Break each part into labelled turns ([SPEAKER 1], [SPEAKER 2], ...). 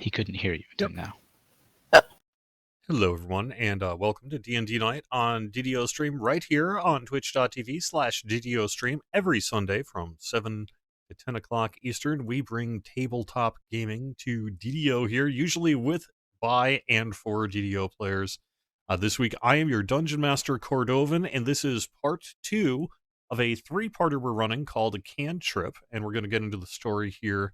[SPEAKER 1] he couldn't hear you until now.
[SPEAKER 2] Oh.
[SPEAKER 3] Hello, everyone, and welcome to D&D Night on DDOstream right here on twitch.tv/DDOstream every Sunday from 7 to 10 o'clock Eastern. We bring tabletop gaming to DDO here, usually with, by, and for DDO players. This week, I am your Dungeon Master, Cordovan, and this is part 2 of a 3-parter we're running called a Cantrip, and we're going to get into the story here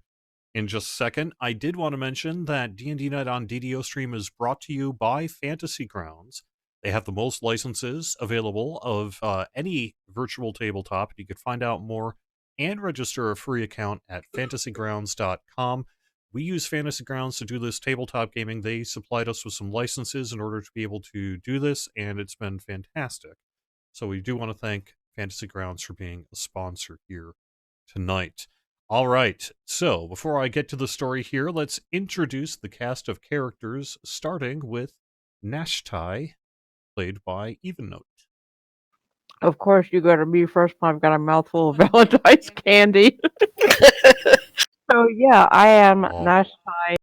[SPEAKER 3] in just a second. I did want to mention that D&D Night on DDOstream is brought to you by Fantasy Grounds. They have the most licenses available of any virtual tabletop. You can find out more and register a free account at fantasygrounds.com. We use Fantasy Grounds to do this tabletop gaming. They supplied us with some licenses in order to be able to do this, and it's been fantastic. So we do want to thank Fantasy Grounds for being a sponsor here tonight. All right, so before I get to the story here, let's introduce the cast of characters, starting with Nashtai, played by Evennote.
[SPEAKER 4] Of course, you go to me first when I've got a mouthful of Valentine's candy. So, yeah, I am Nashtai.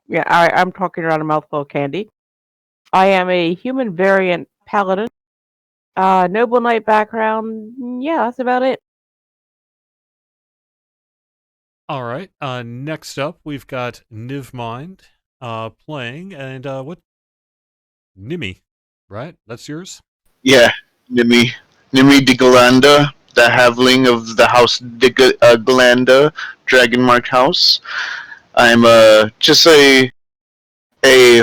[SPEAKER 4] Yeah, I'm talking around a mouthful of candy. I am a human variant paladin. Noble Knight background. Yeah, that's about it.
[SPEAKER 3] All right, next up, we've got Nivmind playing, and what? Nimi, right? That's yours?
[SPEAKER 5] Yeah, Nimi de Galanda, the halfling of the House de Galanda, Dragonmark House. I'm just a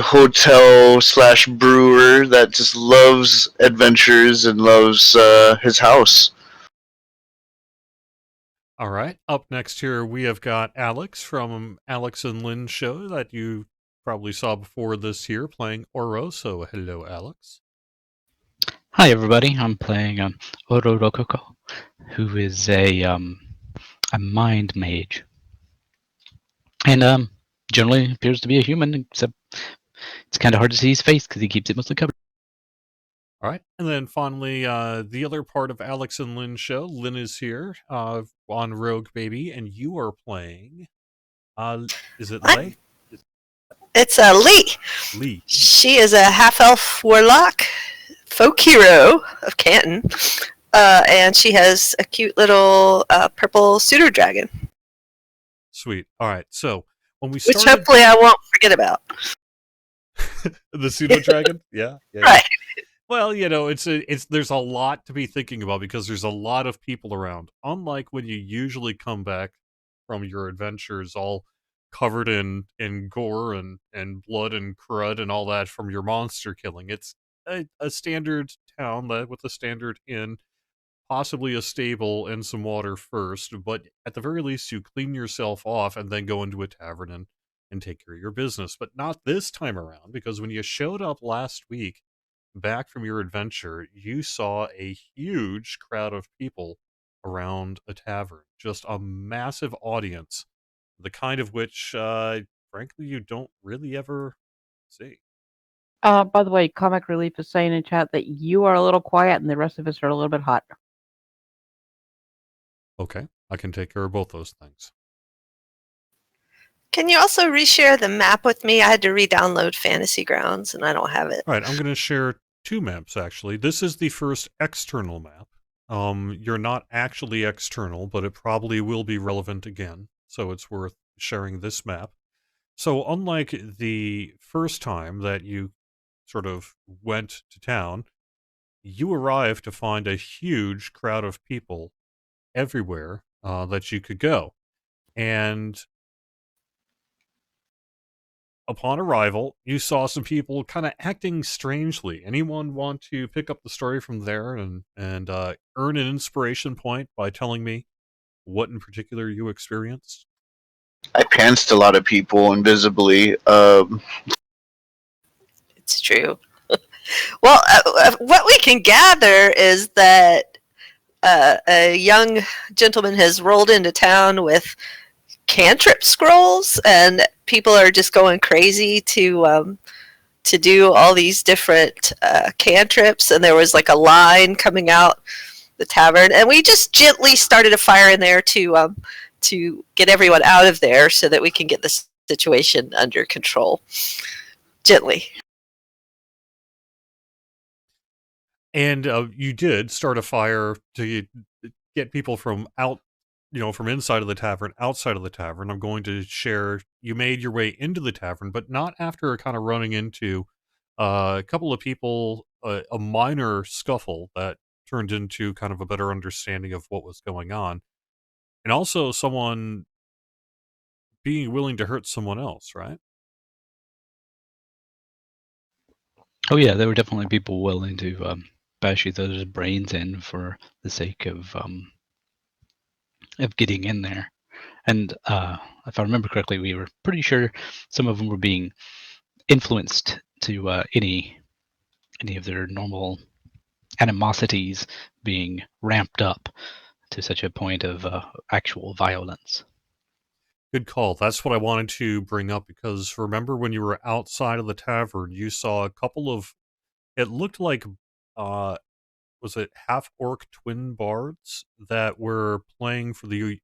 [SPEAKER 5] hotel / brewer that just loves adventures and loves his house.
[SPEAKER 3] All right, up next here we have got Alex from Alex and Lynn show that you probably saw before this here, playing Oro. So hello, Alex.
[SPEAKER 1] Hi, everybody. I'm playing Oro Rokoko, who is a mind mage, and generally appears to be a human, except it's kind of hard to see his face because he keeps it mostly covered.
[SPEAKER 3] All right, and then finally, the other part of Alex and Lynn's show, Lynn is here on Rogue Baby, and you are playing. Is it Lei?
[SPEAKER 2] It's Lee.
[SPEAKER 3] Lee.
[SPEAKER 2] She is a half-elf warlock, folk hero of Canton, and she has a cute little purple pseudo dragon.
[SPEAKER 3] Sweet. All right, so when we started,
[SPEAKER 2] which hopefully I won't forget about.
[SPEAKER 3] The pseudo dragon, yeah.
[SPEAKER 2] Right.
[SPEAKER 3] Well, you know, it's there's a lot to be thinking about because there's a lot of people around. Unlike when you usually come back from your adventures all covered in gore and blood and crud and all that from your monster killing. It's a standard town with a standard inn, possibly a stable and some water first, but at the very least you clean yourself off and then go into a tavern and take care of your business. But not this time around, because when you showed up last week, back from your adventure, you saw a huge crowd of people around a tavern. Just a massive audience, the kind of which, frankly, you don't really ever see.
[SPEAKER 4] By the way, Comic Relief is saying in chat that you are a little quiet and the rest of us are a little bit hot.
[SPEAKER 3] Okay, I can take care of both those things.
[SPEAKER 2] Can you also reshare the map with me? I had to re-download Fantasy Grounds, and I don't have it.
[SPEAKER 3] All right, I'm going to share 2 maps, actually. This is the first external map. You're not actually external, but it probably will be relevant again, so it's worth sharing this map. So unlike the first time that you sort of went to town, you arrived to find a huge crowd of people everywhere that you could go. And upon arrival, you saw some people kind of acting strangely. Anyone want to pick up the story from there and earn an inspiration point by telling me what in particular you experienced?
[SPEAKER 5] I pantsed a lot of people invisibly.
[SPEAKER 2] It's true. Well, what we can gather is that a young gentleman has rolled into town with Cantrip scrolls, and people are just going crazy to do all these different cantrips, and there was like a line coming out the tavern, and we just gently started a fire in there to get everyone out of there so that we can get this situation under control. Gently.
[SPEAKER 3] And you did start a fire to get people from from inside of the tavern, outside of the tavern. I'm going to share, you made your way into the tavern, but not after kind of running into a couple of people, a minor scuffle that turned into kind of a better understanding of what was going on. And also someone being willing to hurt someone else, right?
[SPEAKER 1] Oh yeah, there were definitely people willing to bash each other's brains in for the sake of getting in there. And if I remember correctly, we were pretty sure some of them were being influenced to any of their normal animosities being ramped up to such a point of actual violence.
[SPEAKER 3] Good call. That's what I wanted to bring up, because remember when you were outside of the tavern, you saw a couple of, it looked like, was it half-orc twin bards that were playing for the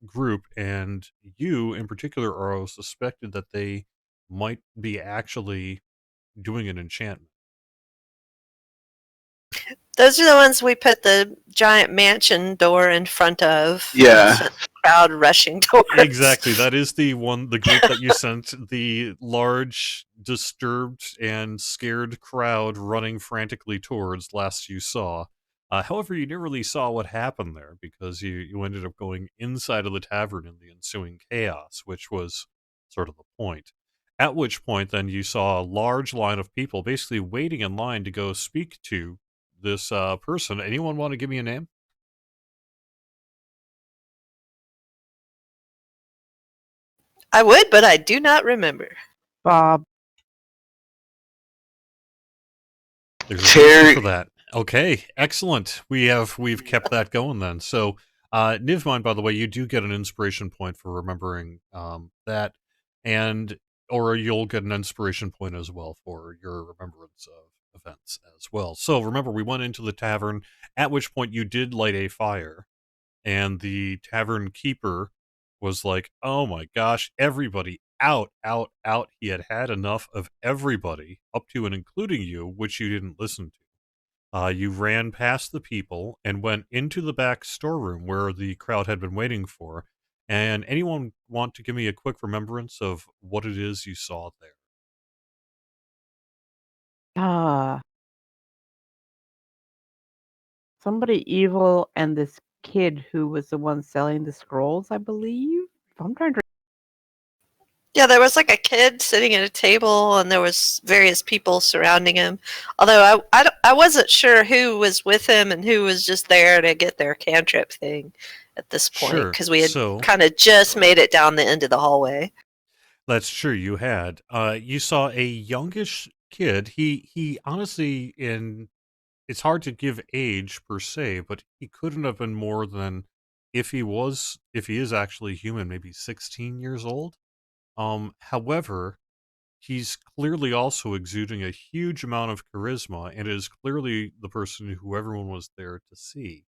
[SPEAKER 3] group, and you in particular, Aro, suspected that they might be actually doing an enchantment.
[SPEAKER 2] Those are the ones we put the giant mansion door in front of.
[SPEAKER 5] Yeah.
[SPEAKER 2] Sent the crowd rushing towards.
[SPEAKER 3] Exactly. That is the group that you sent, the large, disturbed, and scared crowd running frantically towards last you saw. However, you never really saw what happened there, because you ended up going inside of the tavern in the ensuing chaos, which was sort of the point. At which point, then, you saw a large line of people basically waiting in line to go speak to this person. Anyone want to give me a name?
[SPEAKER 2] I would, but I do not remember.
[SPEAKER 4] Bob.
[SPEAKER 3] There's a reason for that. Okay, excellent. We've kept that going then. So, Nivmine, by the way, you do get an inspiration point for remembering that, and or you'll get an inspiration point as well for your remembrance of events as well. So remember, we went into the tavern, at which point you did light a fire, and the tavern keeper was like, "Oh my gosh, everybody out, out, out." He had enough of everybody, up to and including you, which you didn't listen to. You ran past the people and went into the back storeroom where the crowd had been waiting for. And anyone want to give me a quick remembrance of what it is you saw there?
[SPEAKER 4] Somebody evil and this kid who was the one selling the scrolls, I believe. I'm trying to.
[SPEAKER 2] Yeah, there was like a kid sitting at a table, and there was various people surrounding him. Although I wasn't sure who was with him and who was just there to get their cantrip thing at this point, because we had kind of just made it down the end of the hallway.
[SPEAKER 3] That's true. You had. You saw a youngish kid. He honestly, it's hard to give age per se, but he couldn't have been more than, if he is actually human, maybe 16 years old. However, he's clearly also exuding a huge amount of charisma, and is clearly the person who everyone was there to see.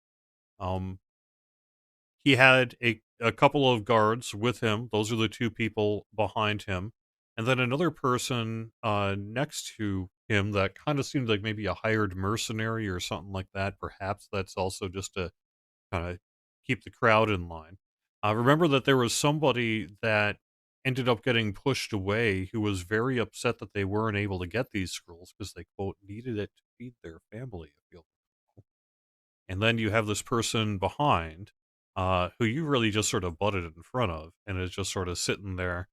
[SPEAKER 3] He had a couple of guards with him. Those are the two people behind him. And then another person next to him that kind of seemed like maybe a hired mercenary or something like that. Perhaps that's also just to kind of keep the crowd in line. Remember that there was somebody that ended up getting pushed away who was very upset that they weren't able to get these scrolls because they, quote, needed it to feed their family, if you'll recall. And then you have this person behind who you really just sort of butted in front of and is just sort of sitting there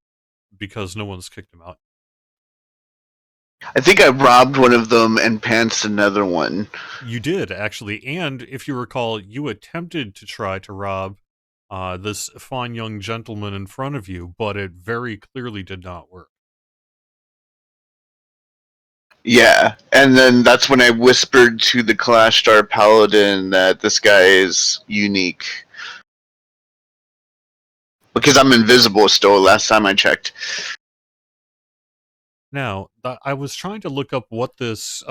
[SPEAKER 3] because no one's kicked him out.
[SPEAKER 5] I think I robbed one of them and pantsed another one.
[SPEAKER 3] You did, actually. And if you recall, you attempted to try to rob this fine young gentleman in front of you, but it very clearly did not work.
[SPEAKER 5] Yeah, and then that's when I whispered to the Clash Star Paladin that this guy is unique. Because I'm invisible still, last time I checked.
[SPEAKER 3] Now, I was trying to look up what this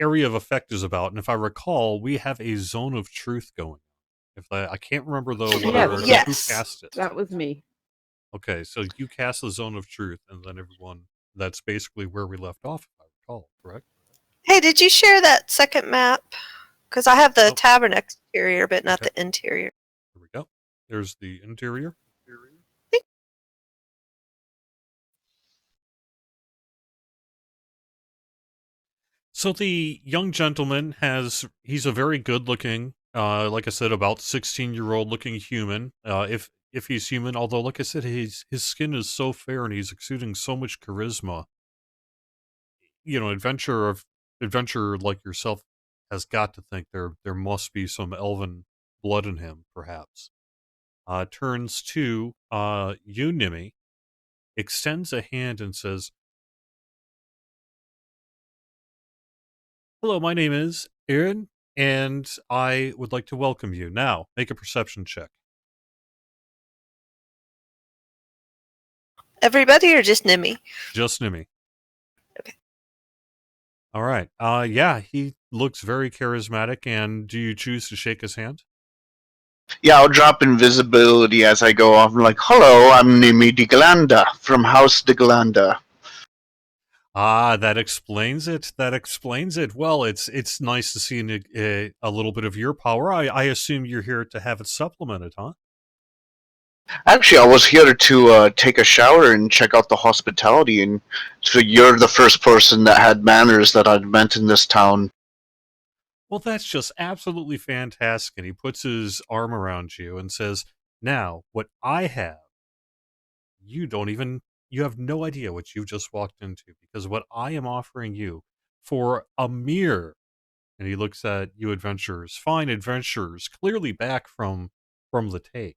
[SPEAKER 3] area of effect is about, and if I recall, we have a zone of truth going. If I can't remember, though, whether
[SPEAKER 2] Yes.
[SPEAKER 3] who cast it.
[SPEAKER 4] That was me.
[SPEAKER 3] Okay, so you cast the Zone of Truth, and then everyone. That's basically where we left off, if I recall, correct?
[SPEAKER 2] Hey, did you share that second map? Because I have the
[SPEAKER 3] Oh.
[SPEAKER 2] tavern exterior, but not
[SPEAKER 3] Okay.
[SPEAKER 2] the interior.
[SPEAKER 3] Here we go. There's the interior. So the young gentleman he's a very good looking, like I said, about 16-year-old looking human. If he's human, although like I said, his skin is so fair and he's exuding so much charisma. You know, adventurer like yourself has got to think there must be some elven blood in him, perhaps. Turns to you, Nimi, extends a hand and says, "Hello, my name is Aaron, and I would like to welcome you. Now, make a perception check."
[SPEAKER 2] Everybody or just Nimi?
[SPEAKER 3] Just Nimi.
[SPEAKER 2] Okay.
[SPEAKER 3] All right. Yeah, he looks very charismatic, and do you choose to shake his hand?
[SPEAKER 5] Yeah, I'll drop invisibility as I go off. I'm like, hello, I'm Nimi de Glanda from House de Glanda.
[SPEAKER 3] Ah, that explains it. That explains it. Well, it's nice to see a little bit of your power. I assume you're here to have it supplemented, huh?
[SPEAKER 5] Actually, I was here to take a shower and check out the hospitality, and so you're the first person that had manners that I'd met in this town.
[SPEAKER 3] Well, that's just absolutely fantastic. And he puts his arm around you and says, "Now, what I have, you have no idea what you've just walked into, because what I am offering you for a mere," and he looks at you adventurers, fine adventurers, clearly back from the take,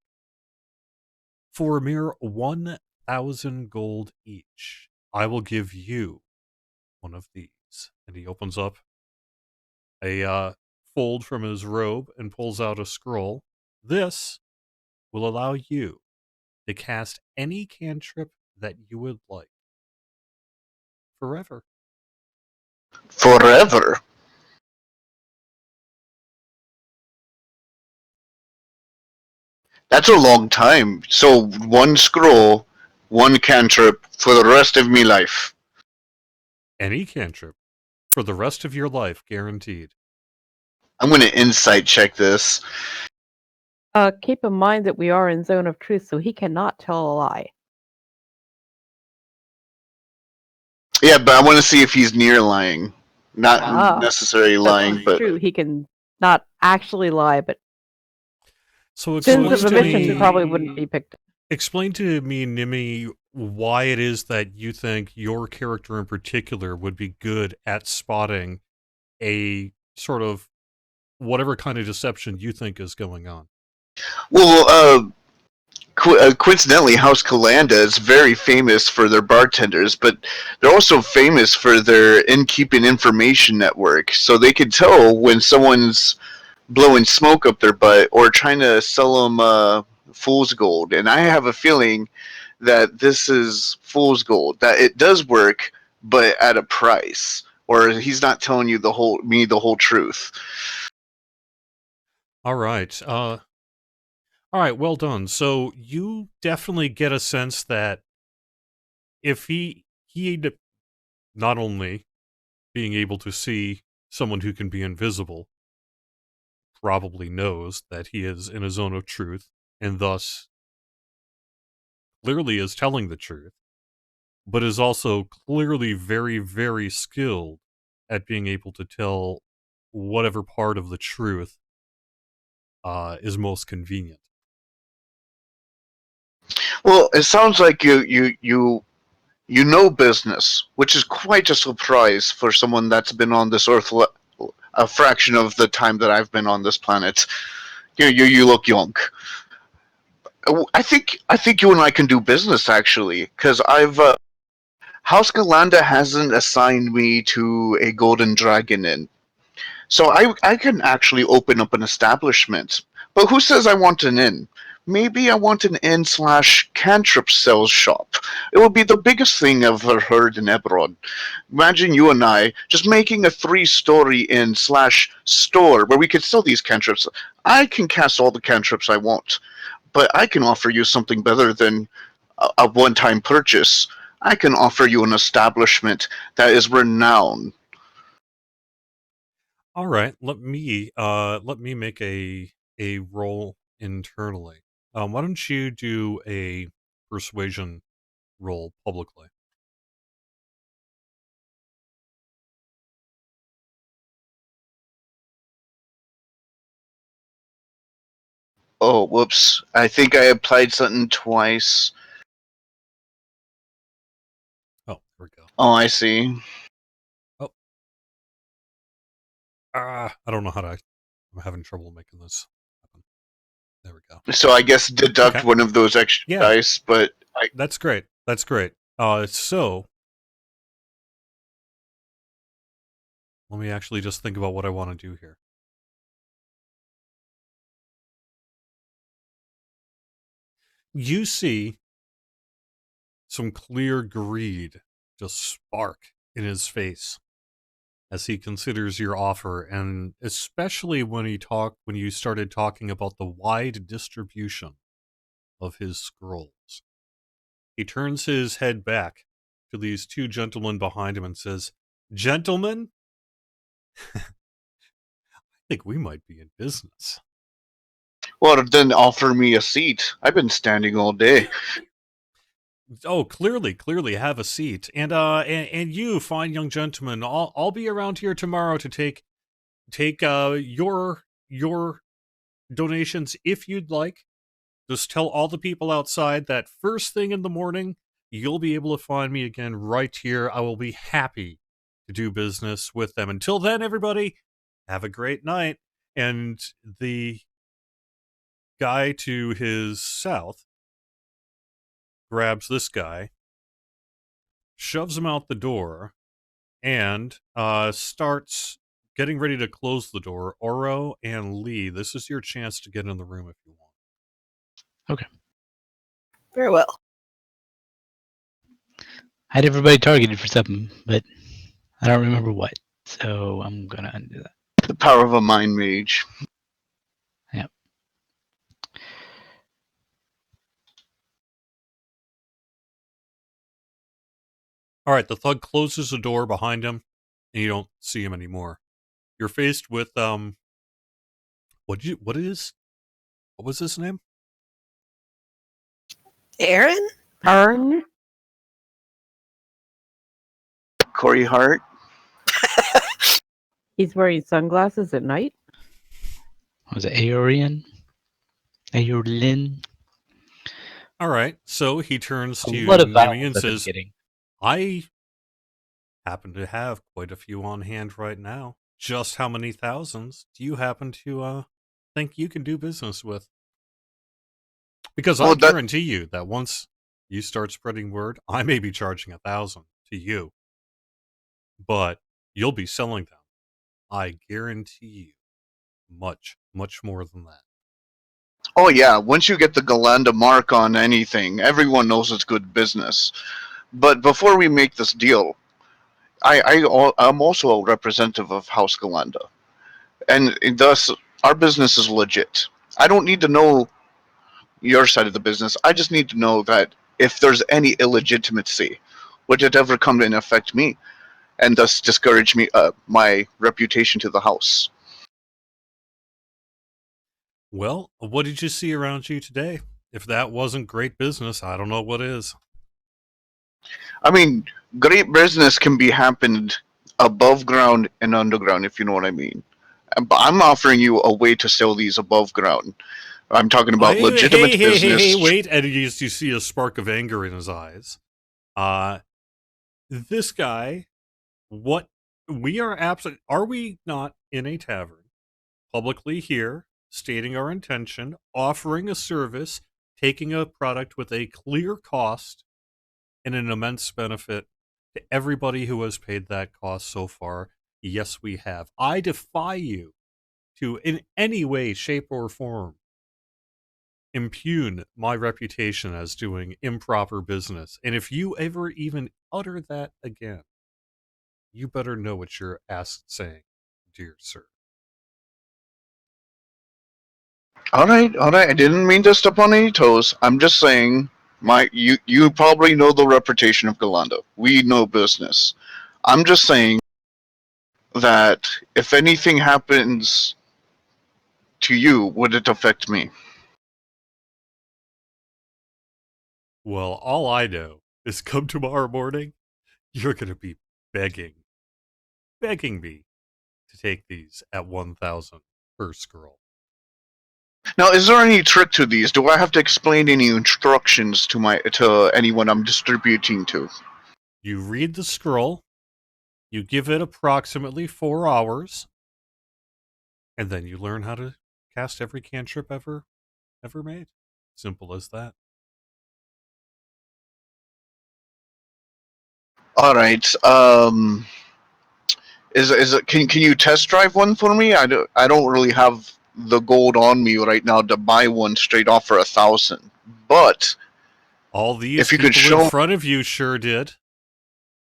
[SPEAKER 3] "for a mere 1,000 gold each, I will give you one of these." And he opens up a fold from his robe and pulls out a scroll. "This will allow you to cast any cantrip that you would like forever."
[SPEAKER 5] Forever. That's a long time. So one scroll, one cantrip for the rest of me life.
[SPEAKER 3] Any cantrip for the rest of your life, guaranteed.
[SPEAKER 5] I'm gonna insight check this.
[SPEAKER 4] Keep in mind that we are in Zone of Truth, so he cannot tell a lie.
[SPEAKER 5] Yeah, but I want to see if he's near lying. Not necessarily lying, but
[SPEAKER 4] true. He can not actually lie, but
[SPEAKER 3] So
[SPEAKER 4] sins
[SPEAKER 3] explain
[SPEAKER 4] of
[SPEAKER 3] to
[SPEAKER 4] omission
[SPEAKER 3] me,
[SPEAKER 4] probably wouldn't be picked up.
[SPEAKER 3] explain to me, Nimi, why it is that you think your character in particular would be good at spotting a sort of whatever kind of deception you think is going on.
[SPEAKER 5] well, coincidentally, House Kalanda is very famous for their bartenders, but they're also famous for their innkeeping information network. So they can tell when someone's blowing smoke up their butt or trying to sell them fool's gold. And I have a feeling that this is fool's gold. That it does work, but at a price. Or he's not telling you the whole truth.
[SPEAKER 3] All right. All right, well done. So you definitely get a sense that if he not only being able to see someone who can be invisible, probably knows that he is in a zone of truth and thus clearly is telling the truth, but is also clearly very, very skilled at being able to tell whatever part of the truth is most convenient.
[SPEAKER 5] Well, it sounds like you know business, which is quite a surprise for someone that's been on this earth a fraction of the time that I've been on this planet. You look young. I think you and I can do business actually, because I've House Galanda hasn't assigned me to a golden dragon inn, so I can actually open up an establishment. But who says I want an inn? Maybe I want an inn slash cantrip sales shop. It would be the biggest thing I've ever heard in Eberron. Imagine you and I just making a 3-story inn slash store where we could sell these cantrips. I can cast all the cantrips I want, but I can offer you something better than a one-time purchase, I can offer you an establishment that is renowned.
[SPEAKER 3] All right, let me make a roll internally. Why don't you do a persuasion roll publicly?
[SPEAKER 5] Oh, whoops. I think I applied something twice.
[SPEAKER 3] Oh, there we go.
[SPEAKER 5] Oh, I see.
[SPEAKER 3] I don't know how to. I'm having trouble making this happen. There we go.
[SPEAKER 5] So I guess deduct
[SPEAKER 3] Okay.
[SPEAKER 5] one of those extra
[SPEAKER 3] Yeah.
[SPEAKER 5] dice, but
[SPEAKER 3] That's great. That's great. So let me actually just think about what I want to do here. You see some clear greed just spark in his face as he considers your offer, and especially when you started talking about the wide distribution of his scrolls. He turns his head back to these two gentlemen behind him and says, "Gentlemen, I think we might be in business."
[SPEAKER 5] well, then offer me a seat. I've been standing all day.
[SPEAKER 3] Oh, clearly, have a seat. And you, fine young gentleman, I'll be around here tomorrow to take your donations if you'd like. Just tell all the people outside that first thing in the morning, you'll be able to find me again right here. I will be happy to do business with them. Until then, everybody, have a great night. And the guy to his south grabs this guy, shoves him out the door, and starts getting ready to close the door. Oro and Lee, this is your chance to get in the room if you want.
[SPEAKER 1] Okay.
[SPEAKER 2] Very well.
[SPEAKER 1] I had everybody targeted for something, but I don't remember what. So I'm gonna undo that.
[SPEAKER 5] The power of a mind mage.
[SPEAKER 1] Yep.
[SPEAKER 3] All right, the thug closes the door behind him, and you don't see him anymore. You're faced with what was his name?
[SPEAKER 2] Aaron?
[SPEAKER 4] Turn.
[SPEAKER 5] Corey Hart.
[SPEAKER 4] He's wearing sunglasses at night.
[SPEAKER 1] Was it Aeorian? Aeorlin?
[SPEAKER 3] All right, so he turns
[SPEAKER 1] A
[SPEAKER 3] to
[SPEAKER 1] lot of
[SPEAKER 3] Nimi
[SPEAKER 1] vowels
[SPEAKER 3] and
[SPEAKER 1] at the
[SPEAKER 3] says,
[SPEAKER 1] beginning.
[SPEAKER 3] I happen to have quite a few on hand right now. Just how many thousands do you happen to think you can do business with? Because I guarantee you that once you start spreading word, I may be charging 1,000 to you, but you'll be selling them. I guarantee you much, much more than that.
[SPEAKER 5] Oh yeah, once you get the Galanda mark on anything, everyone knows it's good business. But before we make this deal, I'm also a representative of House Galanda, and thus our business is legit. I don't need to know your side of the business. I just need to know that if there's any illegitimacy, would it ever come and affect me, and thus discourage me, my reputation to the house.
[SPEAKER 3] Well, what did you see around you today? If that wasn't great business, I don't know what is.
[SPEAKER 5] I mean, great business can be happened above ground and underground, if you know what I mean. But I'm offering you a way to sell these above ground. I'm talking about legitimate business.
[SPEAKER 3] Hey, wait. And you see a spark of anger in his eyes. This guy, what we are absolutely, are we not in a tavern, publicly here, stating our intention, offering a service, taking a product with a clear cost and an immense benefit to everybody who has paid that cost so far? Yes, we have. I defy you to, in any way, shape, or form, impugn my reputation as doing improper business. And if you ever even utter that again, you better know what you're saying, dear sir.
[SPEAKER 5] All right. I didn't mean to step on any toes. I'm just saying You probably know the reputation of Galanda. We know business. I'm just saying that if anything happens to you, would it affect me?
[SPEAKER 3] Well, all I know is come tomorrow morning, you're going to be begging me to take these at 1,000 per scroll.
[SPEAKER 5] Now, is there any trick to these? Do I have to explain any instructions to anyone I'm distributing to?
[SPEAKER 3] You read the scroll, you give it approximately 4 hours, and then you learn how to cast every cantrip ever made. Simple as that.
[SPEAKER 5] All right. Is it? Can you test drive one for me? I don't really have the gold on me right now to buy one straight off for 1,000. But
[SPEAKER 3] all these
[SPEAKER 5] if you
[SPEAKER 3] people
[SPEAKER 5] could show
[SPEAKER 3] in front of you sure did.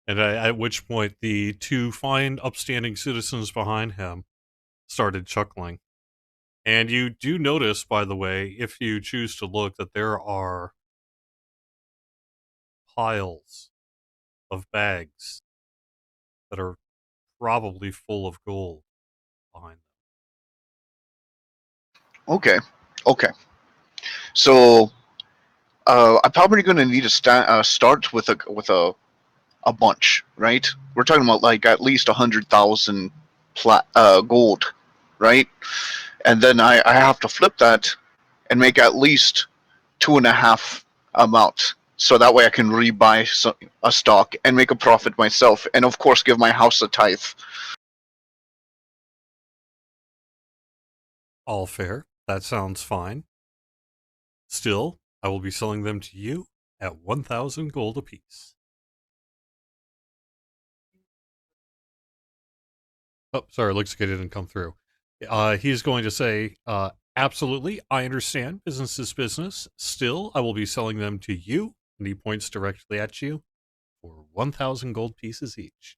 [SPEAKER 3] And at which point the two fine, upstanding citizens behind him started chuckling. And you do notice, by the way, if you choose to look, that there are piles of bags that are probably full of gold behind them.
[SPEAKER 5] Okay. So I'm probably going to need to start with a bunch, right? We're talking about like at least 100,000 gold, right? And then I have to flip that and make at least 2.5 amount, so that way I can rebuy a stock and make a profit myself, and of course give my house a tithe.
[SPEAKER 3] All fair. That sounds fine. Still, I will be selling them to you at 1,000 gold apiece. Oh, sorry, looks like it didn't come through. He's going to say, absolutely, I understand. Business is business. Still, I will be selling them to you, and he points directly at you, for 1,000 gold pieces each.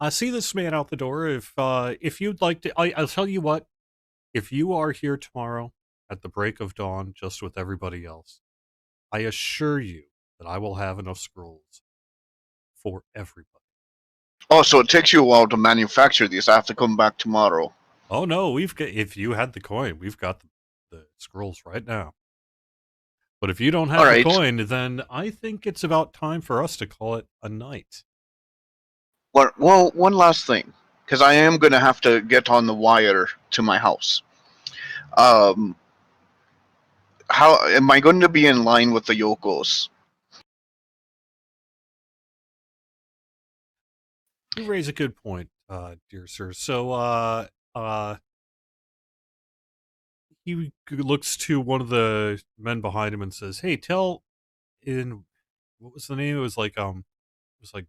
[SPEAKER 3] See this man out the door. If you'd like to, I'll tell you what. If you are here tomorrow at the break of dawn, just with everybody else, I assure you that I will have enough scrolls for everybody.
[SPEAKER 5] Oh, so it takes you a while to manufacture these. I have to come back tomorrow.
[SPEAKER 3] Oh no, we've got. If you had the coin, we've got the scrolls right now. But if you don't have the coin, then I think it's about time for us to call it a night.
[SPEAKER 5] Well, one last thing, because I am going to have to get on the wire to my house. How am I going to be in line with the Yokos?
[SPEAKER 3] You raise a good point, dear sir. So, he looks to one of the men behind him and says, "Hey, tell in what was the name? It was like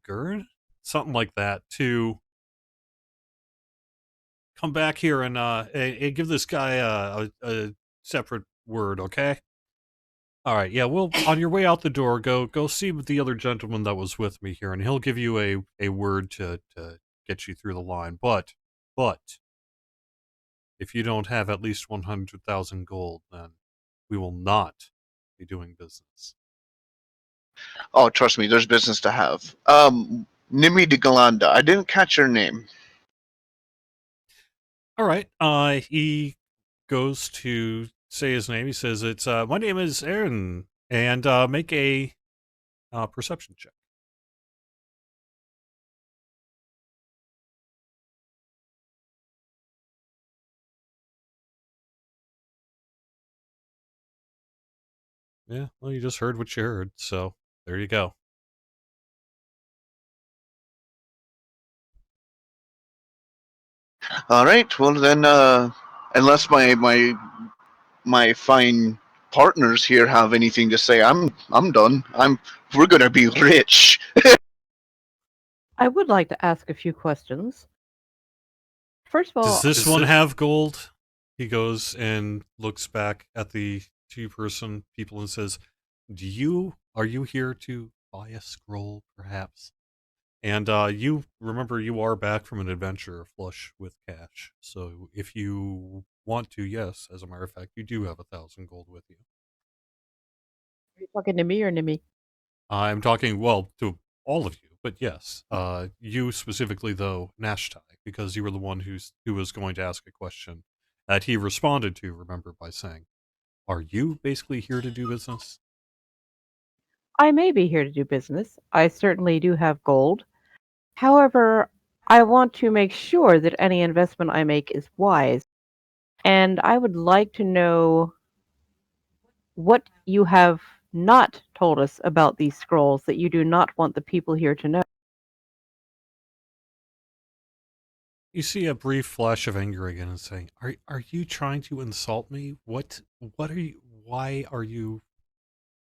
[SPEAKER 3] Gurn, something like that, to come back here and give this guy a separate word, okay?" All right, yeah. Well, on your way out the door, go see the other gentleman that was with me here, and he'll give you a word to get you through the line. But if you don't have at least 100,000 gold, then we will not be doing business.
[SPEAKER 5] Oh, trust me, there's business to have. Nimi de Galanda. I didn't catch your name.
[SPEAKER 3] All right. He goes to say his name. He says, "It's my name is Aaron," and make a perception check. Yeah, well, you just heard what you heard, so there you go.
[SPEAKER 5] All right. Well then, unless my fine partners here have anything to say, I'm done. We're gonna be rich.
[SPEAKER 4] I would like to ask a few questions. First of all,
[SPEAKER 3] Does this one have gold? He goes and looks back at the two-person people and says, are you here to buy a scroll, perhaps? And you remember you are back from an adventure flush with cash. So if you want to, yes, as a matter of fact, you do have 1,000 gold with you.
[SPEAKER 4] are you talking to me or to me?
[SPEAKER 3] I'm talking, well, to all of you, but yes, you specifically, though, Nashtai, because you were the one who was going to ask a question that he responded to, remember, by saying, are you basically here to do business?
[SPEAKER 4] I may be here to do business. I certainly do have gold. However, I want to make sure that any investment I make is wise. And I would like to know what you have not told us about these scrolls that you do not want the people here to know.
[SPEAKER 3] You see a brief flash of anger again and saying, are you trying to insult me? What are you, why are you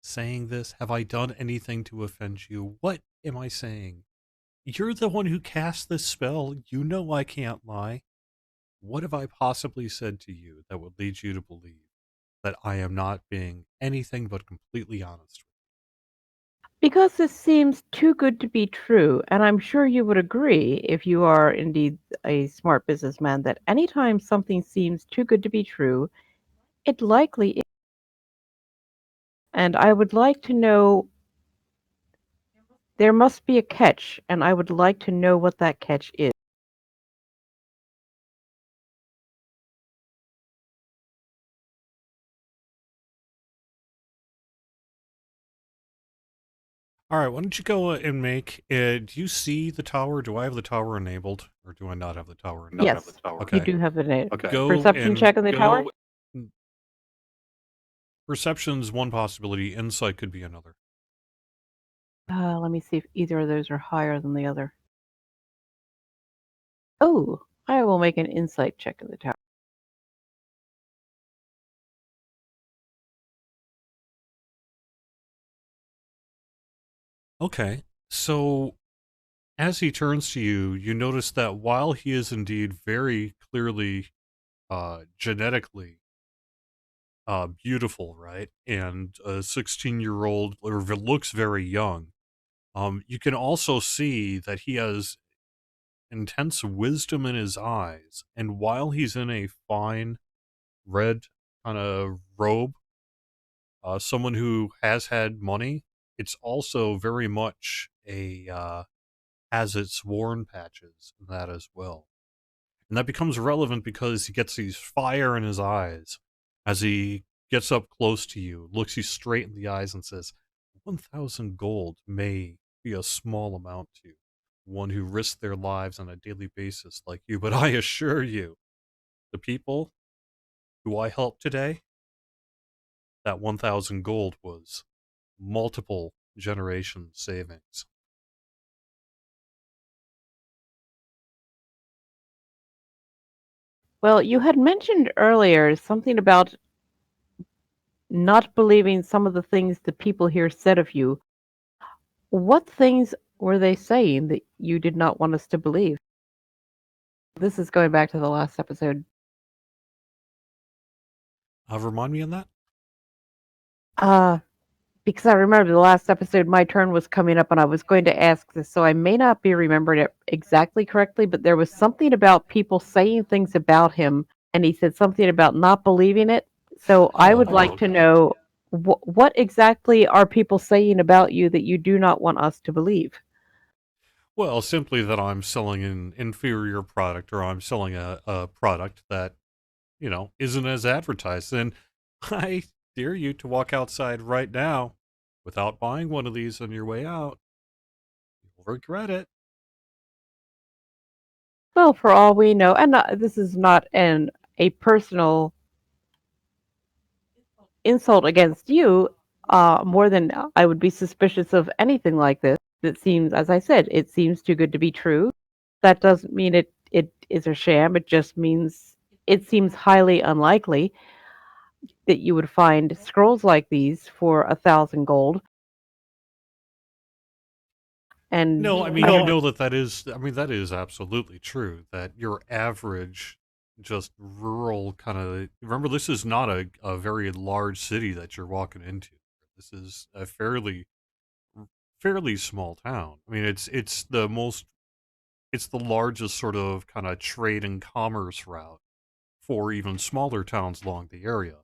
[SPEAKER 3] saying this? Have I done anything to offend you? What am I saying? You're the one who cast this spell. You know I can't lie. What have I possibly said to you that would lead you to believe that I am not being anything but completely honest?
[SPEAKER 4] Because this seems too good to be true, and I'm sure you would agree, if you are indeed a smart businessman, that anytime something seems too good to be true, it likely is. And I would like to know, there must be a catch, and I would like to know what that catch is.
[SPEAKER 3] All right, why don't you go and make do you see the tower? Do I have the tower enabled, or do I not have the tower enabled?
[SPEAKER 4] Yes, you
[SPEAKER 3] Okay.
[SPEAKER 4] do have a
[SPEAKER 3] Go
[SPEAKER 4] perception
[SPEAKER 3] and
[SPEAKER 4] check on the tower.
[SPEAKER 3] Perception's one possibility. Insight could be another.
[SPEAKER 4] Let me see if either of those are higher than the other. Oh, I will make an insight check on the tower.
[SPEAKER 3] Okay, so as he turns to you, you notice that while he is indeed very clearly genetically beautiful, right, and a 16-year-old, or looks very young, you can also see that he has intense wisdom in his eyes, and while he's in a fine red kind of robe, someone who has had money, it's also very much has its worn patches in that as well. And that becomes relevant because he gets these fire in his eyes as he gets up close to you, looks you straight in the eyes and says, 1,000 gold may be a small amount to one who risks their lives on a daily basis like you, but I assure you, the people who I helped today, that 1,000 gold was multiple generation savings.
[SPEAKER 4] Well, you had mentioned earlier something about not believing some of the things the people here said of you. What things were they saying that you did not want us to believe? This is going back to the last episode.
[SPEAKER 3] Remind me on that?
[SPEAKER 4] Because I remember the last episode, my turn was coming up and I was going to ask this, so I may not be remembering it exactly correctly, but there was something about people saying things about him, and he said something about not believing it. So I would like to know, what exactly are people saying about you that you do not want us to believe?
[SPEAKER 3] Well, simply that I'm selling an inferior product, or I'm selling a product that, isn't as advertised. And I dare you to walk outside right now without buying one of these on your way out. You'll regret it.
[SPEAKER 4] Well, for all we know, and this is not a personal insult against you, more than I would be suspicious of anything like this. It seems, as I said, it seems too good to be true. That doesn't mean it is a sham. It just means it seems highly unlikely that you would find scrolls like these for 1,000 gold. And
[SPEAKER 3] No, I mean, you know that is, that is absolutely true, that your average, just rural kind of, remember, this is not a very large city that you're walking into. This is a fairly small town. I mean, it's the largest sort of kind of trade and commerce route for even smaller towns along the area,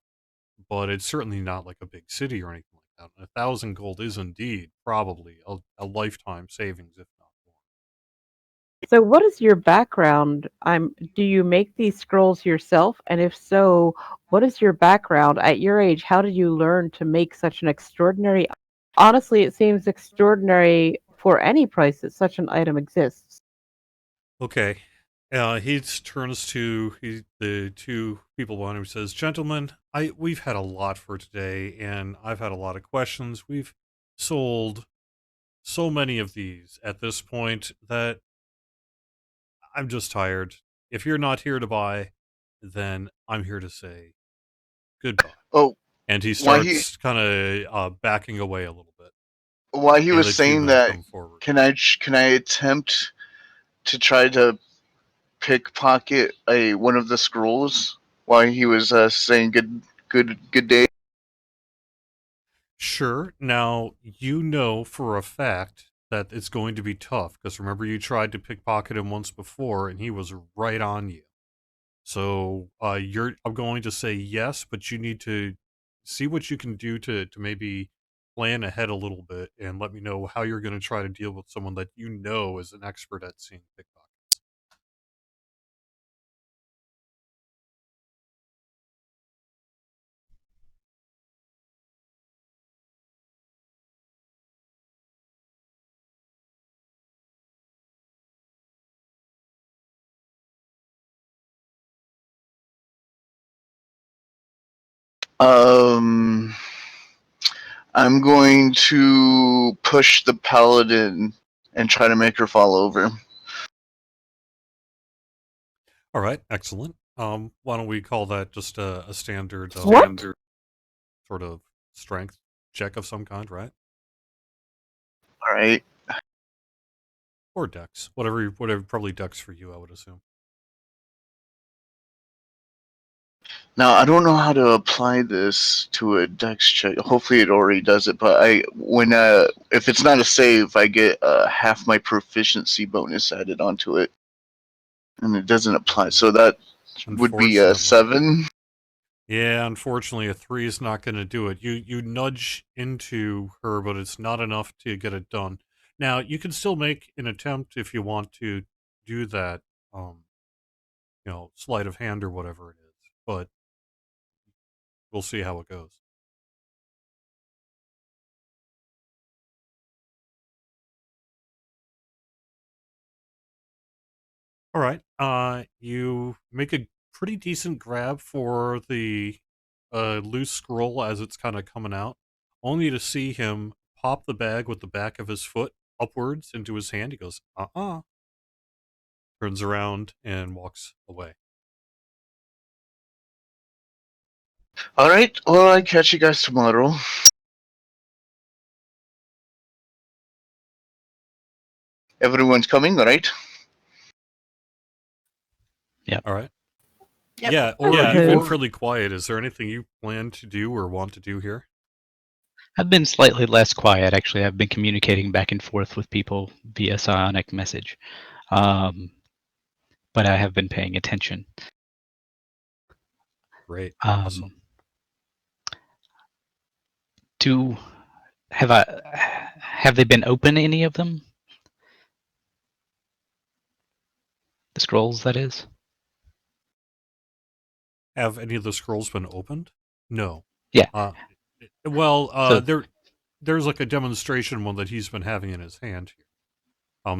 [SPEAKER 3] but it's certainly not like a big city or anything like out. 1,000 gold is indeed probably a lifetime savings, if not more.
[SPEAKER 4] So, what is your background? Do you make these scrolls yourself? And if so, what is your background? At your age, how did you learn to make such an extraordinary? Honestly, it seems extraordinary for any price that such an item exists.
[SPEAKER 3] Okay. He turns to the two people behind him and says, "Gentlemen, we've had a lot for today, and I've had a lot of questions. We've sold so many of these at this point that I'm just tired. If you're not here to buy, then I'm here to say goodbye."
[SPEAKER 5] Oh,
[SPEAKER 3] And he
[SPEAKER 5] why he
[SPEAKER 3] starts kind of backing away a little bit,
[SPEAKER 5] why he
[SPEAKER 3] and
[SPEAKER 5] was
[SPEAKER 3] the two
[SPEAKER 5] saying
[SPEAKER 3] men
[SPEAKER 5] that?
[SPEAKER 3] come forward.
[SPEAKER 5] Can I attempt to try to pickpocket one of the scrolls while he was saying good day?
[SPEAKER 3] Sure. Now, you know for a fact that it's going to be tough, because remember you tried to pickpocket him once before and he was right on you. So I'm going to say yes, but you need to see what you can do to maybe plan ahead a little bit and let me know how you're going to try to deal with someone that you know is an expert at seeing pickpockets.
[SPEAKER 5] Um, I'm going to push the paladin and try to make her fall over.
[SPEAKER 3] All right, excellent. Why don't we call that just a standard
[SPEAKER 4] What?
[SPEAKER 3] sort of strength check of some kind, right?
[SPEAKER 5] All right.
[SPEAKER 3] Or dex, whatever, probably dex for you, I would assume.
[SPEAKER 5] Now I don't know how to apply this to a dex check. Hopefully it already does it, but if it's not a save, I get half my proficiency bonus added onto it, and it doesn't apply. So that would be a
[SPEAKER 3] Unfortunately.
[SPEAKER 5] 7.
[SPEAKER 3] Yeah, unfortunately, a 3 is not going to do it. You nudge into her, but it's not enough to get it done. Now, you can still make an attempt if you want to do that, sleight of hand or whatever it is, but we'll see how it goes. All right. You make a pretty decent grab for the loose scroll as it's kind of coming out, only to see him pop the bag with the back of his foot upwards into his hand. He goes, turns around and walks away.
[SPEAKER 5] All right. Well, I catch you guys tomorrow. Everyone's coming, all right?
[SPEAKER 1] Yep.
[SPEAKER 3] All right.
[SPEAKER 2] Yep.
[SPEAKER 3] Yeah, or
[SPEAKER 4] Yeah,
[SPEAKER 3] you've been
[SPEAKER 4] or-
[SPEAKER 3] fairly quiet. Is there anything you plan to do or want to do here?
[SPEAKER 1] I've been slightly less quiet, actually. I've been communicating back and forth with people via psionic message. But I have been paying attention.
[SPEAKER 3] Great. Awesome.
[SPEAKER 1] Have they been open, any of them? The scrolls, that is?
[SPEAKER 3] Have any of the scrolls been opened? No.
[SPEAKER 1] Yeah.
[SPEAKER 3] Well, there's like a demonstration one that he's been having in his hand here.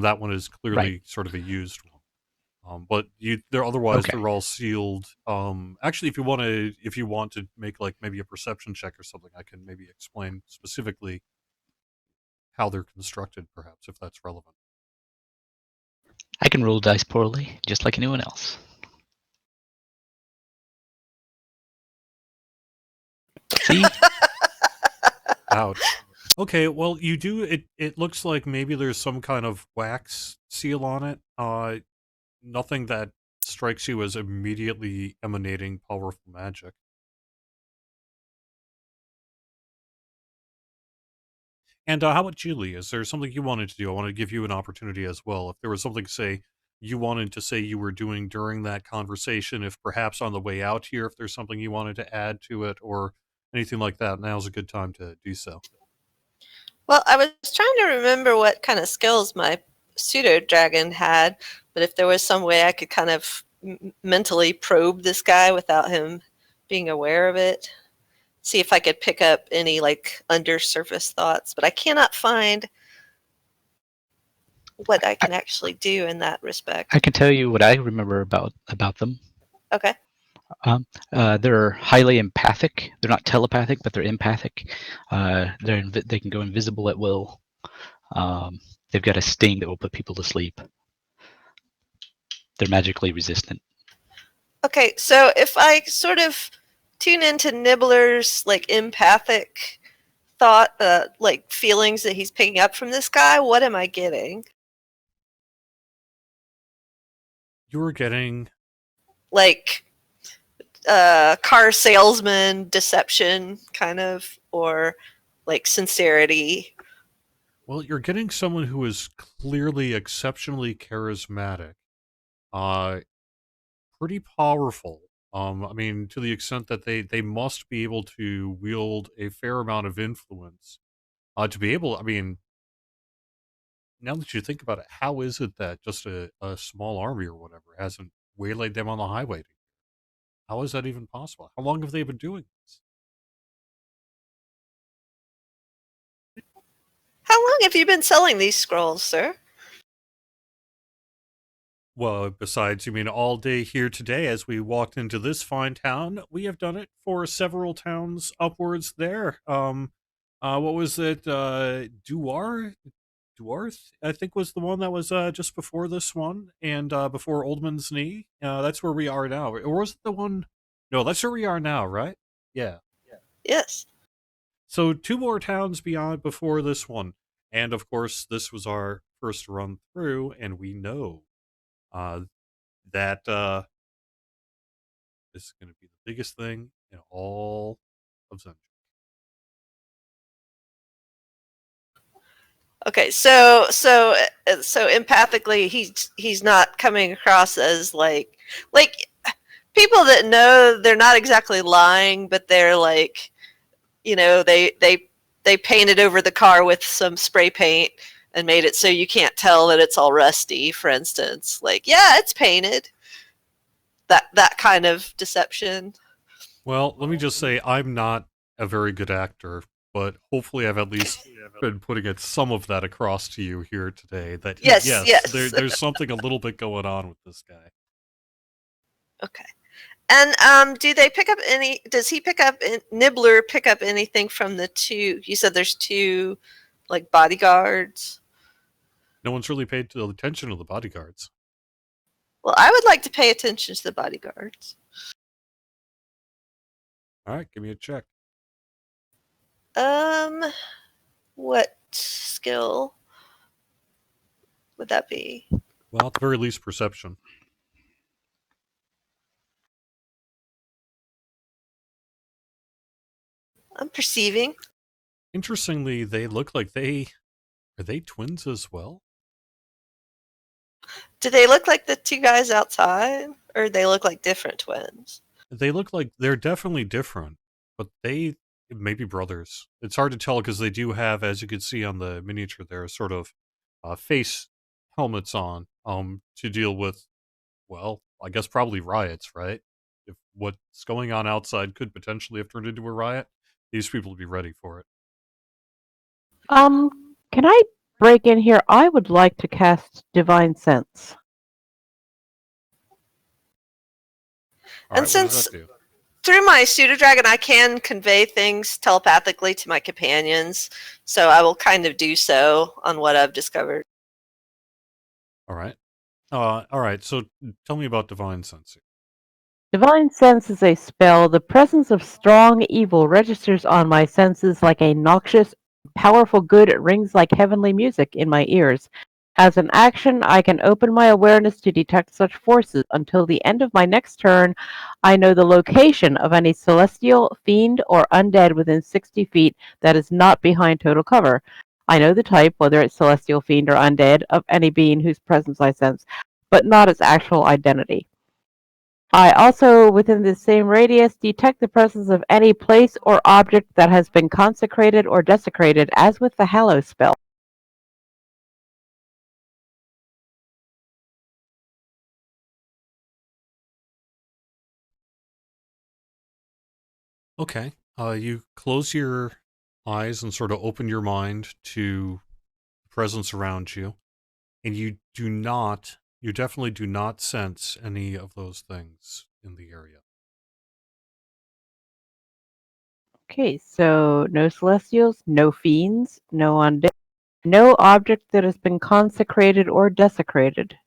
[SPEAKER 3] That one is clearly sort of a used one. But otherwise
[SPEAKER 1] Okay.
[SPEAKER 3] they're all sealed. Actually, if you want to make like maybe a perception check or something, I can maybe explain specifically how they're constructed, perhaps, if that's relevant.
[SPEAKER 1] I can roll dice poorly, just like anyone else. See?
[SPEAKER 3] Ouch. Okay, well, you do. It looks like maybe there's some kind of wax seal on it. Nothing that strikes you as immediately emanating powerful magic. And how about Julie? Is there something you wanted to do? I want to give you an opportunity as well. If there was something, say, you wanted to say you were doing during that conversation, if perhaps on the way out here, if there's something you wanted to add to it, or anything like that, now's a good time to do so.
[SPEAKER 2] Well, I was trying to remember what kind of skills my pseudo dragon had, but if there was some way I could kind of mentally probe this guy without him being aware of it, see if I could pick up any like undersurface thoughts, but I cannot find what I can actually do in that respect.
[SPEAKER 1] I can tell you what I remember about them.
[SPEAKER 2] Okay.
[SPEAKER 1] They're highly empathic. They're not telepathic, but they're empathic. They can go invisible at will. They've got a sting that will put people to sleep. They're magically resistant.
[SPEAKER 2] Okay, so if I sort of tune into Nibbler's like empathic thought, like feelings that he's picking up from this guy, what am I getting?
[SPEAKER 3] You're getting
[SPEAKER 2] Like car salesman deception, kind of, or like sincerity.
[SPEAKER 3] Well, you're getting someone who is clearly exceptionally charismatic, pretty powerful. I mean, to the extent that they must be able to wield a fair amount of influence, to be able. I mean, now that you think about it, how is it that just a small army or whatever hasn't waylaid them on the highway? How is that even possible? How long have they been doing this?
[SPEAKER 2] How long have you been selling these scrolls, sir?
[SPEAKER 3] Well, besides, you mean all day here today as we walked into this fine town? We have done it for several towns upwards there. What was it? Duarth, I think, was the one that was just before this one, and before Oldman's Knee. That's where we are now. Or was it the one? No, that's where we are now, right? Yeah.
[SPEAKER 2] Yes.
[SPEAKER 3] So 2 more towns beyond before this one, and of course, this was our first run through, and we know that this is going to be the biggest thing in all of Zen.
[SPEAKER 2] Okay, so empathically, he's not coming across as like people that know they're not exactly lying, but they're like, they painted over the car with some spray paint and made it so you can't tell that it's all rusty, for instance. Like, yeah, it's painted. That kind of deception.
[SPEAKER 3] Well, let me just say I'm not a very good actor, but hopefully I've at least been putting some of that across to you here today. That
[SPEAKER 2] yes.
[SPEAKER 3] There's something a little bit going on with this guy.
[SPEAKER 2] Okay. And do they pick up any? Does he pick up? Nibbler pick up anything from the two? You said there's 2, like, bodyguards.
[SPEAKER 3] No one's really paid attention to the bodyguards.
[SPEAKER 2] Well, I would like to pay attention to the bodyguards.
[SPEAKER 3] All right, give me a check.
[SPEAKER 2] What skill would that be?
[SPEAKER 3] Well, at the very least, perception.
[SPEAKER 2] I'm perceiving.
[SPEAKER 3] Interestingly, they look like are they twins as well?
[SPEAKER 2] Do they look like the 2 guys outside, or they look like different twins?
[SPEAKER 3] They look like they're definitely different, but they may be brothers. It's hard to tell because they do have, as you can see on the miniature there, sort of face helmets on to deal with, well, I guess probably riots, right? If what's going on outside could potentially have turned into a riot, these people would be ready for it.
[SPEAKER 4] Can I break in here? I would like to cast Divine Sense.
[SPEAKER 3] All
[SPEAKER 2] And
[SPEAKER 3] right,
[SPEAKER 2] since
[SPEAKER 3] what does that do?
[SPEAKER 2] through my pseudo dragon, I can convey things telepathically to my companions, so I will kind of do so on what I've discovered.
[SPEAKER 3] All right. All right, so tell me about Divine Sense.
[SPEAKER 4] Divine Sense is a spell. The presence of strong evil registers on my senses like a noxious, powerful good. It rings like heavenly music in my ears. As an action, I can open my awareness to detect such forces. Until the end of my next turn, I know the location of any celestial, fiend, or undead within 60 feet that is not behind total cover. I know the type, whether it's celestial, fiend, or undead, of any being whose presence I sense, but not its actual identity. I also, within the same radius, detect the presence of any place or object that has been consecrated or desecrated, as with the Hallow spell.
[SPEAKER 3] Okay. You close your eyes and sort of open your mind to the presence around you, and you definitely do not sense any of those things in the area.
[SPEAKER 4] Okay, so no celestials, no fiends, no undead, no object that has been consecrated or desecrated.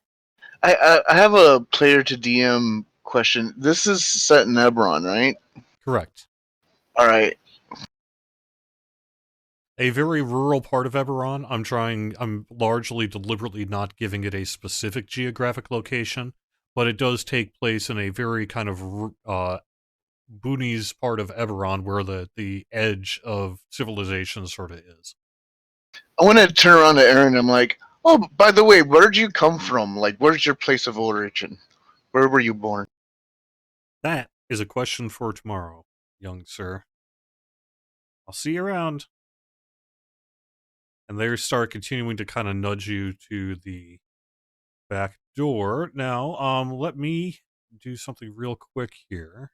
[SPEAKER 5] I have a player to DM question. This is set in Eberron, right?
[SPEAKER 3] Correct.
[SPEAKER 5] All right.
[SPEAKER 3] A very rural part of Eberron. I'm largely deliberately not giving it a specific geographic location, but it does take place in a very kind of boonies part of Eberron where the edge of civilization sort of is.
[SPEAKER 5] I want to turn around to Aaron. I'm like, oh, by the way, where'd you come from? Like, where's your place of origin? Where were you born?
[SPEAKER 3] That is a question for tomorrow, young sir. I'll see you around. And they start continuing to kind of nudge you to the back door. Now, let me do something real quick here.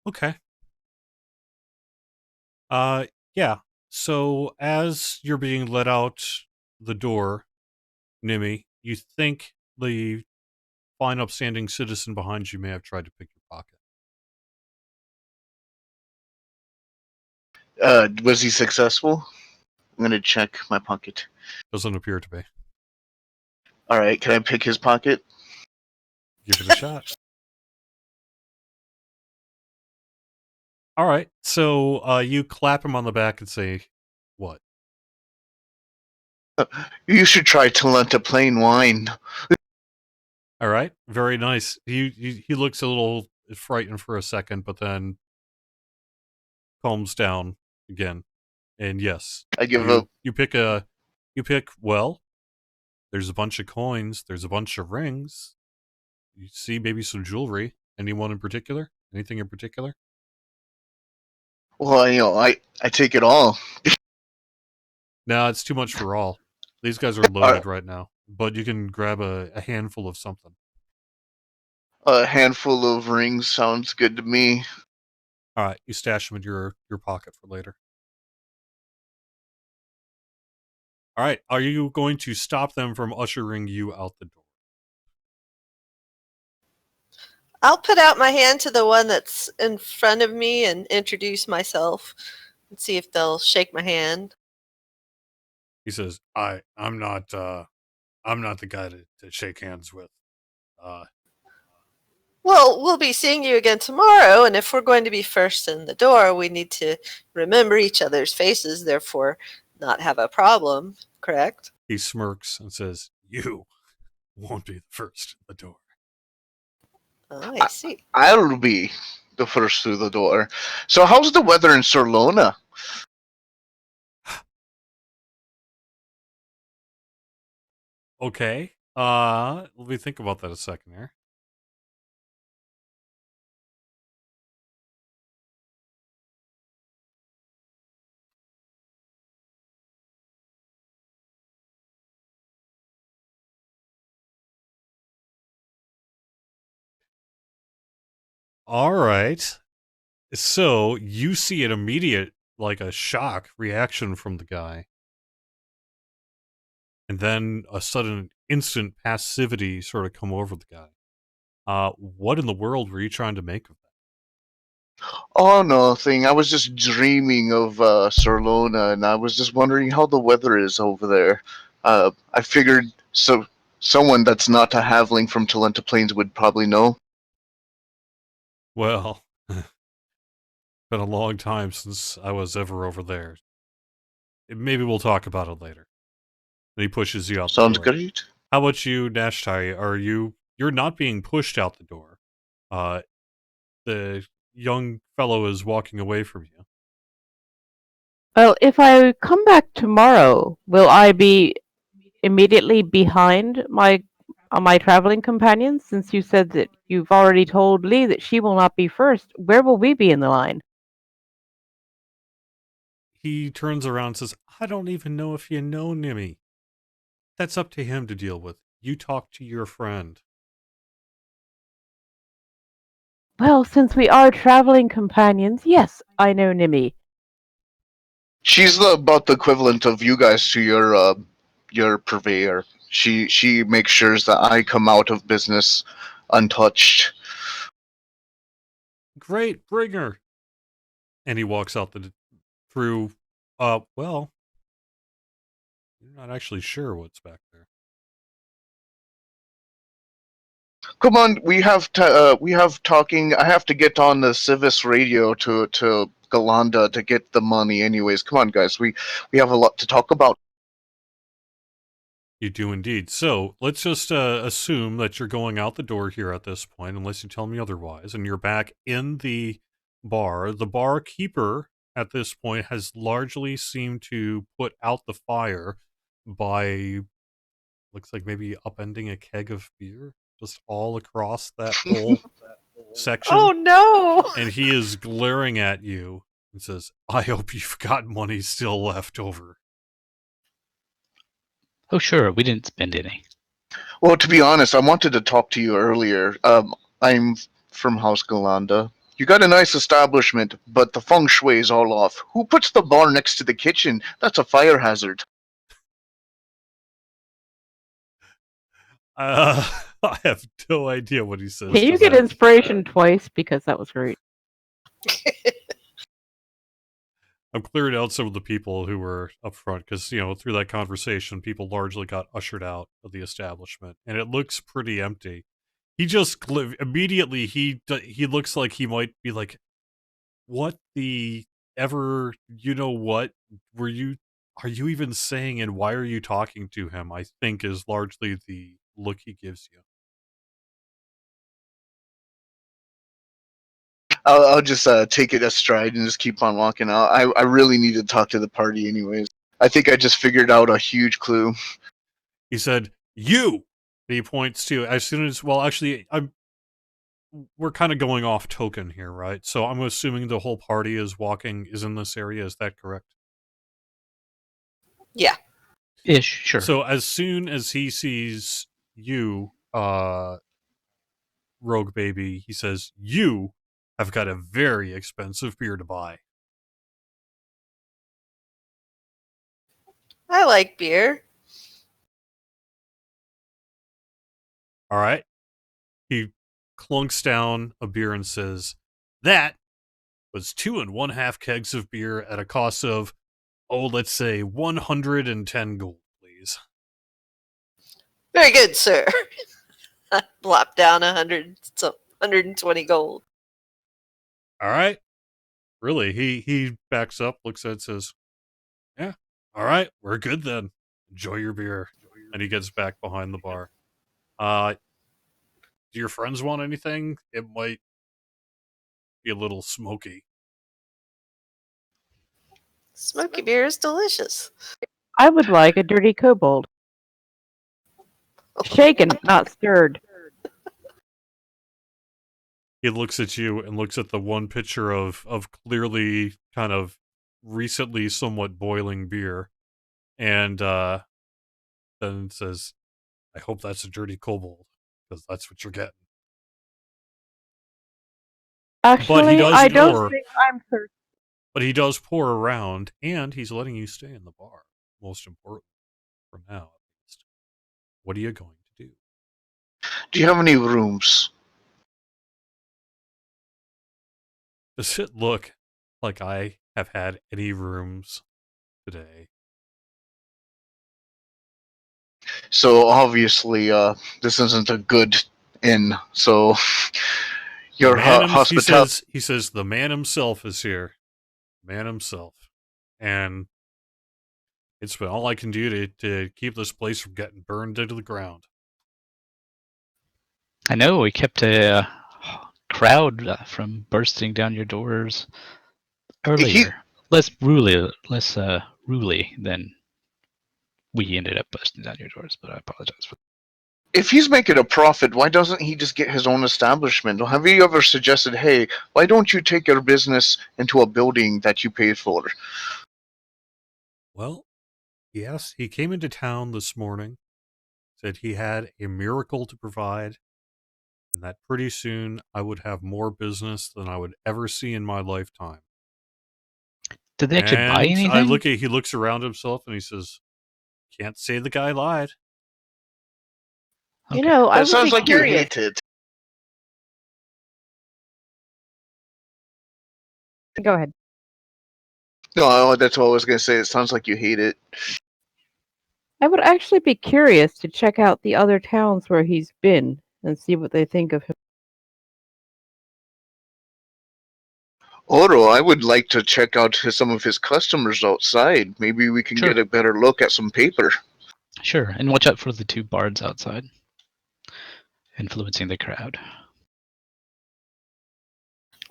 [SPEAKER 3] Okay. Yeah. So as you're being let out the door, Nimi, you think the fine upstanding citizen behind you may have tried to pick your pocket.
[SPEAKER 5] Was he successful? I'm gonna check my pocket.
[SPEAKER 3] Doesn't appear to be.
[SPEAKER 5] All right, can I pick his pocket?
[SPEAKER 3] Give it a shot. All right. So you clap him on the back and say, "What?"
[SPEAKER 5] You should try Talenta plain wine.
[SPEAKER 3] All right. Very nice. He looks a little frightened for a second, but then calms down again. And yes,
[SPEAKER 5] I give up.
[SPEAKER 3] you pick well. There's a bunch of coins. There's a bunch of rings. You see maybe some jewelry. Anyone in particular? Anything in particular?
[SPEAKER 5] Well, I take it all.
[SPEAKER 3] No, it's too much for all. These guys are loaded right now, but you can grab a handful of something.
[SPEAKER 5] A handful of rings sounds good to me.
[SPEAKER 3] All right, you stash them in your pocket for later. All right, are you going to stop them from ushering you out the door?
[SPEAKER 2] I'll put out my hand to the one that's in front of me and introduce myself and see if they'll shake my hand.
[SPEAKER 3] He says, I'm not the guy to shake hands with.
[SPEAKER 2] Well, we'll be seeing you again tomorrow, and if we're going to be first in the door, we need to remember each other's faces, therefore not have a problem, correct?
[SPEAKER 3] He smirks and says, you won't be the first in the door.
[SPEAKER 2] Oh, I see.
[SPEAKER 5] I'll be the first through the door. So how's the weather in Sorlona?
[SPEAKER 3] Okay. Let me think about that a second here. All right. So you see an immediate, like a shock reaction from the guy. And then a sudden instant passivity sort of come over the guy. What in the world were you trying to make of that?
[SPEAKER 5] Oh, nothing. I was just dreaming of Sorlona, and I was just wondering how the weather is over there. I figured so. Someone that's not a halfling from Talenta Plains would probably know.
[SPEAKER 3] Well, been a long time since I was ever over there. Maybe we'll talk about it later. And he pushes you out the
[SPEAKER 5] Sounds
[SPEAKER 3] door.
[SPEAKER 5] great.
[SPEAKER 3] How about you, Nashtai? You're not being pushed out the door. The young fellow is walking away from you.
[SPEAKER 4] Well, if I come back tomorrow, will I be immediately behind my traveling companions? Since you said that you've already told Lee that she will not be first, where will we be in the line?
[SPEAKER 3] He turns around and says, I don't even know if you know Nimmy. That's up to him to deal with. You talk to your friend.
[SPEAKER 4] Well, since we are traveling companions, yes, I know Nimmy.
[SPEAKER 5] She's about the equivalent of you guys to your purveyor. She makes sure that I come out of business untouched.
[SPEAKER 3] Great, bring her. And he walks out through. Well, you're not actually sure what's back there.
[SPEAKER 5] Come on, we have talking. I have to get on the Civis radio to Galanda to get the money. Anyways, come on, guys. We have a lot to talk about.
[SPEAKER 3] You do indeed. So let's just assume that you're going out the door here at this point, unless you tell me otherwise, and you're back in the bar. The barkeeper at this point has largely seemed to put out the fire by, looks like maybe upending a keg of beer just all across that whole section.
[SPEAKER 2] Oh no!
[SPEAKER 3] And he is glaring at you and says, I hope you've got money still left over.
[SPEAKER 1] Oh, sure, we didn't spend any.
[SPEAKER 5] Well, to be honest, I wanted to talk to you earlier. I'm from House Galanda. You got a nice establishment, but the feng shui is all off. Who puts the bar next to the kitchen? That's a fire hazard.
[SPEAKER 3] I have no idea what he says.
[SPEAKER 4] Can you
[SPEAKER 3] to
[SPEAKER 4] get
[SPEAKER 3] that.
[SPEAKER 4] inspiration twice? Because that was great.
[SPEAKER 3] I've cleared out some of the people who were up front because, through that conversation, people largely got ushered out of the establishment, and it looks pretty empty. He just immediately he looks like he might be like, "What the ever? You know what? Are you even saying? And why are you talking to him?" I think is largely the look he gives you.
[SPEAKER 5] I'll just take it astride and just keep on walking out. I really need to talk to the party anyways. I think I just figured out a huge clue.
[SPEAKER 3] He said, "You." He points to as soon as actually we're kind of going off token here, right? So I'm assuming the whole party is in this area. Is that correct?
[SPEAKER 2] Yeah.
[SPEAKER 1] Ish, sure.
[SPEAKER 3] So as soon as he sees you, Rogue Baby, he says, "You have got a very expensive beer to buy."
[SPEAKER 2] I like beer.
[SPEAKER 3] All right. He clunks down a beer and says, "That was 2 1/2 kegs of beer at a cost of, let's say 110 gold, please."
[SPEAKER 2] Very good, sir. I plop down 120 gold.
[SPEAKER 3] All right. Really, he backs up, looks at it, says, "Yeah, all right, we're good then. Enjoy your beer." And he gets back behind the bar. Do your friends want anything? It might be a little smoky.
[SPEAKER 2] Smoky beer is delicious.
[SPEAKER 4] I would like a dirty kobold. Shaken, not stirred.
[SPEAKER 3] He looks at you and looks at the one pitcher of clearly kind of recently somewhat boiling beer, and then says, "I hope that's a dirty kobold, because that's what you're getting."
[SPEAKER 4] Actually, I don't think I'm thirsty.
[SPEAKER 3] But he does pour around, and he's letting you stay in the bar. Most important, for now at least. What are you going to do?
[SPEAKER 5] Do you have any rooms?
[SPEAKER 3] Does it look like I have had any rooms today?
[SPEAKER 5] So obviously, this isn't a good inn. So your hospitality.
[SPEAKER 3] He says the man himself is here. Man himself. And it's been all I can do to keep this place from getting burned into the ground.
[SPEAKER 1] I know we kept a crowd from bursting down your doors earlier. Less ruly than we ended up busting down your doors, but I apologize for that.
[SPEAKER 5] If he's making a profit, why doesn't he just get his own establishment? Have you ever suggested, hey, why don't you take your business into a building that you paid for?
[SPEAKER 3] Well, yes, he came into town this morning, said he had a miracle to provide, and that pretty soon I would have more business than I would ever see in my lifetime.
[SPEAKER 1] Did they actually buy anything?
[SPEAKER 3] He looks around himself and he says, "Can't say the guy lied."
[SPEAKER 4] You know, I
[SPEAKER 5] That
[SPEAKER 4] would
[SPEAKER 5] sounds
[SPEAKER 4] be
[SPEAKER 5] like you
[SPEAKER 4] curious.
[SPEAKER 5] hate it.
[SPEAKER 4] Go ahead.
[SPEAKER 5] No, that's what I was going to say. It sounds like you hate it.
[SPEAKER 4] I would actually be curious to check out the other towns where he's been and see what they think of him.
[SPEAKER 5] Oro, I would like to check out some of his customers outside. Maybe we can get a better look at some paper.
[SPEAKER 1] Sure, and watch out for the two bards outside, influencing the crowd.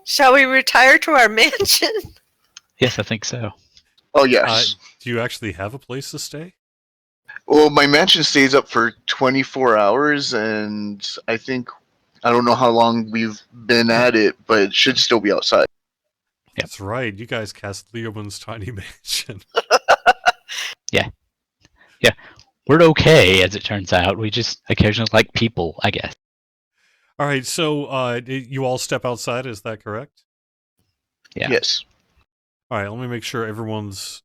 [SPEAKER 2] Shall we retire to our mansion?
[SPEAKER 1] Yes, I think so.
[SPEAKER 5] Oh, yes.
[SPEAKER 3] Do you actually have a place to stay?
[SPEAKER 5] Well, my mansion stays up for 24 hours, and I don't know how long we've been at it, but it should still be outside.
[SPEAKER 3] That's right. You guys cast Leoman's Tiny Mansion.
[SPEAKER 1] Yeah. We're okay, as it turns out. We just occasionally like people, I guess.
[SPEAKER 3] All right, so you all step outside, is that correct?
[SPEAKER 1] Yeah.
[SPEAKER 5] Yes.
[SPEAKER 3] All right, let me make sure everyone's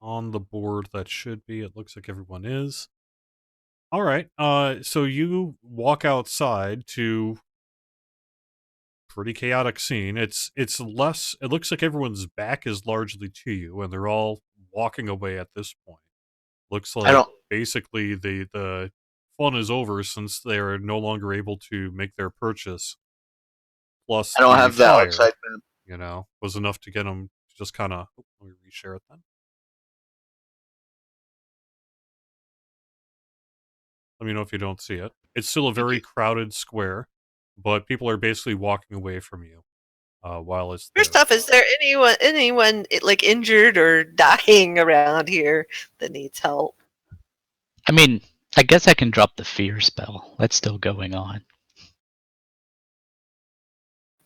[SPEAKER 3] on the board. That should be. It looks like everyone is. All right, so you walk outside to pretty chaotic scene. It's less. It looks like everyone's back is largely to you, and they're all walking away at this point. Looks like basically the fun is over since they are no longer able to make their purchase. Plus,
[SPEAKER 5] I don't
[SPEAKER 3] the
[SPEAKER 5] have that
[SPEAKER 3] fire,
[SPEAKER 5] outside.
[SPEAKER 3] was enough to get them to just kind of. Let me reshare it then. Let me know if you don't see it. It's still a very crowded square, but people are basically walking away from you while it's there.
[SPEAKER 2] First off, is there anyone like injured or dying around here that needs help?
[SPEAKER 1] I mean, I guess I can drop the fear spell. That's still going on.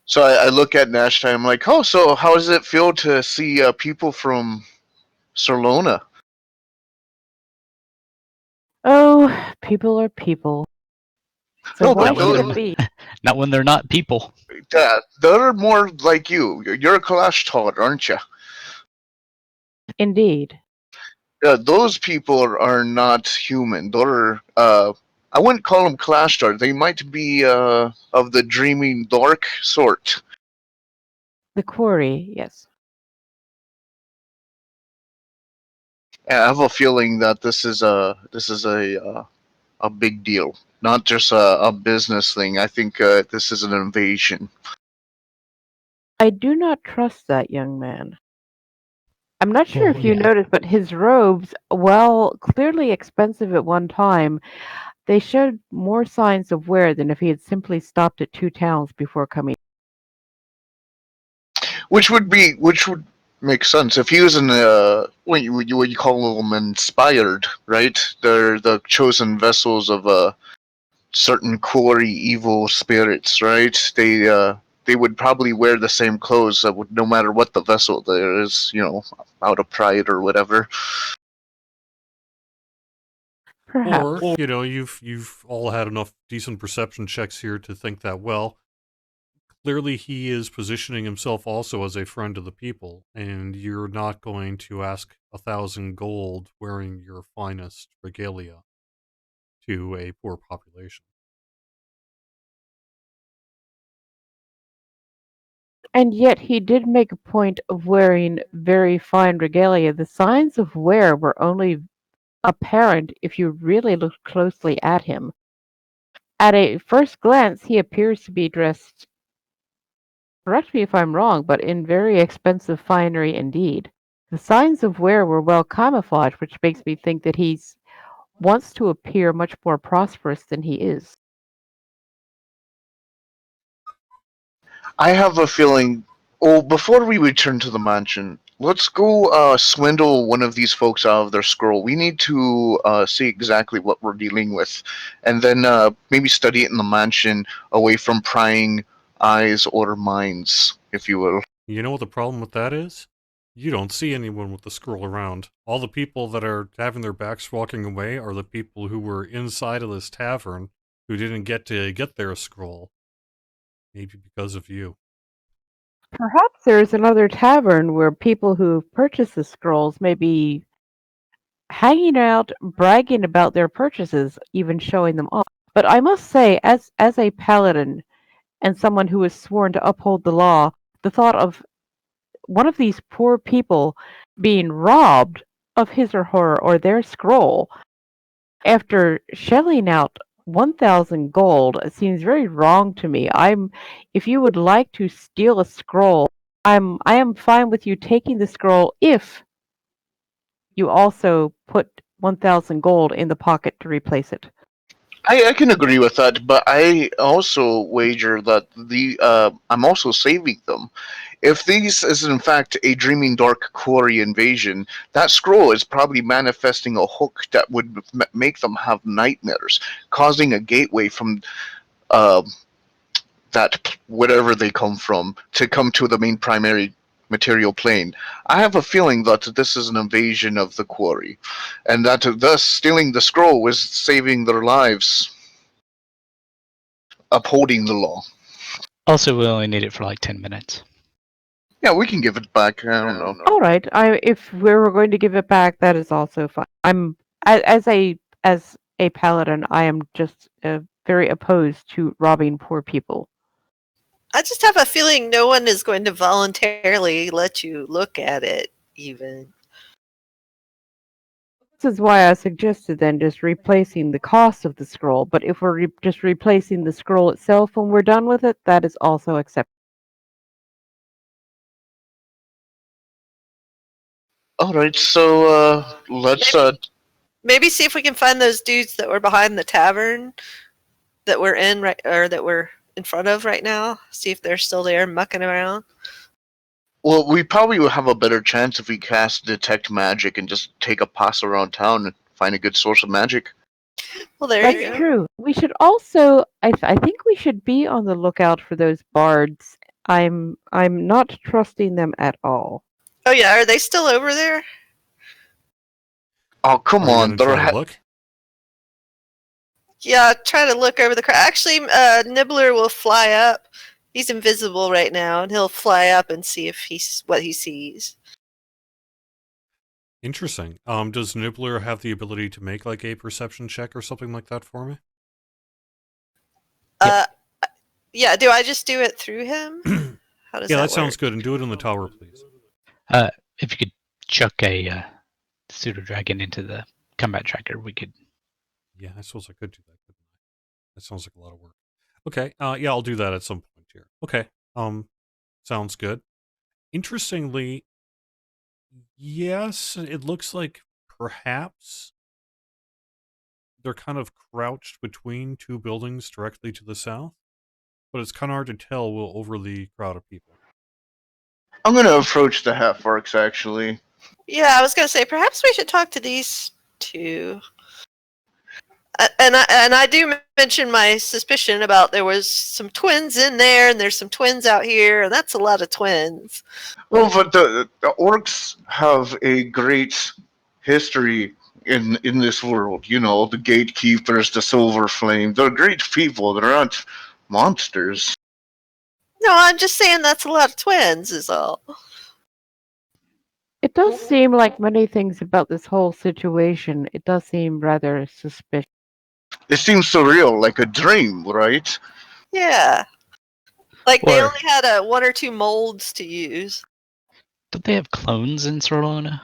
[SPEAKER 5] So I look at Nash and I'm like, oh, so how does it feel to see people from Solona?
[SPEAKER 4] Oh, people are people. So why should it be?
[SPEAKER 1] Not when they're not people.
[SPEAKER 5] They're more like you. You're a Kalashtar, aren't you?
[SPEAKER 4] Indeed.
[SPEAKER 5] Those people are not human. They're I wouldn't call them Kalashtar. They might be of the dreaming dark sort.
[SPEAKER 4] The quarry, yes.
[SPEAKER 5] I have a feeling that this is a big deal, not just a business thing. I think this is an invasion.
[SPEAKER 4] I do not trust that young man. I'm not sure if you noticed, but his robes, while clearly expensive at one time, they showed more signs of wear than if he had simply stopped at 2 towns before coming.
[SPEAKER 5] Which would make sense if he was in what you call them inspired, right? They're the chosen vessels of certain quarry evil spirits, right? They would probably wear the same clothes no matter what the vessel there is, out of pride or whatever.
[SPEAKER 4] Perhaps.
[SPEAKER 3] Or you've all had enough decent perception checks here to think that, well, clearly he is positioning himself also as a friend of the people, and you're not going to ask 1,000 gold wearing your finest regalia to a poor population.
[SPEAKER 4] And yet he did make a point of wearing very fine regalia. The signs of wear were only apparent if you really look closely at him. At a first glance, he appears to be dressed, correct me if I'm wrong, but in very expensive finery indeed. The signs of wear were well camouflaged, which makes me think that he wants to appear much more prosperous than he is.
[SPEAKER 5] I have a feeling. Oh, before we return to the mansion, let's go swindle one of these folks out of their scroll. We need to see exactly what we're dealing with, and then maybe study it in the mansion away from prying eyes or minds, if you will.
[SPEAKER 3] You know what the problem with that is? You don't see anyone with the scroll around. All the people that are having their backs walking away are the people who were inside of this tavern who didn't get to get their scroll. Maybe because of you.
[SPEAKER 4] Perhaps there's another tavern where people who've purchased the scrolls may be hanging out, bragging about their purchases, even showing them off. But I must say, as a paladin and someone who is sworn to uphold the law, the thought of one of these poor people being robbed of his or her or their scroll after shelling out 1,000 gold seems very wrong to me. If you would like to steal a scroll, I am fine with you taking the scroll if you also put 1,000 gold in the pocket to replace it.
[SPEAKER 5] I can agree with that, but I also wager that I'm also saving them. If this is in fact a dreaming dark quarry invasion, that scroll is probably manifesting a hook that would make them have nightmares, causing a gateway from uh, that wherever they come from to come to the main primary material plane. I have a feeling that this is an invasion of the quarry, and that thus stealing the scroll was saving their lives, upholding the law.
[SPEAKER 1] Also, we only need it for like 10 minutes.
[SPEAKER 5] Yeah, we can give it back. I don't know.
[SPEAKER 4] All right. If we were going to give it back, that is also fine. As a paladin, I am just very opposed to robbing poor people.
[SPEAKER 2] I just have a feeling no one is going to voluntarily let you look at it, even.
[SPEAKER 4] This is why I suggested then just replacing the cost of the scroll. But if we're just replacing the scroll itself when we're done with it, that is also acceptable.
[SPEAKER 5] All right, so let's.
[SPEAKER 2] Maybe see if we can find those dudes that were behind the tavern that we're in right, or that we're in front of right now. See if they're still there mucking around.
[SPEAKER 5] Well, we probably will have a better chance if we cast detect magic and just take a pass around town and find a good source of magic.
[SPEAKER 2] Well, there you
[SPEAKER 4] That's
[SPEAKER 2] go.
[SPEAKER 4] true. We should also, I think we should be on the lookout for those bards. I'm not trusting them at all.
[SPEAKER 2] Oh yeah, are they still over there?
[SPEAKER 5] Oh, come
[SPEAKER 3] Are you
[SPEAKER 5] on.
[SPEAKER 3] gonna try to look?
[SPEAKER 2] Yeah, try to look over the crowd. Actually, Nibbler will fly up. He's invisible right now, and he'll fly up and see if what he sees.
[SPEAKER 3] Interesting. Does Nibbler have the ability to make like a perception check or something like that for me?
[SPEAKER 2] Yeah. Do I just do it through him? How does
[SPEAKER 3] Yeah,
[SPEAKER 2] that
[SPEAKER 3] that sounds
[SPEAKER 2] work?
[SPEAKER 3] good. And do it in the tower, please.
[SPEAKER 1] If you could chuck a pseudo dragon into the combat tracker, we could.
[SPEAKER 3] Yeah, I suppose I could do that, couldn't I? That sounds like a lot of work. Okay, yeah, I'll do that at some point here. Okay, sounds good. Interestingly, yes, it looks like perhaps they're kind of crouched between two buildings directly to the south, but it's kind of hard to tell over the crowd of people.
[SPEAKER 5] I'm going to approach the half orcs, actually.
[SPEAKER 2] Yeah, I was gonna say perhaps we should talk to these two. And I do mention my suspicion about there was some twins in there, and there's some twins out here, and that's a lot of twins.
[SPEAKER 5] Well, but the orcs have a great history in this world. You know, the gatekeepers, the silver flame. They're great people. They're not monsters.
[SPEAKER 2] No, I'm just saying that's a lot of twins, is all.
[SPEAKER 4] It does seem like many things about this whole situation. It does seem rather suspicious.
[SPEAKER 5] It seems surreal, like a dream, right?
[SPEAKER 2] Yeah. Like they
[SPEAKER 1] Or-
[SPEAKER 2] only had one or two molds to use.
[SPEAKER 1] Don't they have clones in Sorlona?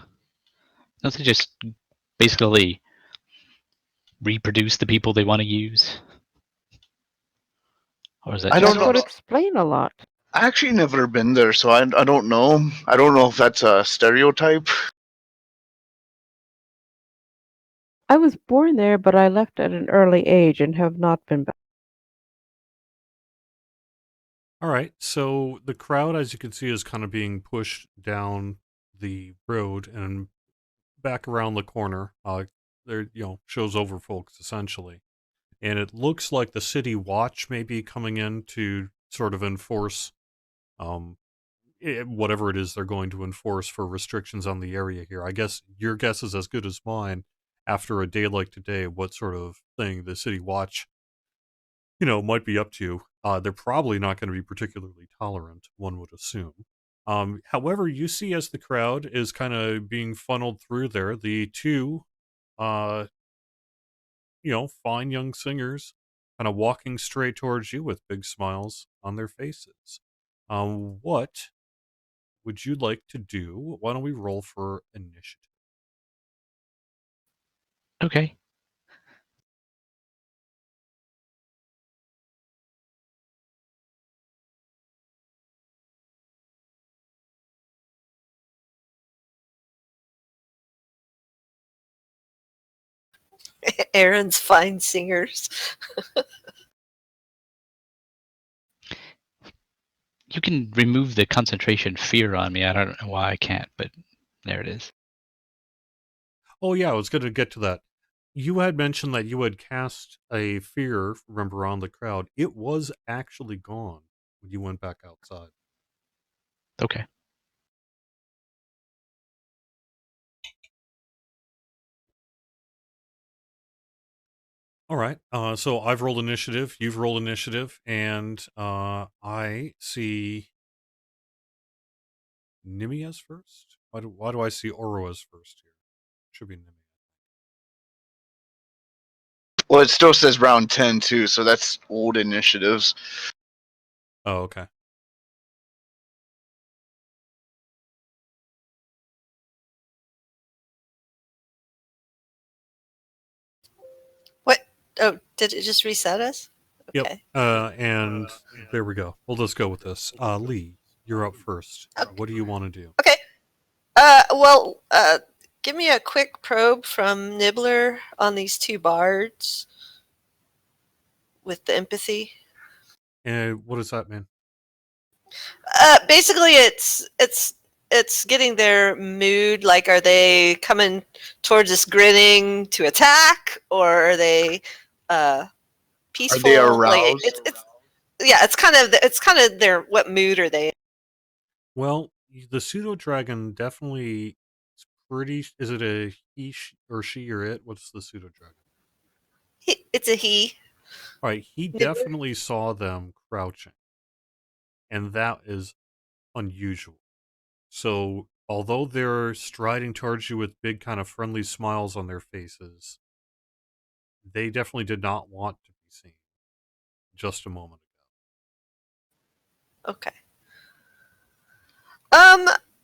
[SPEAKER 1] Don't they just basically reproduce the people they want to use? Or is that
[SPEAKER 5] I
[SPEAKER 1] just
[SPEAKER 5] don't
[SPEAKER 4] That would
[SPEAKER 5] know.
[SPEAKER 4] explain a lot.
[SPEAKER 5] I actually never been there, so I don't know. I don't know if that's a stereotype.
[SPEAKER 4] I was born there, but I left at an early age and have not been back.
[SPEAKER 3] All right. So the crowd, as you can see, is kind of being pushed down the road and back around the corner. There, shows over folks essentially, and it looks like the city watch may be coming in to sort of enforce um, whatever it is they're going to enforce for restrictions on the area here. I guess your guess is as good as mine. After a day like today, what sort of thing the city watch, might be up to. They're probably not going to be particularly tolerant, one would assume. However, you see as the crowd is kind of being funneled through there, the two, uh, fine young singers kind of walking straight towards you with big smiles on their faces. What would you like to do? Why don't we roll for initiative?
[SPEAKER 1] okay?
[SPEAKER 2] Aaron's fine singers.
[SPEAKER 1] You can remove the concentration fear on me. I don't know why I can't, but there it is.
[SPEAKER 3] Oh yeah, I was going to get to that. You had mentioned that you had cast a fear, remember, on the crowd. It was actually gone when you went back outside.
[SPEAKER 1] Okay.
[SPEAKER 3] All right. So I've rolled initiative. You've rolled initiative, and I see Nimi as first. Why do I see Oro as first here? Should be Nimi.
[SPEAKER 5] Well, it still says round 10 too, so that's old initiatives.
[SPEAKER 3] Oh, okay.
[SPEAKER 2] What? Oh, did it just reset us?
[SPEAKER 3] Yep.
[SPEAKER 2] Okay.
[SPEAKER 3] And there we go. We'll just go with this. Lee, you're up first. What do you want to do?
[SPEAKER 2] Okay. Give me a quick probe from Nibbler on these two bards with the empathy.
[SPEAKER 3] And what does that mean?
[SPEAKER 2] Basically, it's getting their mood. Like, are they coming towards us grinning to attack, or are they peaceful?
[SPEAKER 5] Are they aroused?
[SPEAKER 2] Like, it's kind of their what mood are they in?
[SPEAKER 3] Well, the pseudo dragon definitely is pretty. Is it a he or she or it? What's the pseudo dragon?
[SPEAKER 2] It's a he.
[SPEAKER 3] All right, he
[SPEAKER 2] Nibbler.
[SPEAKER 3] definitely saw them crouching, and that is unusual. So, although they're striding towards you with big, kind of friendly smiles on their faces, they definitely did not want to be seen just a moment ago.
[SPEAKER 2] Okay.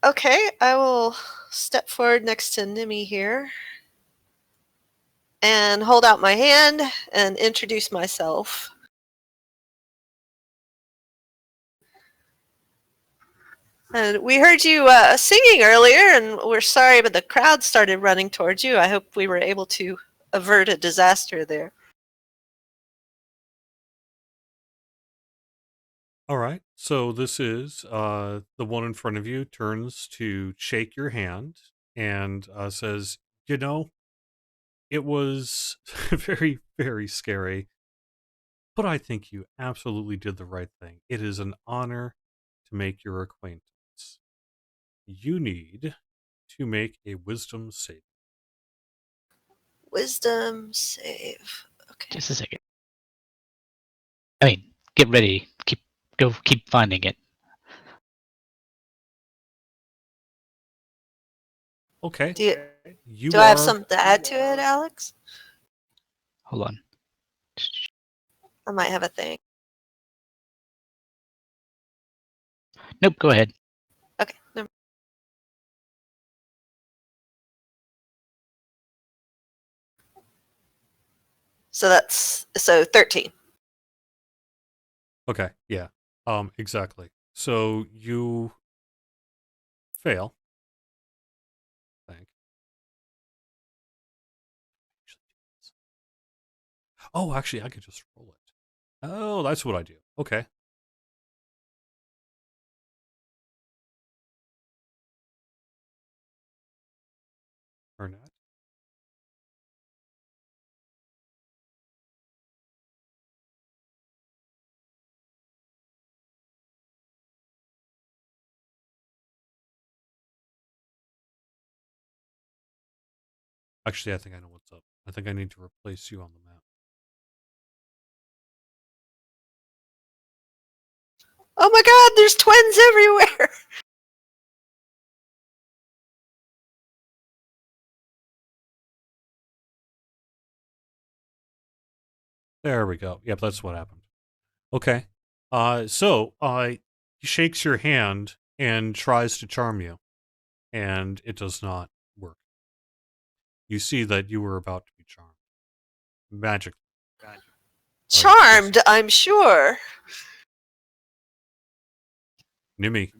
[SPEAKER 2] Okay, I will step forward next to Nimi here and hold out my hand and introduce myself. And we heard you singing earlier, and we're sorry, but the crowd started running towards you. I hope we were able to avert a disaster there.
[SPEAKER 3] All right, so this is the one in front of you turns to shake your hand and says, it was very, very scary, but I think you absolutely did the right thing. It is an honor to make your acquaintance. You need to make a wisdom save.
[SPEAKER 2] Wisdom save. Okay.
[SPEAKER 1] Just a second. I mean, get ready. Keep finding it.
[SPEAKER 3] Okay.
[SPEAKER 2] Do I have something to add to it, Alex?
[SPEAKER 1] Hold on.
[SPEAKER 2] I might have a thing.
[SPEAKER 1] Nope, go ahead.
[SPEAKER 2] Okay. Never. So 13.
[SPEAKER 3] Okay, yeah. Exactly. So you fail. I think. Oh, actually, I could just roll it. Oh, that's what I do. Okay. Or not. Actually, I think I know what's up. I think I need to replace you on the map.
[SPEAKER 2] Oh my god, there's twins everywhere!
[SPEAKER 3] There we go. Yep, that's what happened. Okay. He shakes your hand and tries to charm you, and it does not work. You see that you were about to be charmed. Magically.
[SPEAKER 2] Charmed, I'm sure.
[SPEAKER 3] Nimi,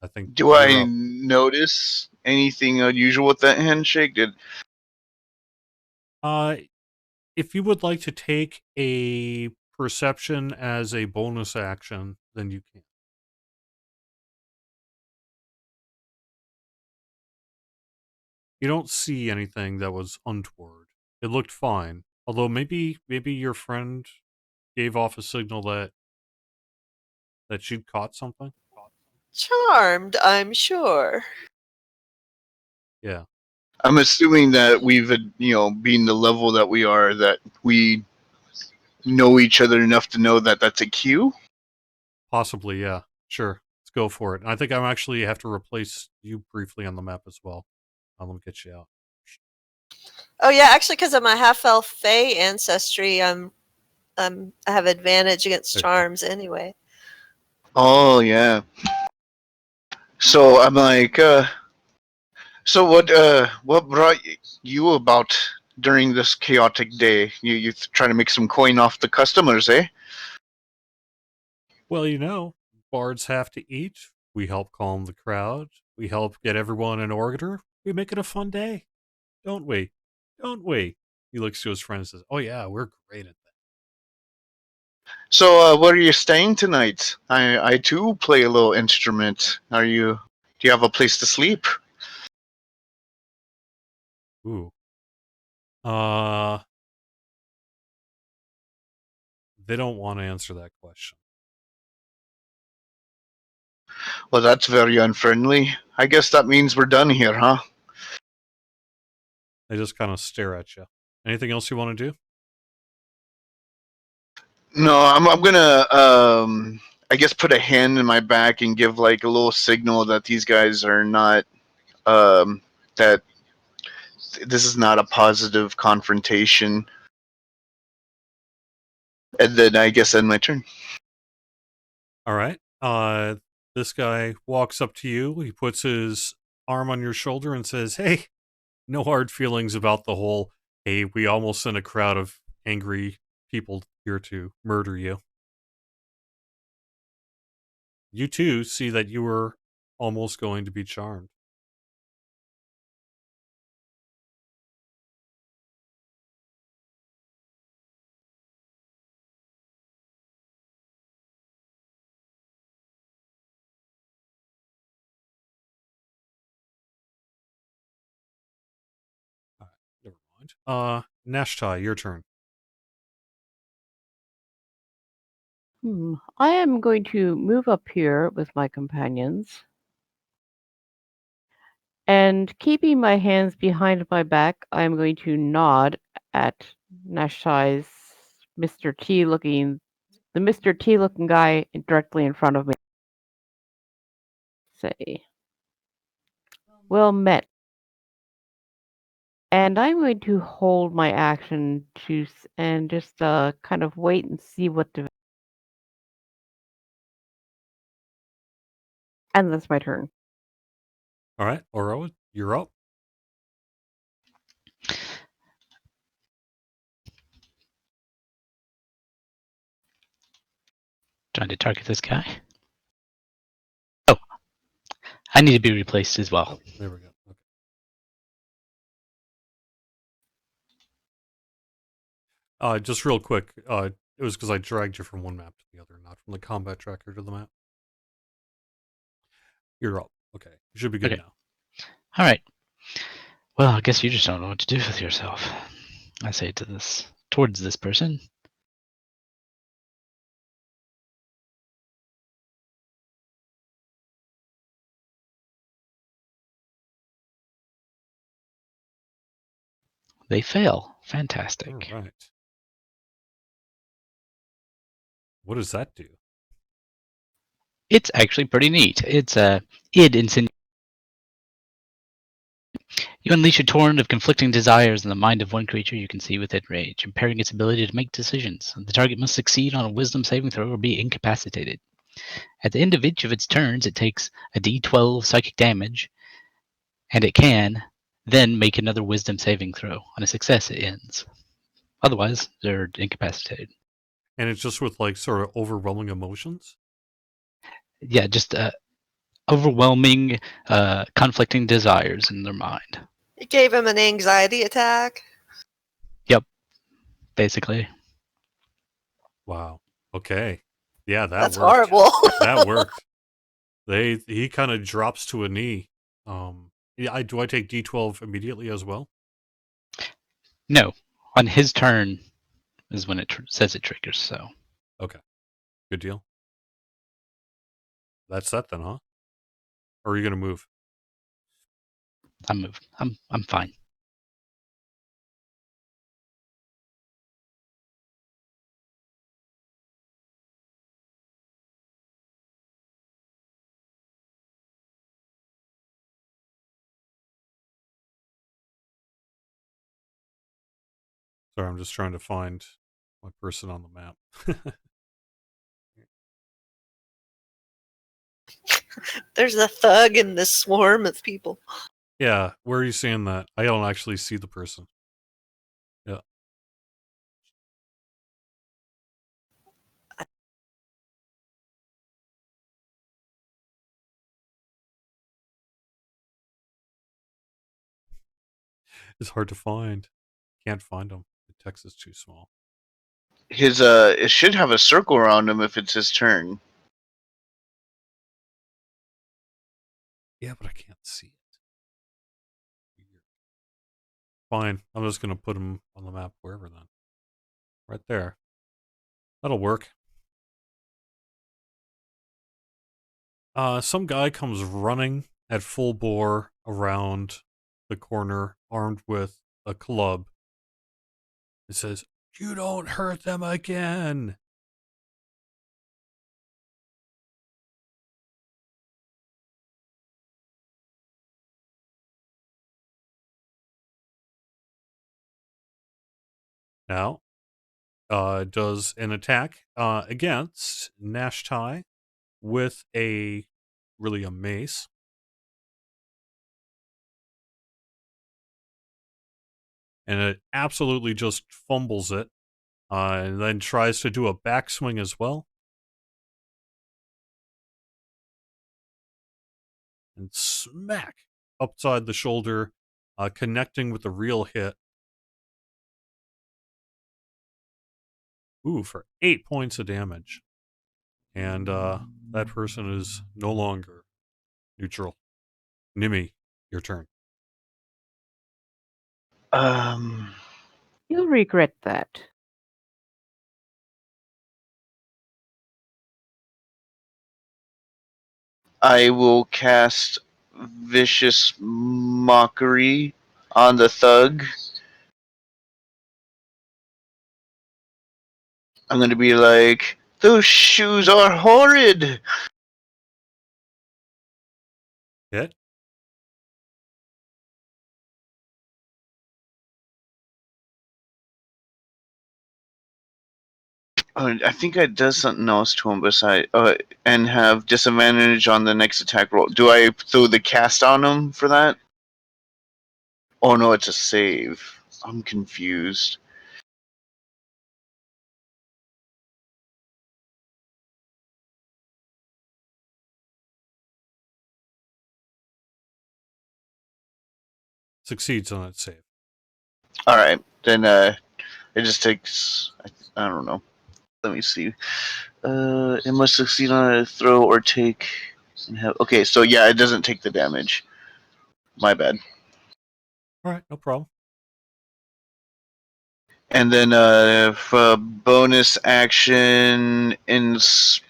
[SPEAKER 3] I think
[SPEAKER 5] Do
[SPEAKER 3] you're
[SPEAKER 5] I
[SPEAKER 3] up.
[SPEAKER 5] notice anything unusual with that handshake?
[SPEAKER 3] If you would like to take a perception as a bonus action, then you can. You don't see anything that was untoward. It looked fine. Although maybe your friend gave off a signal that she'd caught something.
[SPEAKER 2] Charmed, I'm sure.
[SPEAKER 3] Yeah.
[SPEAKER 5] I'm assuming that we've, being the level that we are, that we know each other enough to know that that's a cue.
[SPEAKER 3] Possibly, yeah. Sure. Let's go for it. I think I'm actually have to replace you briefly on the map as well. Let me get you out.
[SPEAKER 2] Oh yeah, actually, because of my half-elf Fey ancestry, I have advantage against charms anyway.
[SPEAKER 5] Oh yeah. So I'm like, so what brought you about during this chaotic day? You trying to make some coin off the customers, eh?
[SPEAKER 3] Well, bards have to eat. We help calm the crowd. We help get everyone in order. We make it a fun day. Don't we? Don't we? He looks to his friend and says, "Oh yeah, we're great at that."
[SPEAKER 5] So where are you staying tonight? I too play a little instrument. Do you have a place to sleep?
[SPEAKER 3] Ooh. They don't want to answer that question.
[SPEAKER 5] Well, that's very unfriendly. I guess that means we're done here, huh?
[SPEAKER 3] They just kind of stare at you. Anything else you want to do?
[SPEAKER 5] No, I'm gonna I guess put a hand in my back and give like a little signal that these guys are not that this is not a positive confrontation. And then I guess end my turn.
[SPEAKER 3] All right. This guy walks up to you. He puts his arm on your shoulder and says, "Hey, no hard feelings about the whole, hey, we almost sent a crowd of angry people here to murder you. You too see that you were almost going to be charmed." All right, never mind. Nashtai, your turn.
[SPEAKER 4] I am going to move up here with my companions. And keeping my hands behind my back, I am going to nod at Nashai's Mr. T looking, the Mr. T looking guy directly in front of me. Say, well met. And I'm going to hold my action and just kind of wait and see what develops. And that's my turn.
[SPEAKER 3] All right, Oro, you're up.
[SPEAKER 1] Trying to target this guy. Oh, I need to be replaced as well.
[SPEAKER 3] Oh, there we go. Okay. Just real quick, it was because I dragged you from one map to the other, not from the combat tracker to the map. You're up. Okay, you should be good now.
[SPEAKER 1] All right. Well, I guess you just don't know what to do with yourself. I say towards this person. They fail. Fantastic.
[SPEAKER 3] All right. What does that do?
[SPEAKER 1] It's actually pretty neat. It's id insinuation. You unleash a torrent of conflicting desires in the mind of one creature you can see within range, impairing its ability to make decisions. The target must succeed on a wisdom saving throw or be incapacitated. At the end of each of its turns, it takes a d12 psychic damage, and it can then make another wisdom saving throw. On a success, it ends. Otherwise, they're incapacitated.
[SPEAKER 3] And it's just with like sort of overwhelming emotions?
[SPEAKER 1] Yeah, just overwhelming, conflicting desires in their mind.
[SPEAKER 2] It gave him an anxiety attack.
[SPEAKER 1] Yep, basically.
[SPEAKER 3] Wow. Okay. Yeah,
[SPEAKER 2] That's
[SPEAKER 3] worked.
[SPEAKER 2] horrible.
[SPEAKER 3] That worked. He kind of drops to a knee. Yeah, do I take D12 immediately as well?
[SPEAKER 1] No, on his turn is when it says it triggers. So.
[SPEAKER 3] Okay. Good deal. That's that then, huh? Or are you gonna move?
[SPEAKER 1] I'm moved. I'm fine.
[SPEAKER 3] Sorry, I'm just trying to find my person on the map.
[SPEAKER 2] There's a thug in this swarm of people.
[SPEAKER 3] Yeah, where are you seeing that? I don't actually see the person. Yeah. It's hard to find. Can't find him. The text is too small.
[SPEAKER 5] It should have a circle around him if it's his turn.
[SPEAKER 3] Yeah, but I can't see it. Weird. Fine. I'm just gonna put him on the map wherever then. Right there. That'll work. Some guy comes running at full bore around the corner, armed with a club. It says, "You don't hurt them again." Now, does an attack against Nashtai with a mace. And it absolutely just fumbles it, and then tries to do a backswing as well. And smack upside the shoulder, connecting with the real hit. Ooh, for 8 points of damage. And that person is no longer neutral. Nimi, your turn.
[SPEAKER 4] You'll regret that.
[SPEAKER 5] I will cast Vicious Mockery on the thug. I'm going to be like, those shoes are horrid!
[SPEAKER 3] Hit?
[SPEAKER 5] I think I does something else to him besides, and have disadvantage on the next attack roll. Do I throw the cast on him for that? Oh no, it's a save. I'm confused.
[SPEAKER 3] succeeds on its save.
[SPEAKER 5] All right, then it just takes. I don't know. Let me see. It must succeed on a throw or take. And have, okay, so yeah, it doesn't take the damage. My bad.
[SPEAKER 3] All right, no problem.
[SPEAKER 5] And then for bonus action, inspiration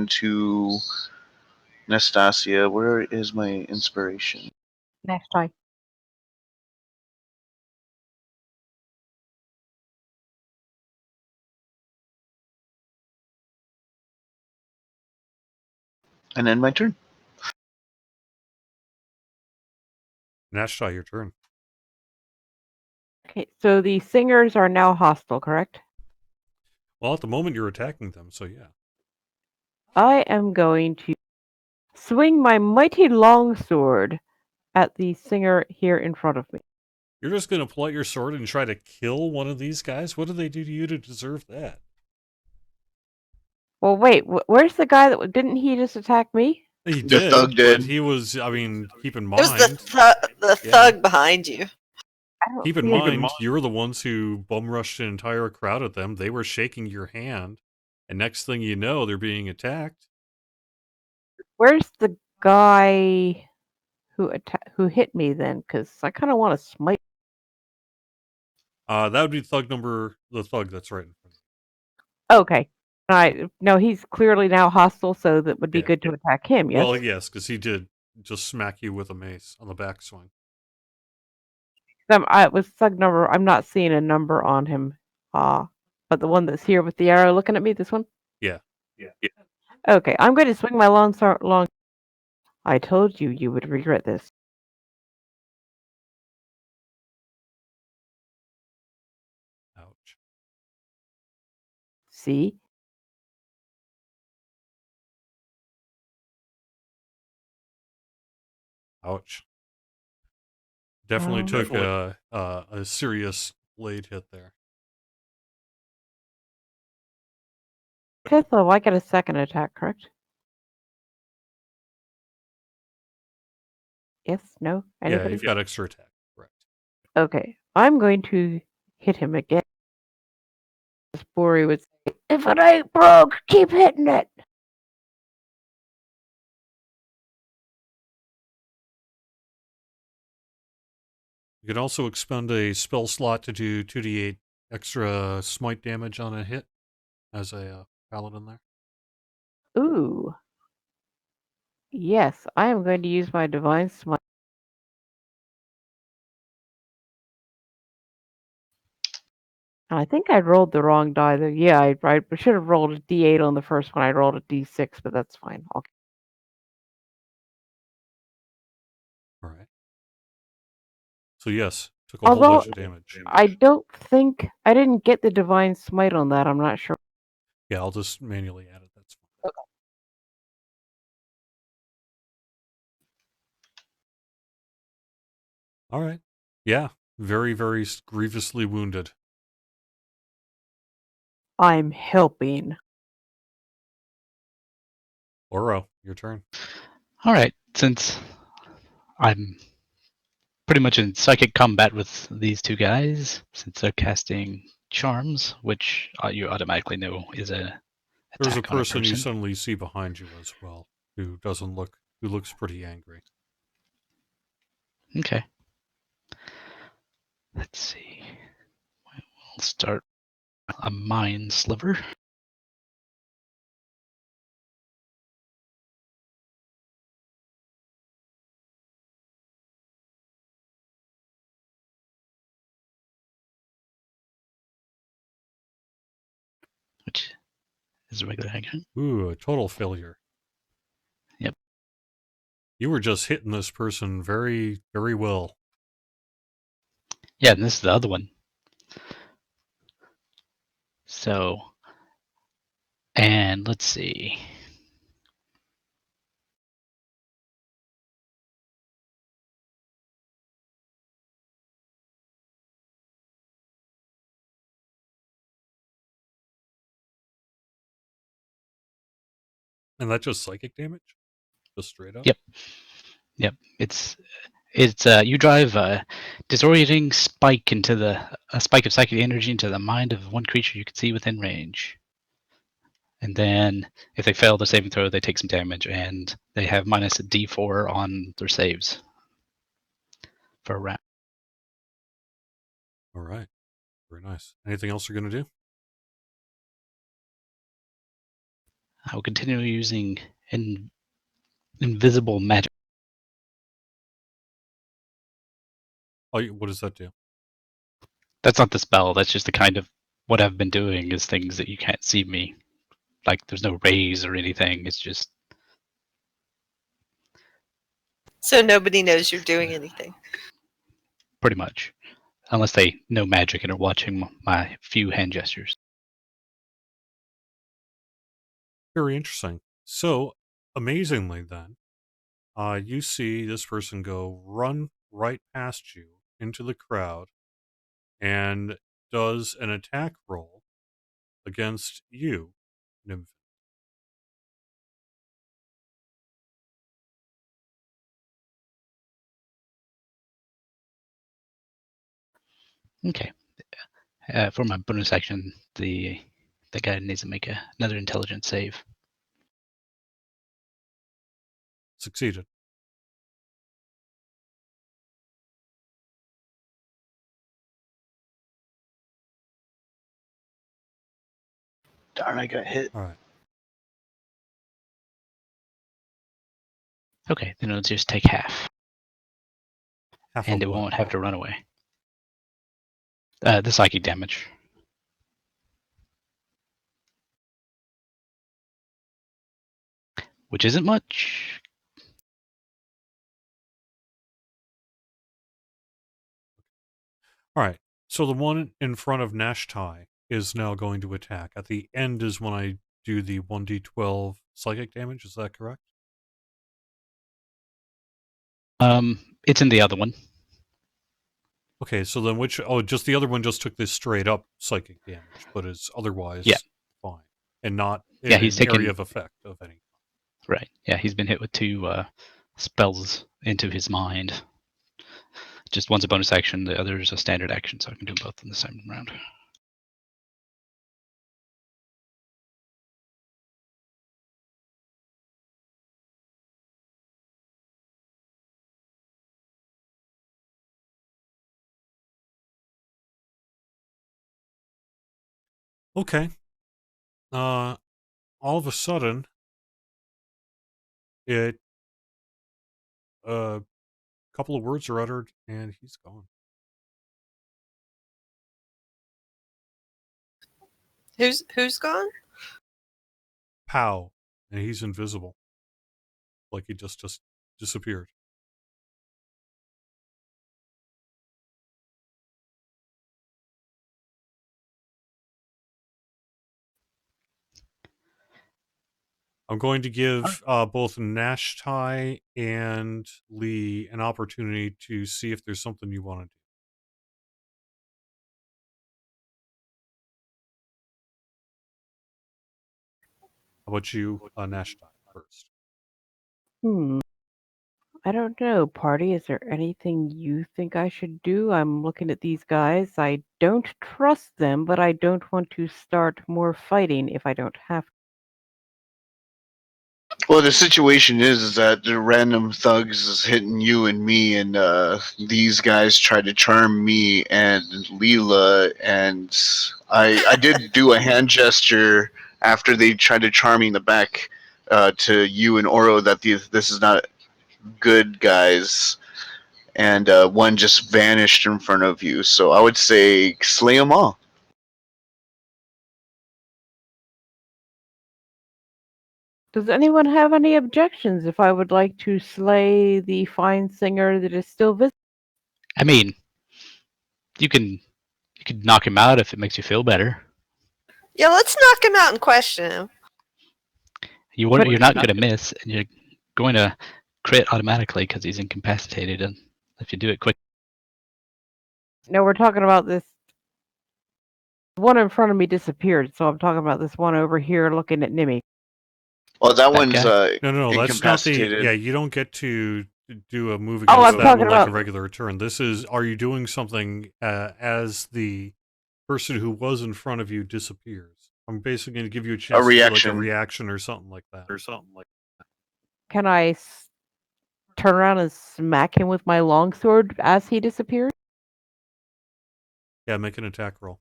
[SPEAKER 5] to Nastasia. Where is my inspiration?
[SPEAKER 4] Next time.
[SPEAKER 5] And then my turn.
[SPEAKER 3] Nashta, your turn.
[SPEAKER 4] Okay, so the singers are now hostile, correct?
[SPEAKER 3] Well, at the moment you're attacking them, so yeah.
[SPEAKER 4] I am going to swing my mighty longsword at the singer here in front of me.
[SPEAKER 3] You're just going to pull out your sword and try to kill one of these guys? What did they do to you to deserve that?
[SPEAKER 4] Well, wait, where's the guy that didn't he just attack me?
[SPEAKER 3] He
[SPEAKER 5] The
[SPEAKER 3] did,
[SPEAKER 5] thug did.
[SPEAKER 3] but he was, I mean, keep in
[SPEAKER 2] It was
[SPEAKER 3] mind.
[SPEAKER 2] the thug behind you.
[SPEAKER 4] I don't
[SPEAKER 3] Keep in
[SPEAKER 4] see it.
[SPEAKER 3] mind, you're the ones who bum rushed an entire crowd at them. They were shaking your hand, and next thing you know, they're being attacked.
[SPEAKER 4] Where's the guy who hit me then? Because I kind of want to smite.
[SPEAKER 3] That would be the thug that's right in front
[SPEAKER 4] Okay, no, he's clearly now hostile, so that would be
[SPEAKER 3] Yeah.
[SPEAKER 4] good to attack him.
[SPEAKER 3] of you.
[SPEAKER 4] Yes.
[SPEAKER 3] Well, yes, because he did just smack you with a mace on the backswing.
[SPEAKER 4] With thug number, I'm not seeing a number on him. But the one that's here with the arrow looking at me, this one.
[SPEAKER 3] Yeah.
[SPEAKER 4] Okay, I'm going to swing my long. I told you you would regret this.
[SPEAKER 3] Ouch.
[SPEAKER 4] See?
[SPEAKER 3] Ouch. Definitely took
[SPEAKER 4] Definitely.
[SPEAKER 3] a serious blade hit there.
[SPEAKER 4] Fifth level, I get a second attack, correct? Yes? No?
[SPEAKER 3] Yeah,
[SPEAKER 4] Anybody?
[SPEAKER 3] you've got extra attack. Correct.
[SPEAKER 4] Okay, I'm going to hit him again. Spory would say, if it ain't broke, keep hitting it.
[SPEAKER 3] You can also expend a spell slot to do 2d8 extra smite damage on a hit as a paladin there.
[SPEAKER 4] Ooh. Yes, I am going to use my divine smite. I think I rolled the wrong die though. Yeah, I should have rolled a d8 on the first one. I rolled a d6, but that's fine. Okay.
[SPEAKER 3] All right. So yes, took a whole
[SPEAKER 4] Although
[SPEAKER 3] bunch of damage.
[SPEAKER 4] I don't think I didn't get the divine smite on that. I'm not sure.
[SPEAKER 3] Yeah, I'll just manually add it. That's fine. All right. Yeah, very, very grievously wounded.
[SPEAKER 4] I'm helping.
[SPEAKER 3] Oro, your turn.
[SPEAKER 1] All right, since I'm pretty much in psychic combat with these two guys, since they're casting charms, which you automatically know is a
[SPEAKER 3] There's a
[SPEAKER 1] attack on a
[SPEAKER 3] person you
[SPEAKER 1] person.
[SPEAKER 3] suddenly see behind you as well, who looks pretty angry.
[SPEAKER 1] Okay. Let's see. We'll start a mind sliver. Which is a regular action.
[SPEAKER 3] Ooh, a total failure.
[SPEAKER 1] Yep.
[SPEAKER 3] You were just hitting this person very, very well.
[SPEAKER 1] Yeah, and this is the other one. So, and let's see.
[SPEAKER 3] And that's just psychic damage? Just straight up?
[SPEAKER 1] Yep. Yep, it's you drive a disorienting spike a spike of psychic energy into the mind of one creature you can see within range. And then if they fail the saving throw, they take some damage, and they have minus a D4 on their saves for a round.
[SPEAKER 3] All right. Very nice. Anything else you're going to do?
[SPEAKER 1] I will continue using invisible magic.
[SPEAKER 3] Oh, what does that do?
[SPEAKER 1] That's not the spell. That's just the kind of what I've been doing is things that you can't see me. Like there's no rays or anything. It's just
[SPEAKER 2] So nobody knows you're doing anything.
[SPEAKER 1] pretty much, unless they know magic and are watching my few hand gestures.
[SPEAKER 3] Very interesting. So, amazingly, then, you see this person run right past you into the crowd and does an attack roll against you, Nymph.
[SPEAKER 1] Okay. For my bonus action, the guy needs to make another intelligence save.
[SPEAKER 3] Succeeded.
[SPEAKER 5] Darn, I got hit.
[SPEAKER 3] All right.
[SPEAKER 1] Okay, then it'll just take half,
[SPEAKER 3] Half
[SPEAKER 1] and
[SPEAKER 3] of
[SPEAKER 1] it
[SPEAKER 3] what?
[SPEAKER 1] won't have to run away. The psychic damage. Which isn't much.
[SPEAKER 3] All right. So the one in front of Nashtai is now going to attack. At the end is when I do the 1d12 psychic damage. Is that correct?
[SPEAKER 1] It's in the other one.
[SPEAKER 3] Okay, so then which... Oh, just the other one just took this straight up psychic damage, but is otherwise fine. And not in
[SPEAKER 1] he's
[SPEAKER 3] an
[SPEAKER 1] taken
[SPEAKER 3] area of effect of any.
[SPEAKER 1] Right. Yeah, he's been hit with 2 spells into his mind. Just one's a bonus action, the other is a standard action, so I can do both in the same round.
[SPEAKER 3] Okay. All of a sudden, a couple of words are uttered, and he's gone.
[SPEAKER 2] Who's gone?
[SPEAKER 3] Pow, and he's invisible, like he just disappeared. I'm going to give both Nashtai and Lee an opportunity to see if there's something you want to do. How about you, Nashtai, first?
[SPEAKER 4] I don't know, party. Is there anything you think I should do? I'm looking at these guys. I don't trust them, but I don't want to start more fighting if I don't have to.
[SPEAKER 5] Well, the situation is that the random thugs is hitting you and me, and these guys tried to charm me and Leela, and I did do a hand gesture after they tried to charm me in the back to you and Oro that this is not good, guys, and one just vanished in front of you. So I would say slay them all.
[SPEAKER 4] Does anyone have any objections if I would like to slay the fine singer that is still visible?
[SPEAKER 1] I mean, you can knock him out if it makes you feel better.
[SPEAKER 2] Yeah, let's knock him out and question him.
[SPEAKER 1] You're not going to miss, and you're going to crit automatically because he's incapacitated, and if you do it quick.
[SPEAKER 4] No, we're talking about this. The one in front of me disappeared, so I'm talking about this one over here looking at Nimmy.
[SPEAKER 5] Well, that one's
[SPEAKER 3] No, that's not the...
[SPEAKER 5] incapacitated.
[SPEAKER 3] Yeah, you don't get to do a move
[SPEAKER 4] Oh,
[SPEAKER 3] against
[SPEAKER 4] I'm
[SPEAKER 3] that
[SPEAKER 4] talking
[SPEAKER 3] like a
[SPEAKER 4] about-
[SPEAKER 3] regular turn. This is, are you doing something as the person who was in front of you disappears? I'm basically going to give you a chance to do like a
[SPEAKER 5] reaction.
[SPEAKER 3] reaction or something like that.
[SPEAKER 4] Can I turn around and smack him with my longsword as he disappears?
[SPEAKER 3] Yeah, make an attack roll.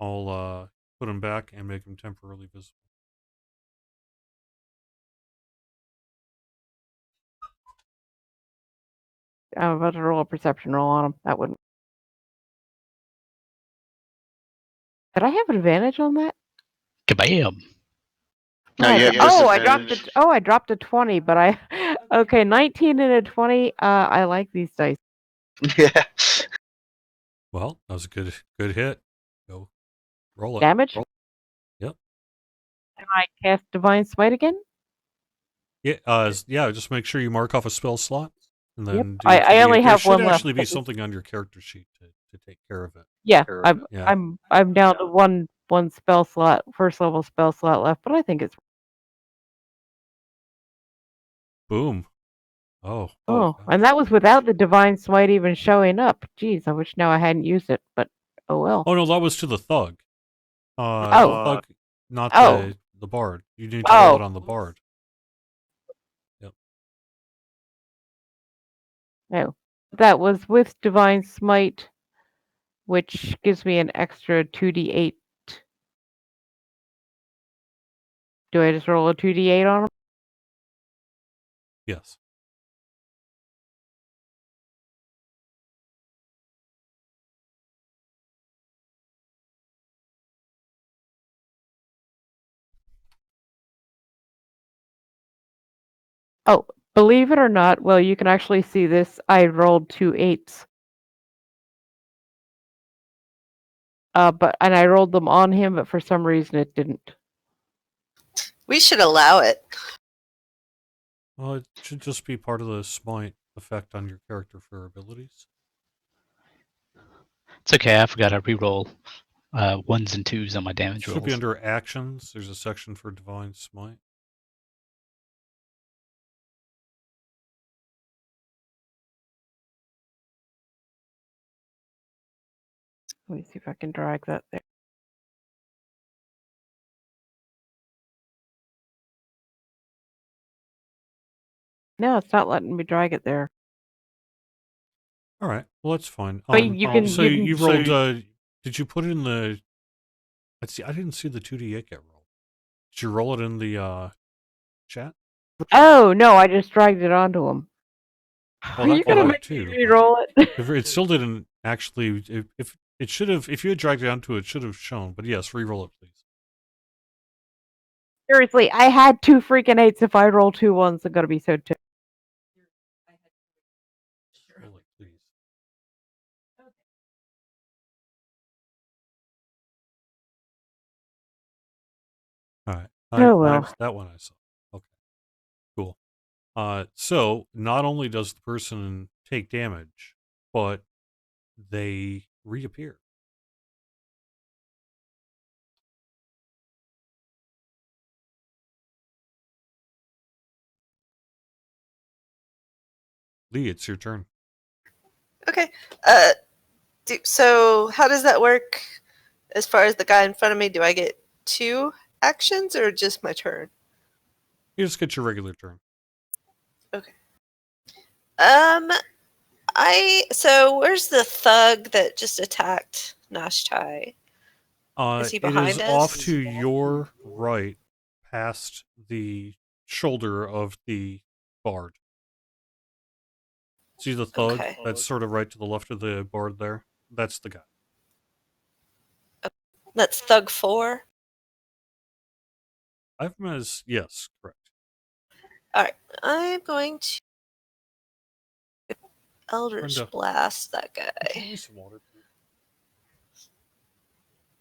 [SPEAKER 3] I'll put him back and make him temporarily visible.
[SPEAKER 4] I'm about to roll a perception roll on him. That wouldn't. Did I have an advantage on that?
[SPEAKER 1] Kabam!
[SPEAKER 5] No, you have
[SPEAKER 4] I dropped
[SPEAKER 5] disadvantage.
[SPEAKER 4] it. Oh, I dropped a 20, but I. Okay, 19 and a 20. I like these dice.
[SPEAKER 5] Yeah.
[SPEAKER 3] Well, that was a good hit. Go roll it.
[SPEAKER 4] Damage.
[SPEAKER 3] Yep.
[SPEAKER 4] Can I cast Divine Smite again?
[SPEAKER 3] Yeah, just make sure you mark off a spell slot, and
[SPEAKER 4] Yep.
[SPEAKER 3] then do
[SPEAKER 4] I
[SPEAKER 3] your
[SPEAKER 4] only
[SPEAKER 3] 2d8. There
[SPEAKER 4] have
[SPEAKER 3] should
[SPEAKER 4] one left.
[SPEAKER 3] actually be something on your character sheet to take care of it.
[SPEAKER 4] Yeah,
[SPEAKER 3] Yeah.
[SPEAKER 4] I'm down to one spell slot, first level spell slot left, but I think it's.
[SPEAKER 3] Boom. Oh.
[SPEAKER 4] Oh,
[SPEAKER 3] gosh.
[SPEAKER 4] and that was without the Divine Smite even showing up. Jeez, I wish now I hadn't used it, but oh well.
[SPEAKER 3] Oh no, that was to the thug.
[SPEAKER 4] Oh.
[SPEAKER 3] The thug, not
[SPEAKER 4] Oh.
[SPEAKER 3] the bard. You need to roll it on the bard. Yep.
[SPEAKER 4] No, that was with Divine Smite, which gives me an extra 2d8. Do I just roll a 2d8 on him?
[SPEAKER 3] Yes.
[SPEAKER 4] Oh, believe it or not, well, you can actually see this. I rolled 2 8s. And I rolled them on him, but for some reason it didn't.
[SPEAKER 2] We should allow it.
[SPEAKER 3] Well, it should just be part of the smite effect on your character for abilities.
[SPEAKER 1] It's okay. I forgot I reroll 1s and 2s on my damage
[SPEAKER 3] Should
[SPEAKER 1] rolls.
[SPEAKER 3] be under actions. There's a section for divine smite.
[SPEAKER 4] Let me see if I can drag that there. No, it's not letting me drag it there.
[SPEAKER 3] All right. Well, that's fine.
[SPEAKER 4] But you can.
[SPEAKER 3] So you rolled. Did you put it in the? Let's see. I didn't see the 2d8 get rolled. Did you roll it in the chat?
[SPEAKER 4] Oh no, I just dragged it onto him.
[SPEAKER 3] Well,
[SPEAKER 4] Are you
[SPEAKER 3] that
[SPEAKER 4] gonna
[SPEAKER 3] could
[SPEAKER 4] make
[SPEAKER 3] too,
[SPEAKER 4] me
[SPEAKER 3] but-
[SPEAKER 4] re-roll it?
[SPEAKER 3] If it still didn't actually, if it should have, if you had dragged it onto it, it should have shown. But yes, re-roll it, please.
[SPEAKER 4] Seriously, I had 2 freaking 8s. If I roll 2 1s, I'm gonna be so ticked.
[SPEAKER 3] Roll it, please. All right.
[SPEAKER 4] Oh, well.
[SPEAKER 3] That one I saw. Okay. Cool. So not only does the person take damage, but they reappear. Lee, it's your turn.
[SPEAKER 2] Okay. So how does that work as far as the guy in front of me? Do I get 2 actions or just my turn?
[SPEAKER 3] You just get your regular turn.
[SPEAKER 2] So where's the thug that just attacked Nashtai? Is he behind
[SPEAKER 3] it is
[SPEAKER 2] us?
[SPEAKER 3] off to your right, past the shoulder of the bard. See the thug?
[SPEAKER 2] Okay.
[SPEAKER 3] That's sort of right to the left of the bard there. That's the guy.
[SPEAKER 2] That's thug 4.
[SPEAKER 3] I have him as, yes, correct.
[SPEAKER 2] Alright. I'm going to Eldritch
[SPEAKER 3] Brenda.
[SPEAKER 2] Blast that
[SPEAKER 3] Can you give
[SPEAKER 2] guy.
[SPEAKER 3] me some water, please?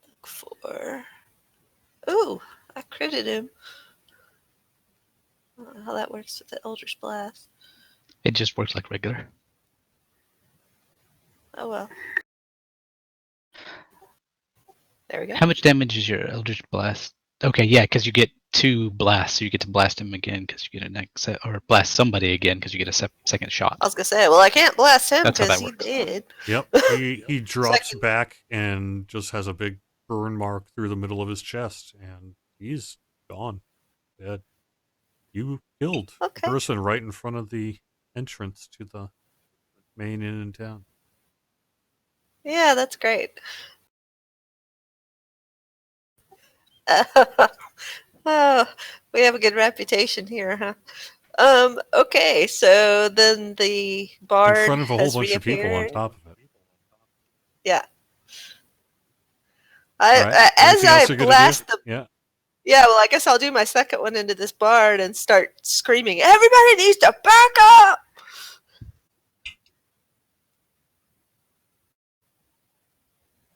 [SPEAKER 2] Thug 4. Ooh, I critted him. I don't know how that works with the Eldritch Blast.
[SPEAKER 1] It just works like regular.
[SPEAKER 2] Oh well. There we go.
[SPEAKER 1] How much damage is your Eldritch Blast? Okay, yeah, because you get 2 blasts, so you get to blast him again because you get a next set, or blast somebody again because you get a second shot.
[SPEAKER 2] I was gonna say, well, I can't blast him
[SPEAKER 1] That's how
[SPEAKER 2] because
[SPEAKER 1] that
[SPEAKER 2] he
[SPEAKER 1] works.
[SPEAKER 2] did.
[SPEAKER 3] Yep. He drops
[SPEAKER 2] Second.
[SPEAKER 3] back and just has a big burn mark through the middle of his chest, and he's gone. Dead. You killed the
[SPEAKER 2] Okay.
[SPEAKER 3] person right in front of the entrance to the main inn in town.
[SPEAKER 2] Yeah, that's great. Oh, we have a good reputation here, huh? Okay, so then the
[SPEAKER 3] In
[SPEAKER 2] bard
[SPEAKER 3] front of a whole
[SPEAKER 2] has
[SPEAKER 3] bunch of people on
[SPEAKER 2] reappeared.
[SPEAKER 3] top of it.
[SPEAKER 2] Yeah.
[SPEAKER 3] All right.
[SPEAKER 2] As
[SPEAKER 3] Anything else
[SPEAKER 2] I
[SPEAKER 3] you're gonna do?
[SPEAKER 2] blast the
[SPEAKER 3] Yeah.
[SPEAKER 2] yeah, well, I guess I'll do my second one into this bard and start screaming, "Everybody needs to back up!"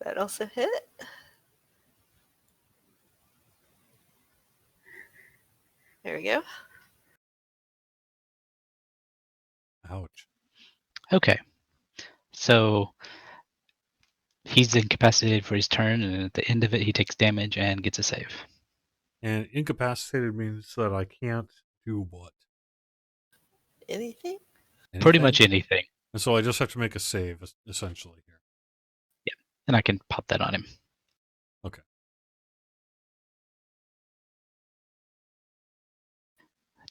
[SPEAKER 2] That also hit. There we go.
[SPEAKER 3] Ouch.
[SPEAKER 1] Okay, so he's incapacitated for his turn, and at the end of it, he takes damage and gets a save.
[SPEAKER 3] And incapacitated means that I can't do what?
[SPEAKER 2] Anything?
[SPEAKER 1] Pretty
[SPEAKER 3] Anything?
[SPEAKER 1] much anything.
[SPEAKER 3] And so I just have to make a save, essentially, here.
[SPEAKER 1] Yeah, and I can pop that on him.
[SPEAKER 3] Okay.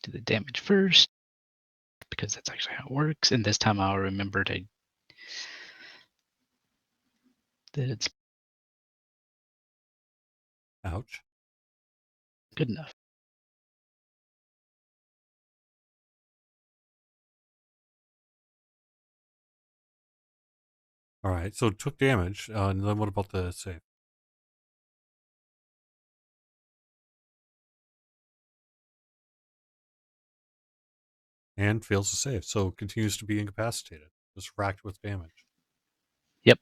[SPEAKER 1] Do the damage first, because that's actually how it works, and this time I'll remember that it's
[SPEAKER 3] Ouch.
[SPEAKER 1] good enough.
[SPEAKER 3] All right. So it took damage. And then what about the save? And fails to save. So continues to be incapacitated. Just racked with damage.
[SPEAKER 1] Yep,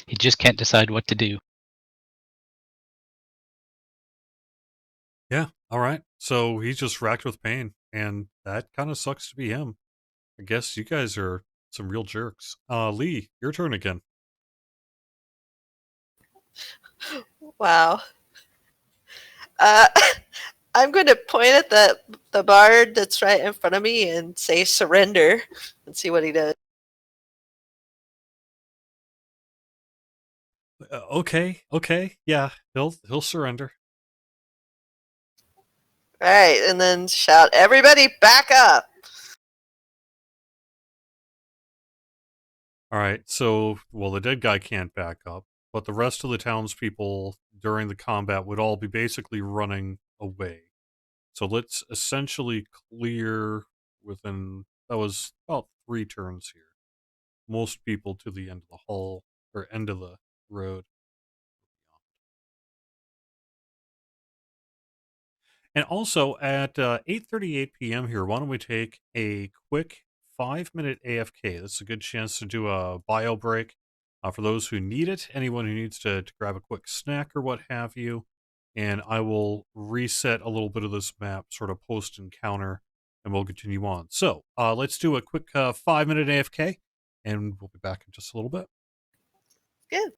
[SPEAKER 1] he just can't decide what to do.
[SPEAKER 3] Yeah. All right. So he's just racked with pain. And that kind of sucks to be him. I guess you guys are some real jerks. Lee, your turn again.
[SPEAKER 2] Wow. Uh, I'm going to point at the bard that's right in front of me and say surrender and see what he does.
[SPEAKER 3] Okay. Yeah. He'll surrender.
[SPEAKER 2] All right, and then shout, "Everybody back up!"
[SPEAKER 3] All right. So, well, the dead guy can't back up, but the rest of the townspeople during the combat would all be basically running away. So let's essentially clear within, that was about 3 turns here. Most people to the end of the hall, or end of the road. And also at 8:38 p.m. here, why don't we take a quick 5-minute AFK? That's a good chance to do a bio break for those who need it, anyone who needs to grab a quick snack or what have you. And I will reset a little bit of this map, sort of post encounter, and we'll continue on. So let's do a quick 5-minute AFK, and we'll be back in just a little bit.
[SPEAKER 2] Good.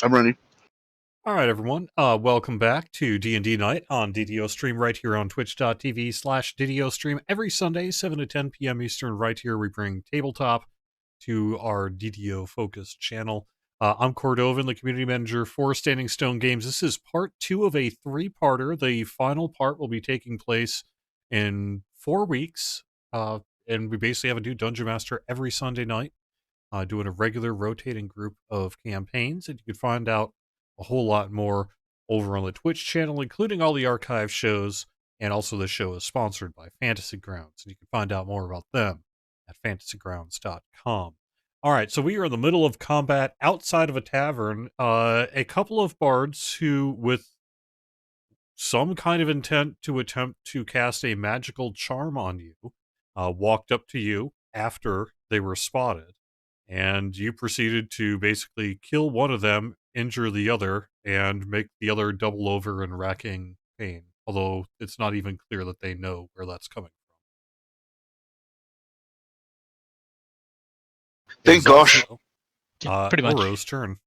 [SPEAKER 5] I'm ready.
[SPEAKER 3] All right, everyone. Welcome back to D&D Night on DDOstream right here on twitch.tv/DDOstream every Sunday, 7 to 10 p.m. Eastern. Right here, we bring tabletop to our DDO-focused channel. I'm Cordovan, the community manager for Standing Stone Games. This is part 2 of a 3-parter. The final part will be taking place in 4 weeks, and we basically have a new Dungeon Master every Sunday night, doing a regular rotating group of campaigns, and you can find out a whole lot more over on the Twitch channel, including all the archive shows, and also the show is sponsored by Fantasy Grounds, and you can find out more about them at fantasygrounds.com. All right, so we are in the middle of combat outside of a tavern. A couple of bards who, with some kind of intent to attempt to cast a magical charm on you, walked up to you after they were spotted, and you proceeded to basically kill one of them, injure the other, and make the other double over in racking pain, although it's not even clear that they know where that's coming from. It
[SPEAKER 5] Thank
[SPEAKER 3] is
[SPEAKER 5] gosh.
[SPEAKER 3] also,
[SPEAKER 1] Yeah, pretty much.
[SPEAKER 3] Oro's turn.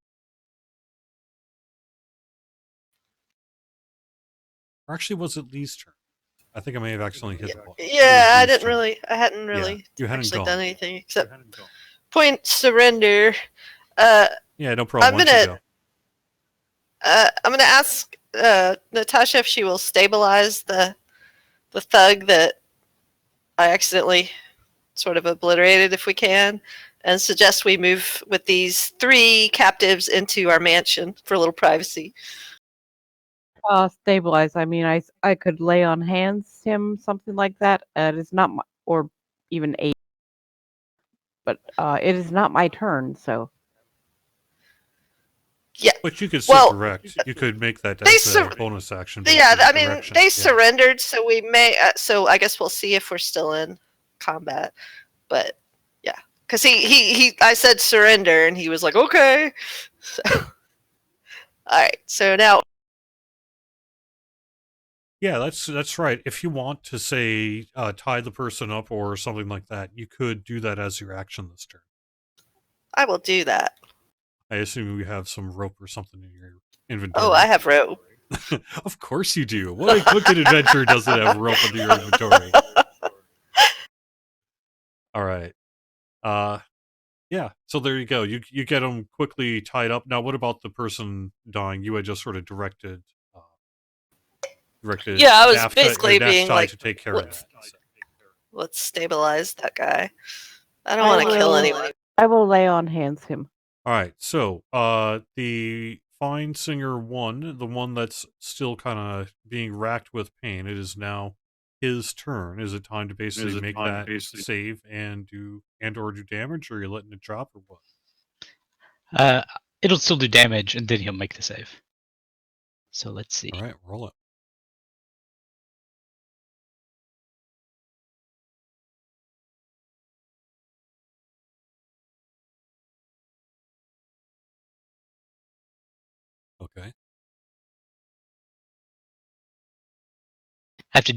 [SPEAKER 3] Or actually, was it Lee's turn? I think I may have accidentally hit the button.
[SPEAKER 2] Yeah, I
[SPEAKER 3] Lee's
[SPEAKER 2] didn't
[SPEAKER 3] turn.
[SPEAKER 2] really. I hadn't really
[SPEAKER 3] you hadn't
[SPEAKER 2] actually
[SPEAKER 3] gone.
[SPEAKER 2] done anything except point surrender.
[SPEAKER 3] Yeah, no problem.
[SPEAKER 2] I'm gonna. I'm gonna ask Natasha if she will stabilize the thug that I accidentally sort of obliterated, if we can, and suggest we move with these 3 captives into our mansion for a little privacy.
[SPEAKER 4] Stabilize. I mean, I could lay on hands him, something like that. It is not my, or even aid, but it is not my turn, so.
[SPEAKER 2] Yeah.
[SPEAKER 3] But you could still
[SPEAKER 2] Well,
[SPEAKER 3] direct. You could make that
[SPEAKER 2] they
[SPEAKER 3] as a bonus action.
[SPEAKER 2] Yeah, I mean,
[SPEAKER 3] direction.
[SPEAKER 2] they
[SPEAKER 3] Yeah.
[SPEAKER 2] surrendered, so we may. So I guess we'll see if we're still in combat. But yeah, because he I said surrender, and he was like, okay. So, all right, so now.
[SPEAKER 3] Yeah, that's right. If you want to say tie the person up or something like that, you could do that as your action this turn.
[SPEAKER 2] I will do that.
[SPEAKER 3] I assume you have some rope or something in your inventory.
[SPEAKER 2] Oh, I have rope.
[SPEAKER 3] Of course you do. What good adventure doesn't have rope in your inventory? All right. Yeah. So there you go. You get them quickly tied up. Now, what about the person dying? You had just sort of directed.
[SPEAKER 2] Yeah, I was basically being like,
[SPEAKER 3] to take care of that.
[SPEAKER 2] Let's stabilize that guy. I don't want to kill anyone.
[SPEAKER 4] I will lay on hands him.
[SPEAKER 3] All right, so the Fine Singer 1, the one that's still kind of being racked with pain, it is now his turn. Is it time to basically make that save and or do damage, or are you letting it drop, or what?
[SPEAKER 1] It'll still do damage, and then he'll make the save. So let's see.
[SPEAKER 3] All right, roll it. Okay.
[SPEAKER 1] I have to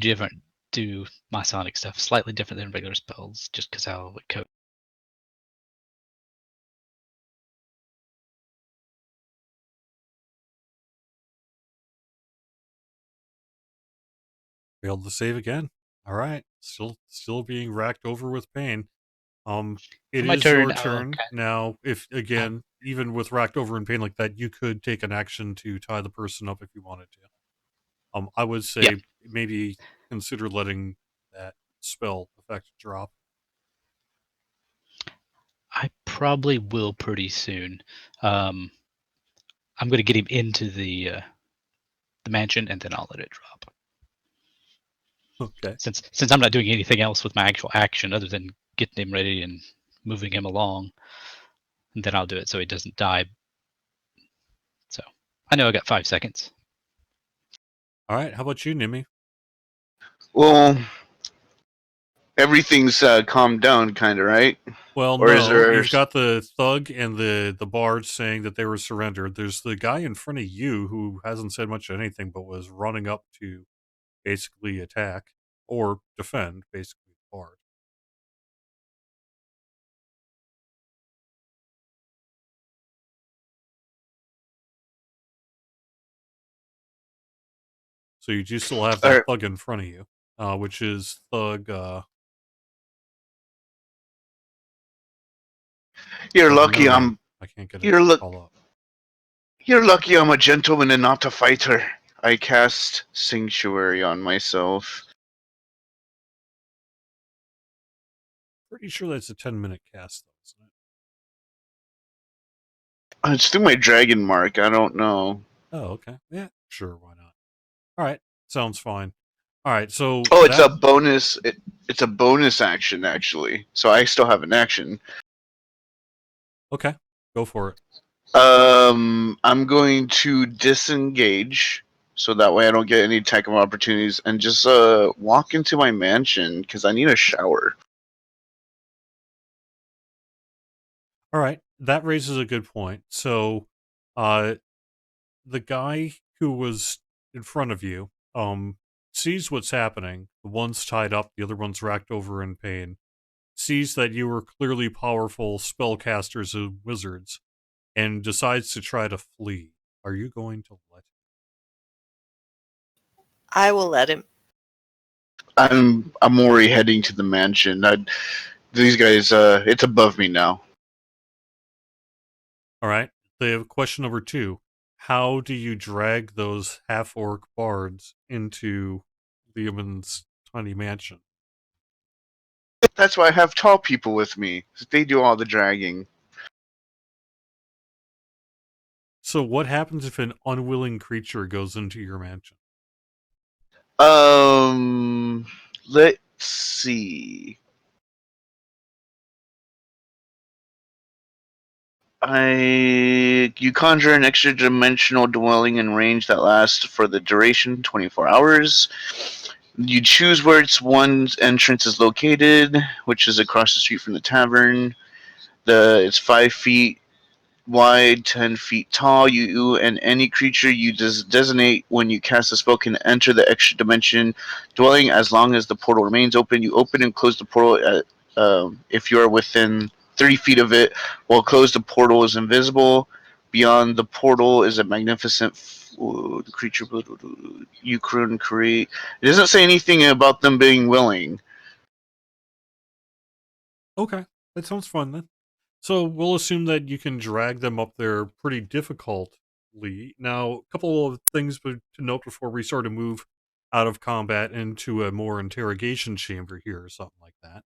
[SPEAKER 1] do my sonic stuff slightly different than regular spells, just because how it code.
[SPEAKER 3] Failed to save again. All right, still being racked over with pain. It is your turn now. If again, even with racked over in pain like that, you could take an action to tie the person up if you wanted to. I would say maybe consider letting that spell effect drop.
[SPEAKER 1] I probably will pretty soon. I'm going to get him into the mansion, and then I'll let it drop.
[SPEAKER 3] Okay.
[SPEAKER 1] Since I'm not doing anything else with my actual action other than getting him ready and moving him along, and then I'll do it so he doesn't die. So I know I got 5 seconds.
[SPEAKER 3] All right. How about you, Nimi?
[SPEAKER 5] Well, everything's calmed down, kind of, right?
[SPEAKER 3] Well,
[SPEAKER 5] or
[SPEAKER 3] no. You've got the thug and the bard saying that they were surrendered. There's the guy in front of you who hasn't said much of anything, but was running up to basically attack or defend, basically, the bard. So you do still have that thug in front of you, which is thug.
[SPEAKER 5] You're lucky I'm.
[SPEAKER 3] I can't get
[SPEAKER 5] You're
[SPEAKER 3] it all up.
[SPEAKER 5] You're lucky I'm a gentleman and not a fighter. I cast Sanctuary on myself.
[SPEAKER 3] Pretty sure that's a 10-minute cast, though, isn't it?
[SPEAKER 5] It's through my dragon mark. I don't know.
[SPEAKER 3] Oh, okay. Yeah, sure. Why not? All right. Sounds fine. All right. So.
[SPEAKER 5] Oh, it's a bonus. It's a bonus action, actually. So I still have an action.
[SPEAKER 3] Okay. Go for it.
[SPEAKER 5] I'm going to disengage, so that way I don't get any attack of opportunities, and just walk into my mansion because I need a shower.
[SPEAKER 3] All right, that raises a good point. So, the guy who was in front of you, sees what's happening. The one's tied up, the other one's racked over in pain. Sees that you are clearly powerful spellcasters and wizards, and decides to try to flee. Are you going to let him?
[SPEAKER 2] I will let him.
[SPEAKER 5] I'm already heading to the mansion. These guys, it's above me now.
[SPEAKER 3] All right. They have question number 2. How do you drag those half-orc bards into Leoman's tiny mansion?
[SPEAKER 5] That's why I have tall people with me. They do all the dragging.
[SPEAKER 3] So what happens if an unwilling creature goes into your mansion?
[SPEAKER 5] Let's see. You conjure an extra dimensional dwelling in range that lasts for the duration 24 hours. You choose where one's entrance is located, which is across the street from the tavern. It's 5 feet wide, 10 feet tall. You and any creature you designate when you cast a spell can enter the extra dimension dwelling as long as the portal remains open. You open and close the portal if you are within 30 feet of it. While closed, the portal is invisible. Beyond the portal is a magnificent creature you couldn't create. It doesn't say anything about them being willing.
[SPEAKER 3] Okay, that sounds fun then. So we'll assume that you can drag them up there pretty difficultly. Now, a couple of things to note before we sort of move out of combat into a more interrogation chamber here or something like that.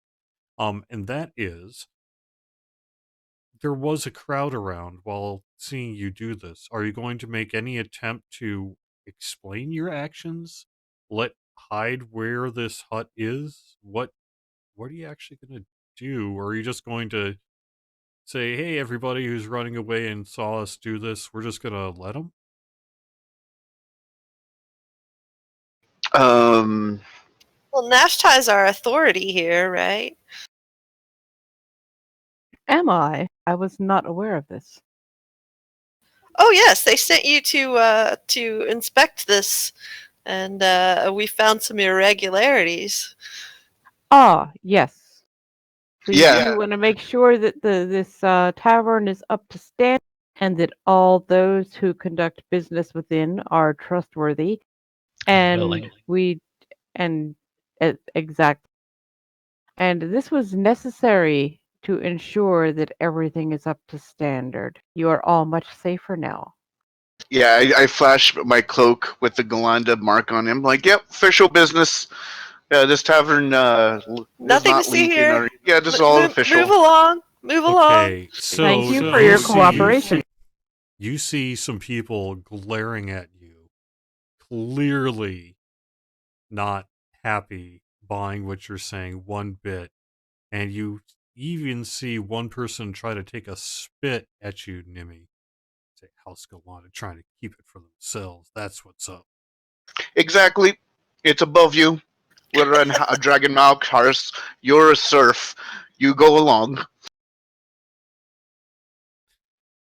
[SPEAKER 3] And that is, there was a crowd around while seeing you do this. Are you going to make any attempt to explain your actions? Hide where this hut is? What are you actually going to do? Or are you just going to say, hey, everybody who's running away and saw us do this, we're just going to let them?
[SPEAKER 2] Well, Nashti's our authority here, right?
[SPEAKER 4] Am I? I was not aware of this.
[SPEAKER 2] Oh yes, they sent you to inspect this, and we found some irregularities.
[SPEAKER 4] Ah, yes. So
[SPEAKER 5] Yeah.
[SPEAKER 4] you want to make sure that this tavern is up to standard and that all those who conduct business within are trustworthy. And exactly. And this was necessary to ensure that everything is up to standard. You are all much safer now.
[SPEAKER 5] Yeah, I flash my cloak with the Galanda mark on him. Like, yep, official business. This tavern
[SPEAKER 2] Nothing to see here.
[SPEAKER 5] Yeah, this is all official.
[SPEAKER 2] Move along. Move along.
[SPEAKER 3] Okay, so
[SPEAKER 4] thank you for your cooperation.
[SPEAKER 3] You see some people glaring at you, clearly not happy buying what you're saying one bit, and you even see one person try to take a spit at you, Nimmy. Say, House Galana, trying to keep it for themselves. That's what's up.
[SPEAKER 5] Exactly. It's above you. We're a dragon mouth horse. You're a serf. You go along.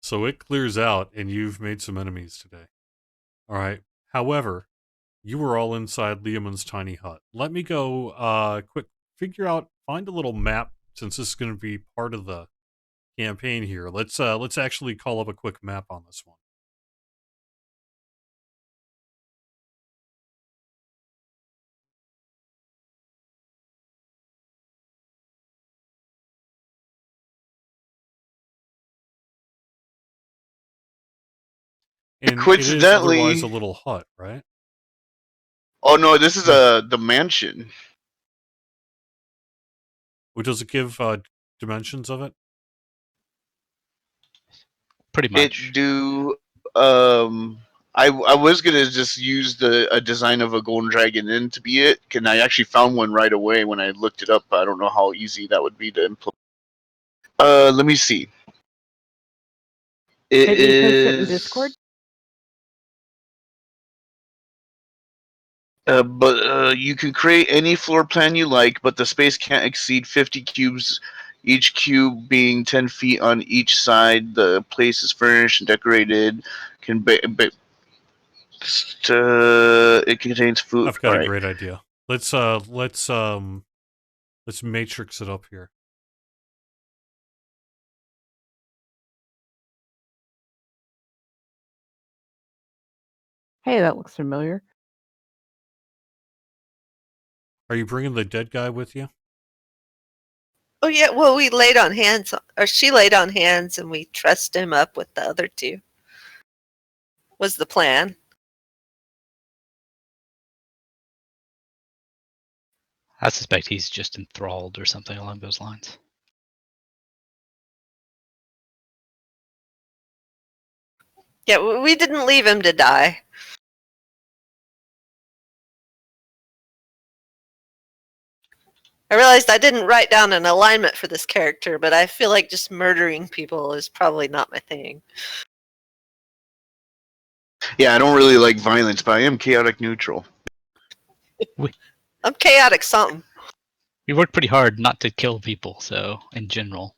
[SPEAKER 3] So it clears out, and you've made some enemies today. All right. However, you were all inside Liamon's tiny hut. Let me go quick find a little map, since this is going to be part of the campaign here. Let's actually call up a quick map on this one. And
[SPEAKER 5] Coincidentally,
[SPEAKER 3] it is otherwise a little hut, right?
[SPEAKER 5] Oh no, this is the mansion.
[SPEAKER 3] Does it give dimensions of it?
[SPEAKER 1] Pretty much.
[SPEAKER 5] It do. I was gonna just use a design of a golden dragon Inn to be it. And I actually found one right away when I looked it up. I don't know how easy that would be to implement. Let me see. It
[SPEAKER 4] Maybe
[SPEAKER 5] is.
[SPEAKER 4] post it in Discord.
[SPEAKER 5] But you can create any floor plan you like, but the space can't exceed 50 cubes, each cube being 10 feet on each side. The place is furnished and decorated. It contains food.
[SPEAKER 3] I've got a great idea. Let's matrix it up here.
[SPEAKER 4] Hey, that looks familiar.
[SPEAKER 3] Are you bringing the dead guy with you?
[SPEAKER 2] Oh yeah, well we laid on hands, or she laid on hands, and we trussed him up with the other two. Was the plan?
[SPEAKER 1] I suspect he's just enthralled or something along those lines.
[SPEAKER 2] Yeah, we didn't leave him to die. I realized I didn't write down an alignment for this character, but I feel like just murdering people is probably not my thing.
[SPEAKER 5] Yeah, I don't really like violence, but I am chaotic neutral.
[SPEAKER 2] I'm chaotic something.
[SPEAKER 1] We worked pretty hard not to kill people, so in general.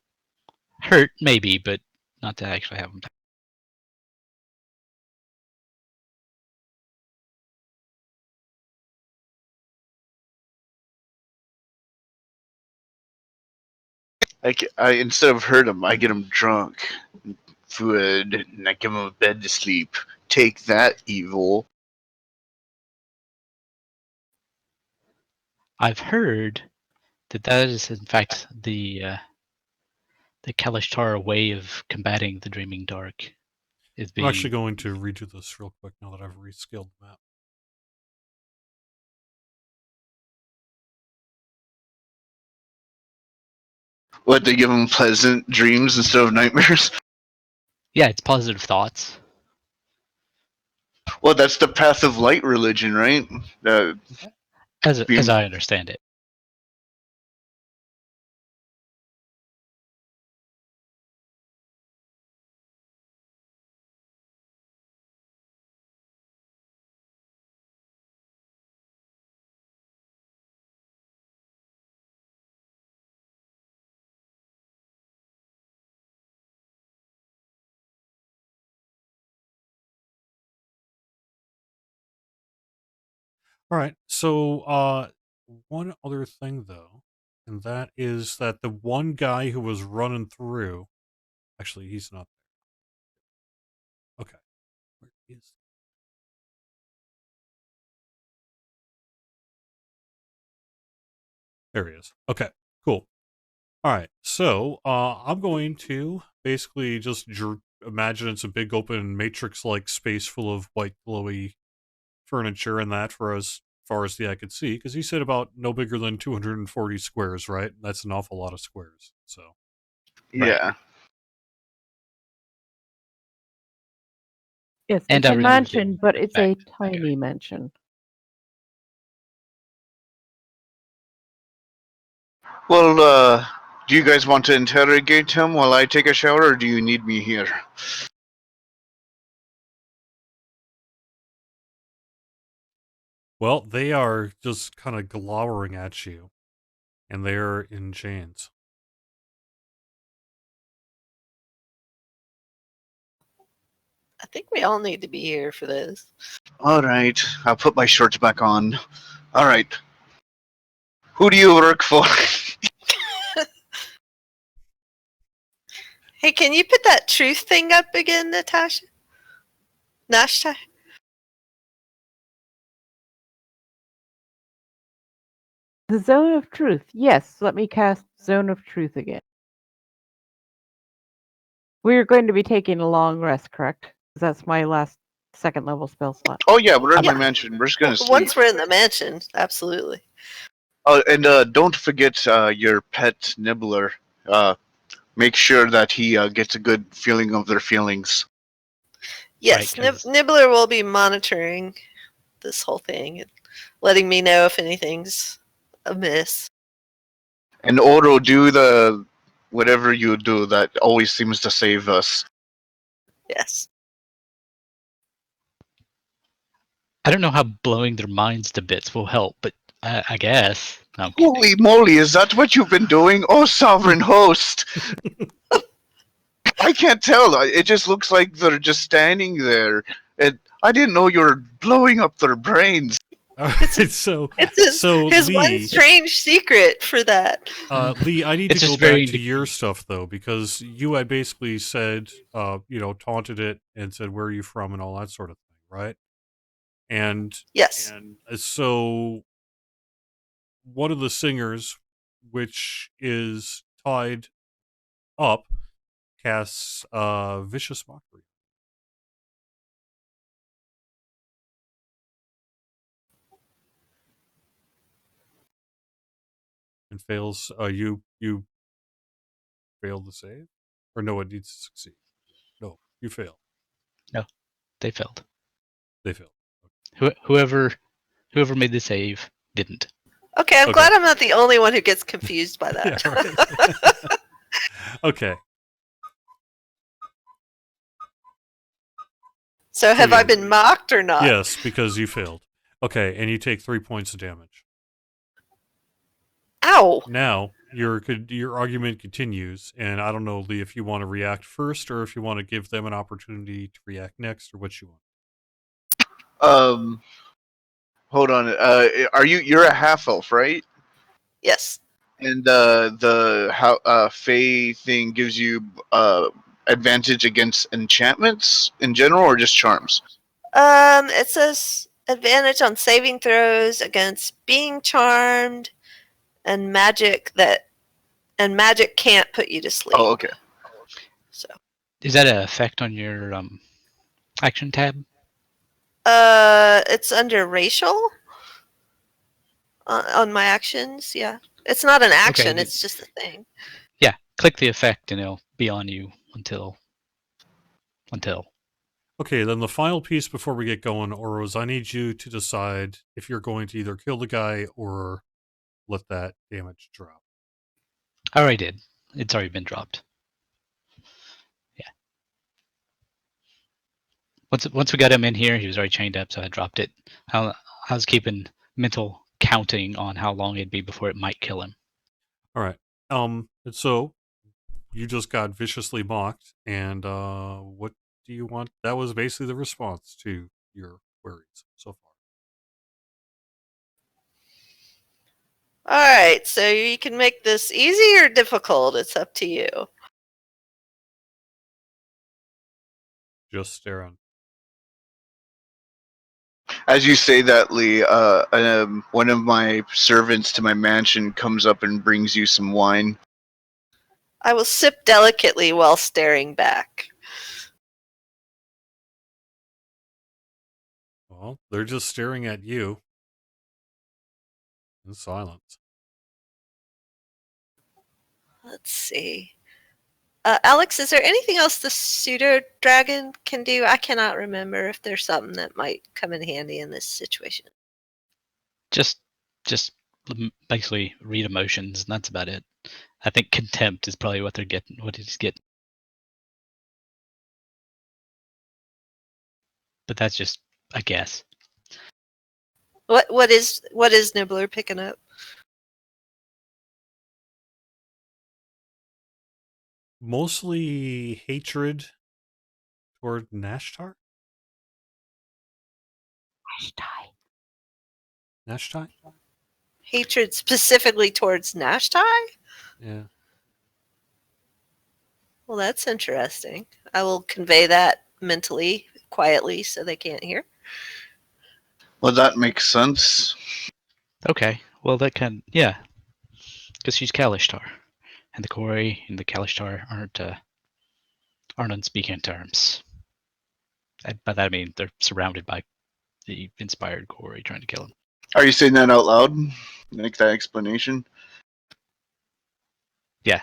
[SPEAKER 1] Hurt, maybe, but not to actually have them die.
[SPEAKER 5] I instead of hurt him, I get him drunk, food, and I give him a bed to sleep. Take that, evil.
[SPEAKER 1] I've heard that is in fact the Kalishtar way of combating the Dreaming Dark. Is being...
[SPEAKER 3] I'm actually going to redo this real quick now that I've rescaled the map.
[SPEAKER 5] What, they give him pleasant dreams instead of nightmares?
[SPEAKER 1] Yeah, it's positive thoughts.
[SPEAKER 5] Well, that's the path of light religion, right?
[SPEAKER 1] As I understand it.
[SPEAKER 3] All right. So, one other thing though, and that is that the one guy who was running through, actually, he's not there. Okay. Where is? There he is. Okay. Cool. All right. So, I'm going to basically just imagine it's a big open matrix-like space full of white glowy furniture and that for as far as the eye could see, because he said about no bigger than 240 squares, right? That's an awful lot of squares. So
[SPEAKER 5] Yeah.
[SPEAKER 4] Yes,
[SPEAKER 1] And
[SPEAKER 4] it's a
[SPEAKER 1] everything
[SPEAKER 4] mansion, but it's a
[SPEAKER 1] back.
[SPEAKER 4] tiny mansion.
[SPEAKER 5] Well, do you guys want to interrogate him while I take a shower, or do you need me here?
[SPEAKER 3] well, they are just kind of glowering at you, and they're in chains.
[SPEAKER 2] I think we all need to be here for this.
[SPEAKER 5] All right, I'll put my shorts back on. All right. Who do you work for?
[SPEAKER 2] Hey, can you put that truth thing up again, Natasha? Nashta?
[SPEAKER 4] The Zone of Truth. Yes, let me cast Zone of Truth again. We're going to be taking a long rest, correct? That's my last second level spell slot.
[SPEAKER 5] Oh yeah, we're in
[SPEAKER 2] Yeah.
[SPEAKER 5] my mansion. We're just gonna sleep.
[SPEAKER 2] Once we're in the mansion, absolutely.
[SPEAKER 5] Oh, and don't forget your pet Nibbler. Make sure that he gets a good feeling of their feelings.
[SPEAKER 2] Yes,
[SPEAKER 1] Right, 'cause-
[SPEAKER 2] Nibbler will be monitoring this whole thing and letting me know if anything's amiss.
[SPEAKER 5] And Oro, do the whatever you do that always seems to save us.
[SPEAKER 2] Yes.
[SPEAKER 1] I don't know how blowing their minds to bits will help, but I guess. No, I'm kidding.
[SPEAKER 5] Holy moly, is that what you've been doing? Oh, sovereign host! I can't tell. It just looks like they're just standing there. And I didn't know you were blowing up their brains.
[SPEAKER 3] All right, so
[SPEAKER 2] It's his one
[SPEAKER 3] Lee,
[SPEAKER 2] strange secret for that.
[SPEAKER 3] Lee, I need
[SPEAKER 1] It's
[SPEAKER 3] to go
[SPEAKER 1] just very
[SPEAKER 3] back to your stuff though, because you had basically said, taunted it and said, "Where are you from?" and all that sort of thing, right? And
[SPEAKER 2] Yes.
[SPEAKER 3] so one of the singers, which is tied up, casts vicious mockery. And fails. You fail the save, or no? It needs to succeed. No, you fail.
[SPEAKER 1] They failed.
[SPEAKER 3] They fail.
[SPEAKER 1] Whoever made the save didn't.
[SPEAKER 2] Okay, I'm
[SPEAKER 3] Okay.
[SPEAKER 2] glad I'm not the only one who gets confused by that.
[SPEAKER 3] Yeah, right. Okay.
[SPEAKER 2] So have I
[SPEAKER 3] yeah.
[SPEAKER 2] been mocked or not?
[SPEAKER 3] Yes, because you failed. Okay, and you take 3 points of damage.
[SPEAKER 2] Ow!
[SPEAKER 3] Now your argument continues, and I don't know, Lee, if you want to react first or if you want to give them an opportunity to react next, or what you want.
[SPEAKER 5] Hold on. You're a half elf, right?
[SPEAKER 2] Yes.
[SPEAKER 5] And Fey thing gives you advantage against enchantments in general, or just charms?
[SPEAKER 2] It says advantage on saving throws against being charmed and magic can't put you to sleep.
[SPEAKER 5] Oh, okay.
[SPEAKER 2] So,
[SPEAKER 1] Is that an effect on your action tab?
[SPEAKER 2] it's under racial on my actions. Yeah, it's not an action;
[SPEAKER 1] Okay.
[SPEAKER 2] it's just a thing.
[SPEAKER 1] Yeah, click the effect and it'll be on you until.
[SPEAKER 3] Okay, then the final piece before we get going, Oros, I need you to decide if you're going to either kill the guy or let that damage drop.
[SPEAKER 1] I already did. It's already been dropped. Yeah. Once we got him in here, he was already chained up, so I dropped it. I was keeping mental counting on how long it'd be before it might kill him.
[SPEAKER 3] All right. And so you just got viciously mocked, and what do you want? That was basically the response to your queries so far.
[SPEAKER 2] All right, so you can make this easy or difficult. It's up to you.
[SPEAKER 3] Just stare on.
[SPEAKER 5] As you say that, Lee, one of my servants to my mansion comes up and brings you some wine.
[SPEAKER 2] I will sip delicately while staring back.
[SPEAKER 3] Well, they're just staring at you in silence.
[SPEAKER 2] Let's see. Alex, is there anything else the pseudo dragon can do? I cannot remember if there's something that might come in handy in this situation.
[SPEAKER 1] Just basically read emotions, and that's about it. I think contempt is probably what they're getting. What he's getting. But that's just a guess.
[SPEAKER 2] What is Nibbler picking up?
[SPEAKER 3] Mostly hatred toward Nashtar? Nashtai?
[SPEAKER 2] Hatred specifically towards Nashtai?
[SPEAKER 3] Yeah.
[SPEAKER 2] Well, that's interesting. I will convey that mentally, quietly, so they can't hear.
[SPEAKER 5] Well, that makes sense.
[SPEAKER 1] Okay, well that can yeah, because she's Kalishtar, and the Kori and the Kalishtar aren't on speaking terms. By that I mean they're surrounded by the inspired Corey trying to kill him.
[SPEAKER 5] Are you saying that out loud? Like that explanation?
[SPEAKER 1] Yeah.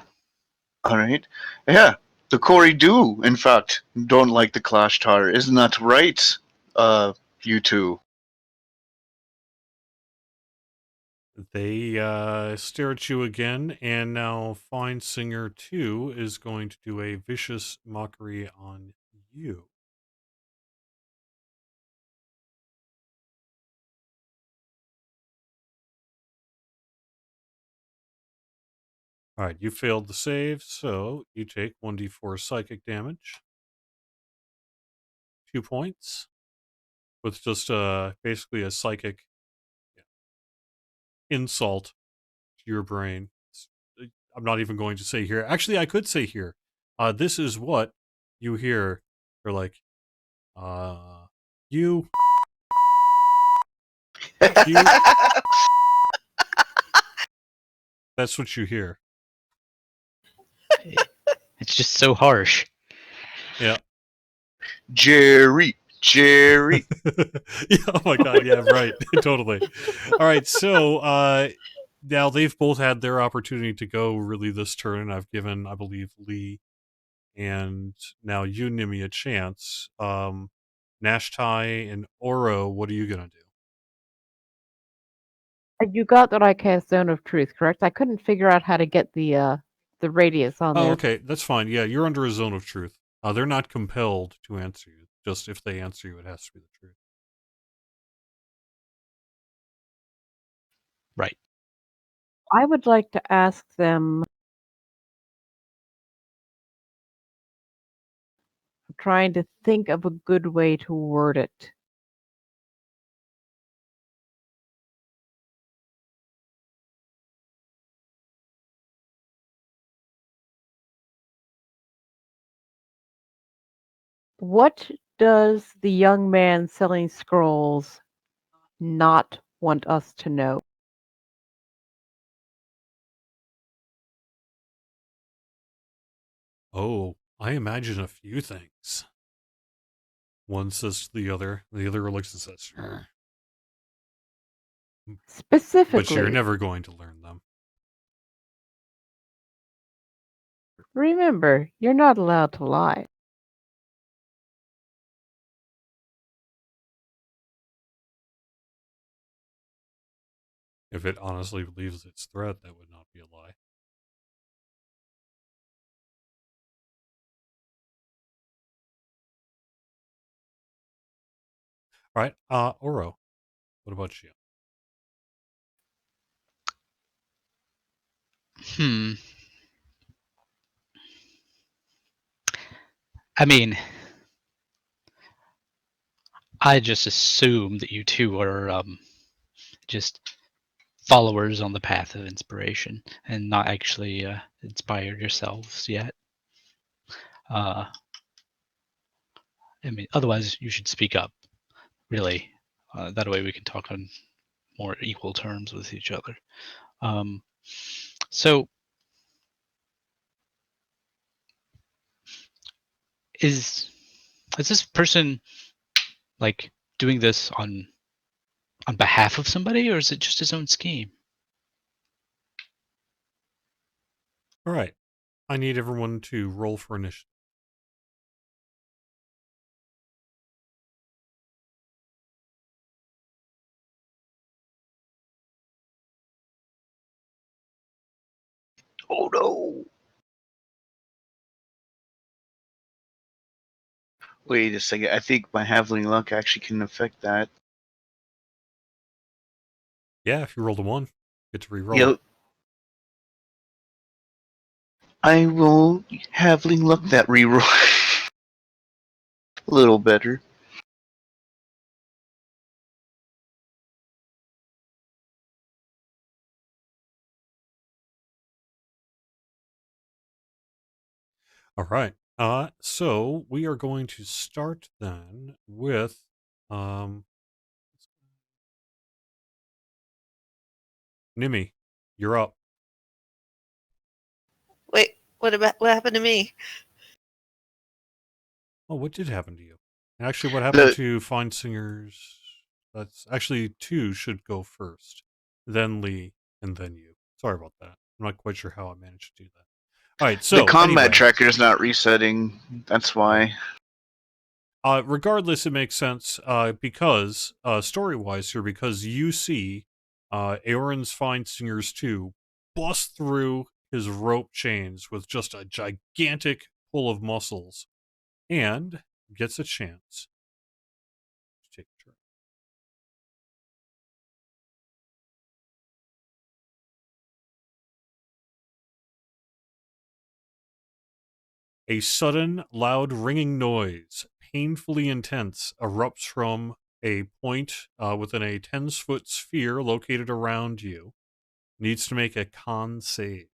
[SPEAKER 5] All right. Yeah, the Corey do, in fact, don't like the Clash Tower. Isn't that right, you two?
[SPEAKER 3] They stare at you again, and now Fine Singer 2 is going to do a vicious mockery on you. All right, you failed the save, so you take 1d4 psychic damage. 2 points. With just basically a psychic insult to your brain. I'm not even going to say here. Actually, I could say here. This is what you hear. They're like, you. You. That's what you hear.
[SPEAKER 1] It's just so harsh.
[SPEAKER 3] Yeah.
[SPEAKER 5] Jerry.
[SPEAKER 3] Yeah, oh my god, yeah, right. Totally. All right, so now they've both had their opportunity to go really this turn, and I've given, I believe, Lee and now you, Nimi, a chance. Nashtai and Oro, what are you gonna do?
[SPEAKER 4] You got that I cast Zone of Truth, correct? I couldn't figure out how to get the radius on
[SPEAKER 3] Oh,
[SPEAKER 4] there.
[SPEAKER 3] okay, that's fine. Yeah, you're under a zone of truth. They're not compelled to answer you. Just if they answer you, it has to be the truth.
[SPEAKER 1] Right.
[SPEAKER 4] I would like to ask them. I'm trying to think of a good way to word it. What does the young man selling scrolls not want us to know?
[SPEAKER 3] Oh, I imagine a few things. One says to the other looks and says, "Sure." But you're
[SPEAKER 4] Specifically,
[SPEAKER 3] never going to learn them.
[SPEAKER 4] remember, you're not allowed to lie.
[SPEAKER 3] If it honestly believes its threat, that would not be a lie. All right, Oro, what about you?
[SPEAKER 1] I mean, I just assume that you two are just followers on the path of inspiration and not actually inspired yourselves yet. I mean, otherwise you should speak up, really. That way we can talk on more equal terms with each other. So, is this person like doing this on behalf of somebody, or is it just his own scheme?
[SPEAKER 3] All right, I need everyone to roll for initiative.
[SPEAKER 5] Oh no! Wait a second. I think my halfling luck actually can affect that.
[SPEAKER 3] Yeah, if you rolled a 1, get to re-roll
[SPEAKER 5] Yep.
[SPEAKER 3] it.
[SPEAKER 5] I will halfling luck that reroll. A little better.
[SPEAKER 3] All right. So we are going to start then with Nimi. You're up.
[SPEAKER 2] Wait, what happened to me?
[SPEAKER 3] Oh, what did happen to you? Actually, what happened to Fine Singers? That's actually 2 should go first, then Lee, and then you. Sorry about that. I'm not quite sure how I managed to do that. All right, so
[SPEAKER 5] the combat
[SPEAKER 3] anyway,
[SPEAKER 5] tracker is not resetting. That's why.
[SPEAKER 3] regardless, it makes sense because story-wise here, because you see Aorin's Fine Singers 2 bust through his rope chains with just a gigantic pull of muscles and gets a chance to take a turn. A sudden, loud, ringing noise, painfully intense, erupts from a point within a 10-foot sphere located around you. Needs to make a con save.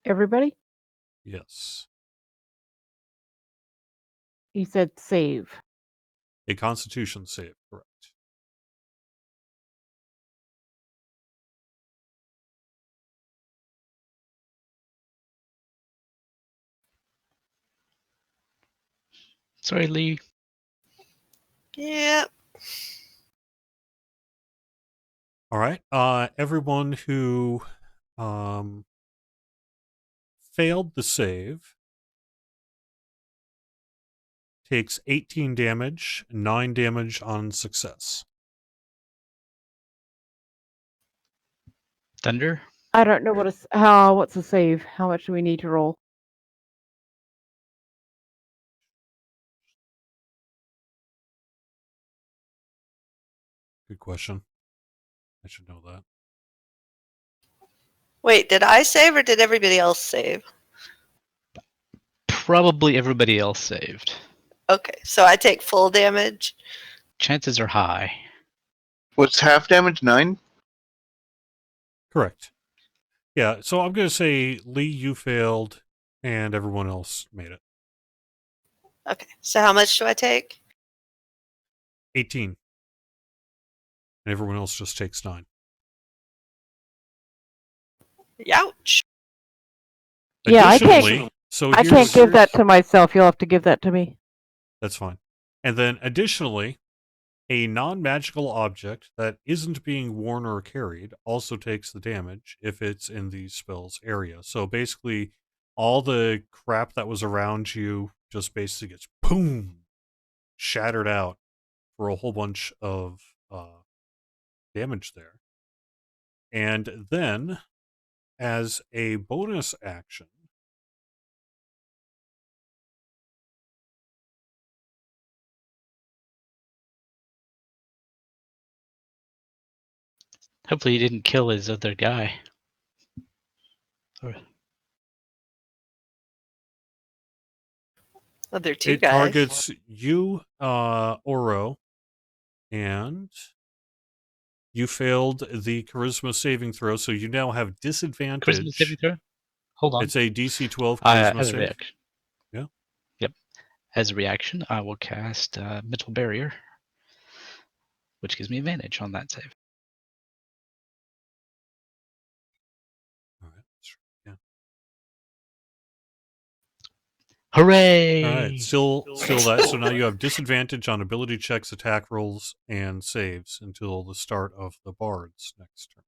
[SPEAKER 4] Everybody?
[SPEAKER 3] Yes.
[SPEAKER 4] He said save.
[SPEAKER 3] A constitution save, correct.
[SPEAKER 1] Sorry, Lee.
[SPEAKER 2] Yep.
[SPEAKER 3] All right. Everyone who failed the save takes 18 damage, 9 damage on success.
[SPEAKER 1] Thunder?
[SPEAKER 4] I don't know what's a save. How much do we need to roll?
[SPEAKER 3] Good question. I should know that.
[SPEAKER 2] Wait, did I save or did everybody else save?
[SPEAKER 1] Probably everybody else saved.
[SPEAKER 2] Okay, so I take full damage.
[SPEAKER 1] Chances are high.
[SPEAKER 5] What's half damage? 9?
[SPEAKER 3] Correct. Yeah, so I'm going to say, Lee, you failed, and everyone else made it.
[SPEAKER 2] Okay, so how much do I take?
[SPEAKER 3] 18. And everyone else just takes 9.
[SPEAKER 2] Youch.
[SPEAKER 4] Yeah, I
[SPEAKER 3] Additionally,
[SPEAKER 4] can't.
[SPEAKER 3] so
[SPEAKER 4] I can't give that to myself. You'll have to give that to me.
[SPEAKER 3] That's fine. And then additionally, a non-magical object that isn't being worn or carried also takes the damage if it's in the spell's area. So basically, all the crap that was around you just basically gets boom, shattered out for a whole bunch of damage there. And then, as a bonus action,
[SPEAKER 1] Hopefully he didn't kill his other guy.
[SPEAKER 2] Well, there are 2
[SPEAKER 3] it
[SPEAKER 2] guys.
[SPEAKER 3] targets you, Oro, and you failed the charisma saving throw, so you now have disadvantage.
[SPEAKER 1] Charisma saving throw? Hold on.
[SPEAKER 3] It's a DC 12 charisma
[SPEAKER 1] as a
[SPEAKER 3] save.
[SPEAKER 1] reaction.
[SPEAKER 3] Yeah.
[SPEAKER 1] Yep. As a reaction, I will cast Mental Barrier, which gives me advantage on that save.
[SPEAKER 3] All right. Yeah.
[SPEAKER 1] Hooray!
[SPEAKER 3] All right. Still that. So now you have disadvantage on ability checks, attack rolls, and saves until the start of the Bard's next turn.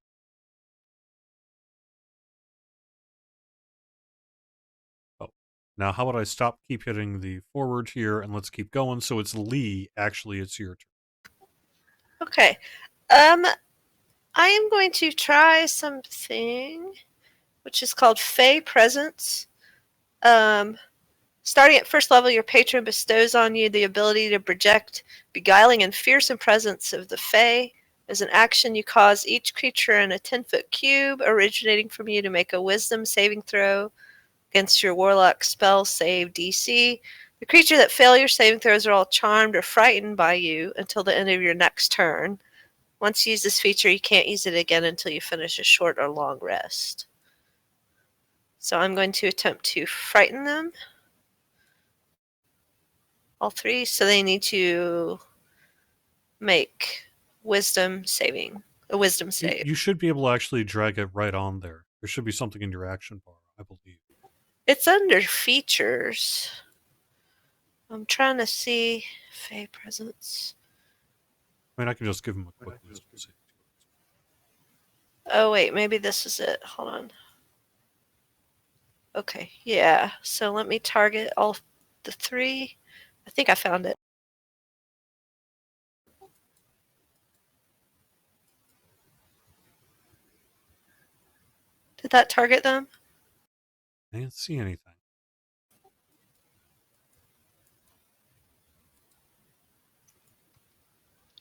[SPEAKER 3] Oh. Now, how about I keep hitting the forward here, and let's keep going. So it's Lee. Actually, it's your turn.
[SPEAKER 2] Okay. I am going to try something which is called Fey Presence. Starting at first level, your patron bestows on you the ability to project beguiling and fearsome presence of the Fey. As an action, you cause each creature in a 10-foot cube originating from you to make a wisdom saving throw against your warlock spell save DC. The creature that fail your saving throws are all charmed or frightened by you until the end of your next turn. Once you use this feature, you can't use it again until you finish a short or long rest. So I'm going to attempt to frighten them. All 3, so they need to make a wisdom save.
[SPEAKER 3] You should be able to actually drag it right on there. There should be something in your action bar, I believe.
[SPEAKER 2] It's under features. I'm trying to see Fey presence.
[SPEAKER 3] I mean, I can just give him a quick wisdom save.
[SPEAKER 2] Oh wait, maybe this is it. Hold on. Okay, yeah. So let me target all the 3. I think I found it. Did that target them?
[SPEAKER 3] I didn't see anything.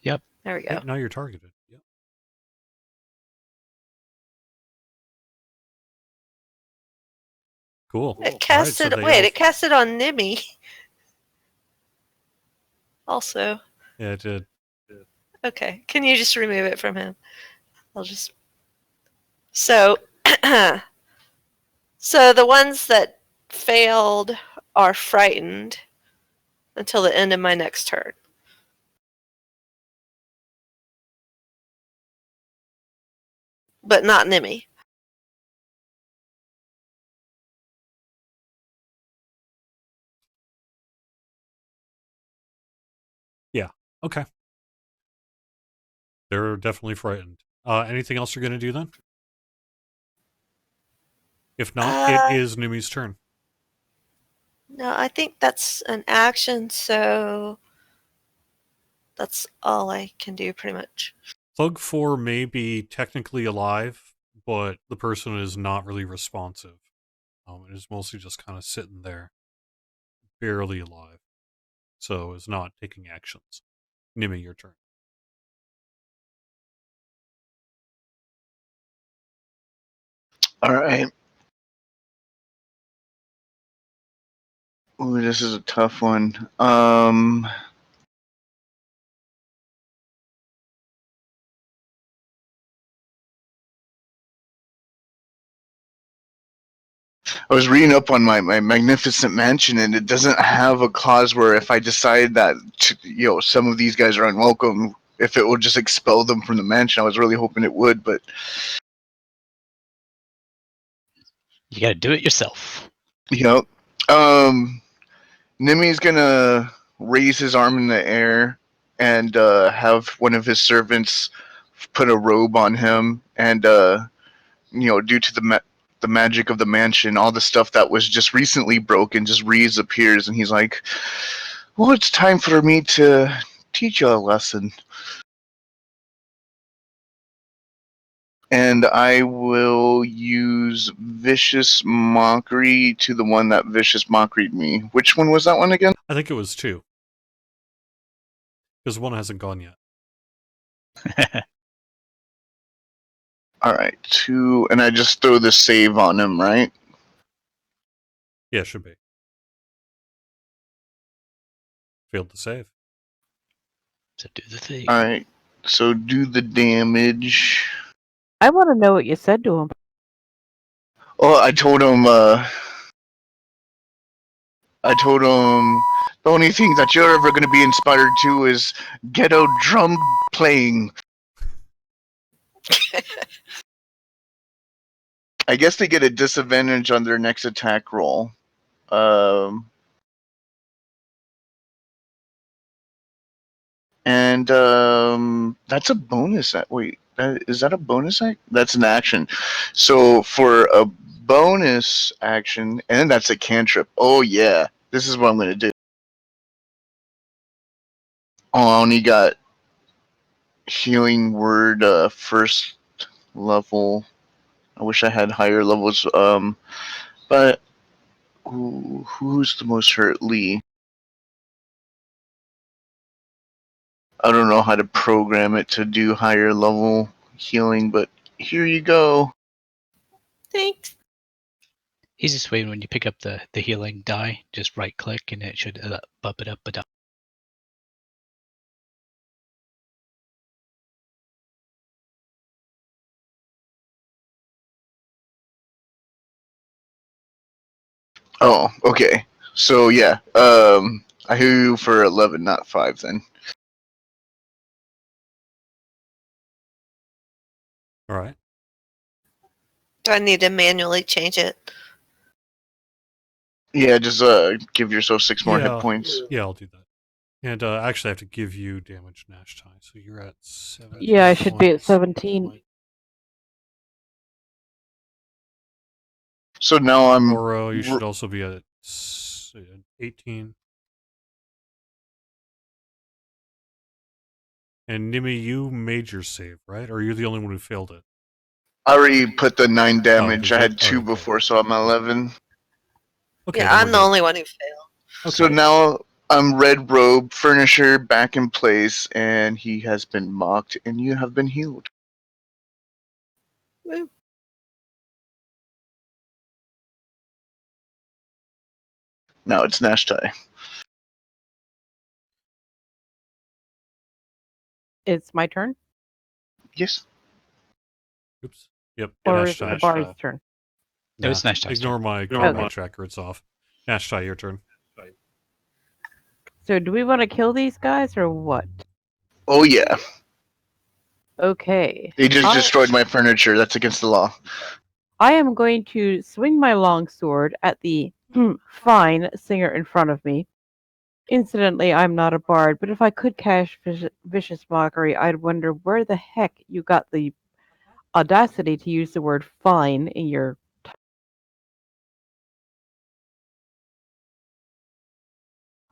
[SPEAKER 1] Yep.
[SPEAKER 2] There we go.
[SPEAKER 3] Hey, now you're targeted. Yep. Cool.
[SPEAKER 2] It casted.
[SPEAKER 3] All right, so
[SPEAKER 2] wait, it casted on Nimmy. Also.
[SPEAKER 3] Yeah, it did.
[SPEAKER 2] Okay, can you just remove it from him? I'll just. So, so the ones that failed are frightened until the end of my next turn. But not Nimmy.
[SPEAKER 3] Yeah. Okay. They're definitely frightened. Anything else you're going to do then? If not, it is Numi's turn.
[SPEAKER 2] No, I think that's an action, so that's all I can do pretty much.
[SPEAKER 3] Thug 4 may be technically alive, but the person is not really responsive. It is mostly just kind of sitting there, barely alive. So is not taking actions. Nimi, your turn.
[SPEAKER 5] All right. Ooh, this is a tough one. I was reading up on my magnificent mansion, and it doesn't have a clause where if I decide that some of these guys are unwelcome, if it will just expel them from the mansion. I was really hoping it would, but
[SPEAKER 1] You got to do it yourself.
[SPEAKER 5] Nimi's gonna raise his arm in the air and have one of his servants put a robe on him, and due to the magic of the mansion, all the stuff that was just recently broken just reappears, and he's like, "Well, it's time for me to teach you a lesson." And I will use Vicious Mockery to the one that Vicious Mockeried me. Which one was that one again?
[SPEAKER 3] I think it was 2. Because one hasn't gone yet.
[SPEAKER 5] Alright, 2, and I just throw the save on him, right?
[SPEAKER 3] Yeah, it should be. Failed to save.
[SPEAKER 1] So do the thing.
[SPEAKER 5] Alright, so do the damage.
[SPEAKER 4] I want to know what you said to him.
[SPEAKER 5] Oh, I told him, the only thing that you're ever going to be inspired to is ghetto drum playing. I guess they get a disadvantage on their next attack roll. And that's a bonus. Wait, is that a bonus act? That's an action. So for a bonus action, and that's a cantrip. Oh yeah, this is what I'm gonna do. Oh, I only got healing word first level. I wish I had higher levels. But who's the most hurt? Lee. I don't know how to program it to do higher level healing, but here you go.
[SPEAKER 2] Thanks.
[SPEAKER 1] Easiest way when you pick up the healing die, just right click and it should bump it up a die.
[SPEAKER 5] Oh, okay. So yeah, I hear you for 11, not 5 then.
[SPEAKER 3] All right.
[SPEAKER 2] Do I need to manually change it?
[SPEAKER 5] Yeah, just give yourself 6 more hit points.
[SPEAKER 3] Yeah, I'll do that. And actually, I have to give you damage Nash tie, so you're at 7.
[SPEAKER 4] Yeah, I should be at 17.
[SPEAKER 5] So now I'm...
[SPEAKER 3] Oro, you should also be at 18. And Nimi, you made your save, right? Or you're the only one who failed it?
[SPEAKER 5] I already put the 9 damage.
[SPEAKER 3] did
[SPEAKER 5] I
[SPEAKER 3] you?
[SPEAKER 5] had 2
[SPEAKER 3] okay.
[SPEAKER 5] before, so I'm at 11.
[SPEAKER 3] Okay,
[SPEAKER 2] Yeah,
[SPEAKER 3] then
[SPEAKER 2] I'm
[SPEAKER 3] we're
[SPEAKER 2] the
[SPEAKER 3] good.
[SPEAKER 2] only one who failed.
[SPEAKER 3] Okay.
[SPEAKER 5] So now I'm Red Robe, Furnisher, back in place, and he has been mocked, and you have been healed.
[SPEAKER 2] Woo.
[SPEAKER 5] Now it's Nash tie.
[SPEAKER 4] It's my turn?
[SPEAKER 5] Yes.
[SPEAKER 3] Oops. Yep.
[SPEAKER 4] Or
[SPEAKER 3] Nash
[SPEAKER 4] is it
[SPEAKER 3] tie.
[SPEAKER 4] the bard's turn?
[SPEAKER 1] It was Nash tie's
[SPEAKER 3] Ignore
[SPEAKER 1] turn.
[SPEAKER 3] my combat tracker. It's off. Nash tie, your turn.
[SPEAKER 4] So do we want to kill these guys or what?
[SPEAKER 5] Oh, yeah.
[SPEAKER 4] Okay.
[SPEAKER 5] They just destroyed my furniture. That's against the law.
[SPEAKER 4] I am going to swing my longsword at the fine singer in front of me. Incidentally, I'm not a bard, but if I could cast Vicious Mockery, I'd wonder where the heck you got the audacity to use the word fine in your...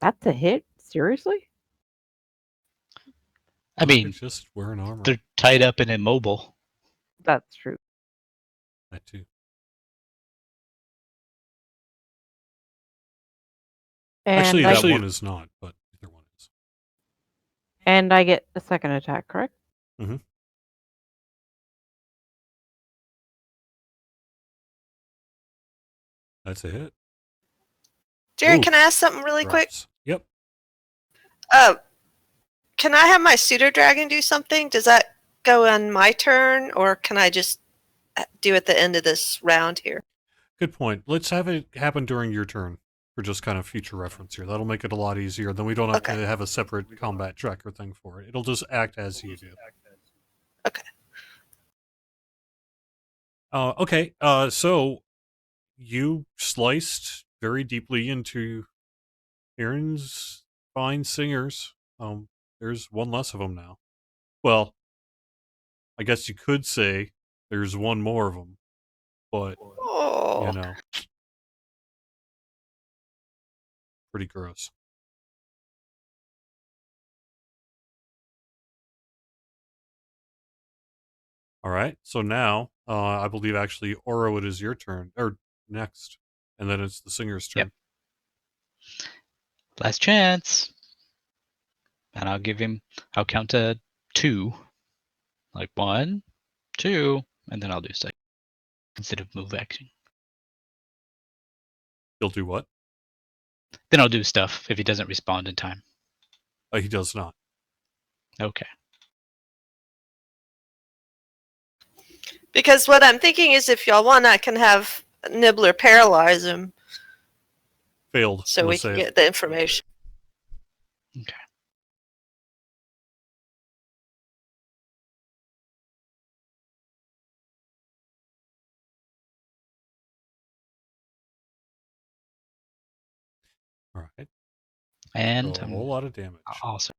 [SPEAKER 4] That's a hit? Seriously?
[SPEAKER 1] I mean,
[SPEAKER 3] just wearing armor.
[SPEAKER 1] they're tied up and immobile.
[SPEAKER 4] That's true.
[SPEAKER 3] That too.
[SPEAKER 4] And
[SPEAKER 3] Actually, that one is not, but either one is.
[SPEAKER 4] And I get a second attack, correct?
[SPEAKER 3] Mm-hmm. That's a hit.
[SPEAKER 2] Jerry,
[SPEAKER 3] Ooh.
[SPEAKER 2] can I ask something really quick?
[SPEAKER 3] Yep.
[SPEAKER 2] Can I have my pseudo dragon do something? Does that go on my turn, or can I just do at the end of this round here?
[SPEAKER 3] Good point. Let's have it happen during your turn for just kind of future reference here. That'll make it a lot easier. Then we don't have to have a separate combat tracker thing for it. It'll just act as you do.
[SPEAKER 2] Okay.
[SPEAKER 3] Okay. So you sliced very deeply into Aaron's fine singers. There's one less of them now. Well, I guess you could say there's one more of them, but you know, pretty gross. All right, so now I believe actually Oro, it is your turn, or next, and then it's the singer's turn.
[SPEAKER 1] Yep. Last chance. And I'll count to 2. Like 1, 2, and then I'll do second instead of move action.
[SPEAKER 3] He'll do what?
[SPEAKER 1] Then I'll do stuff if he doesn't respond in time.
[SPEAKER 3] He does not.
[SPEAKER 1] Okay.
[SPEAKER 2] Because what I'm thinking is, if y'all want, I can have Nibbler paralyze him.
[SPEAKER 3] Failed.
[SPEAKER 2] So we can get the information.
[SPEAKER 1] Okay.
[SPEAKER 3] All right.
[SPEAKER 1] And
[SPEAKER 3] so a whole lot of damage.
[SPEAKER 1] Awesome.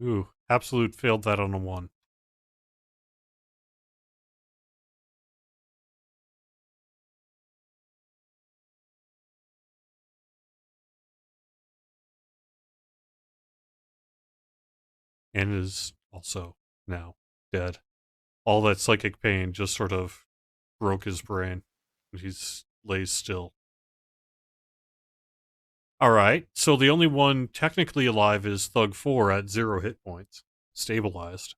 [SPEAKER 3] Ooh, absolute failed that on a 1. And is also now dead. All that psychic pain just sort of broke his brain. He's lays still. All right, so the only one technically alive is Thug 4 at 0 hit points, stabilized.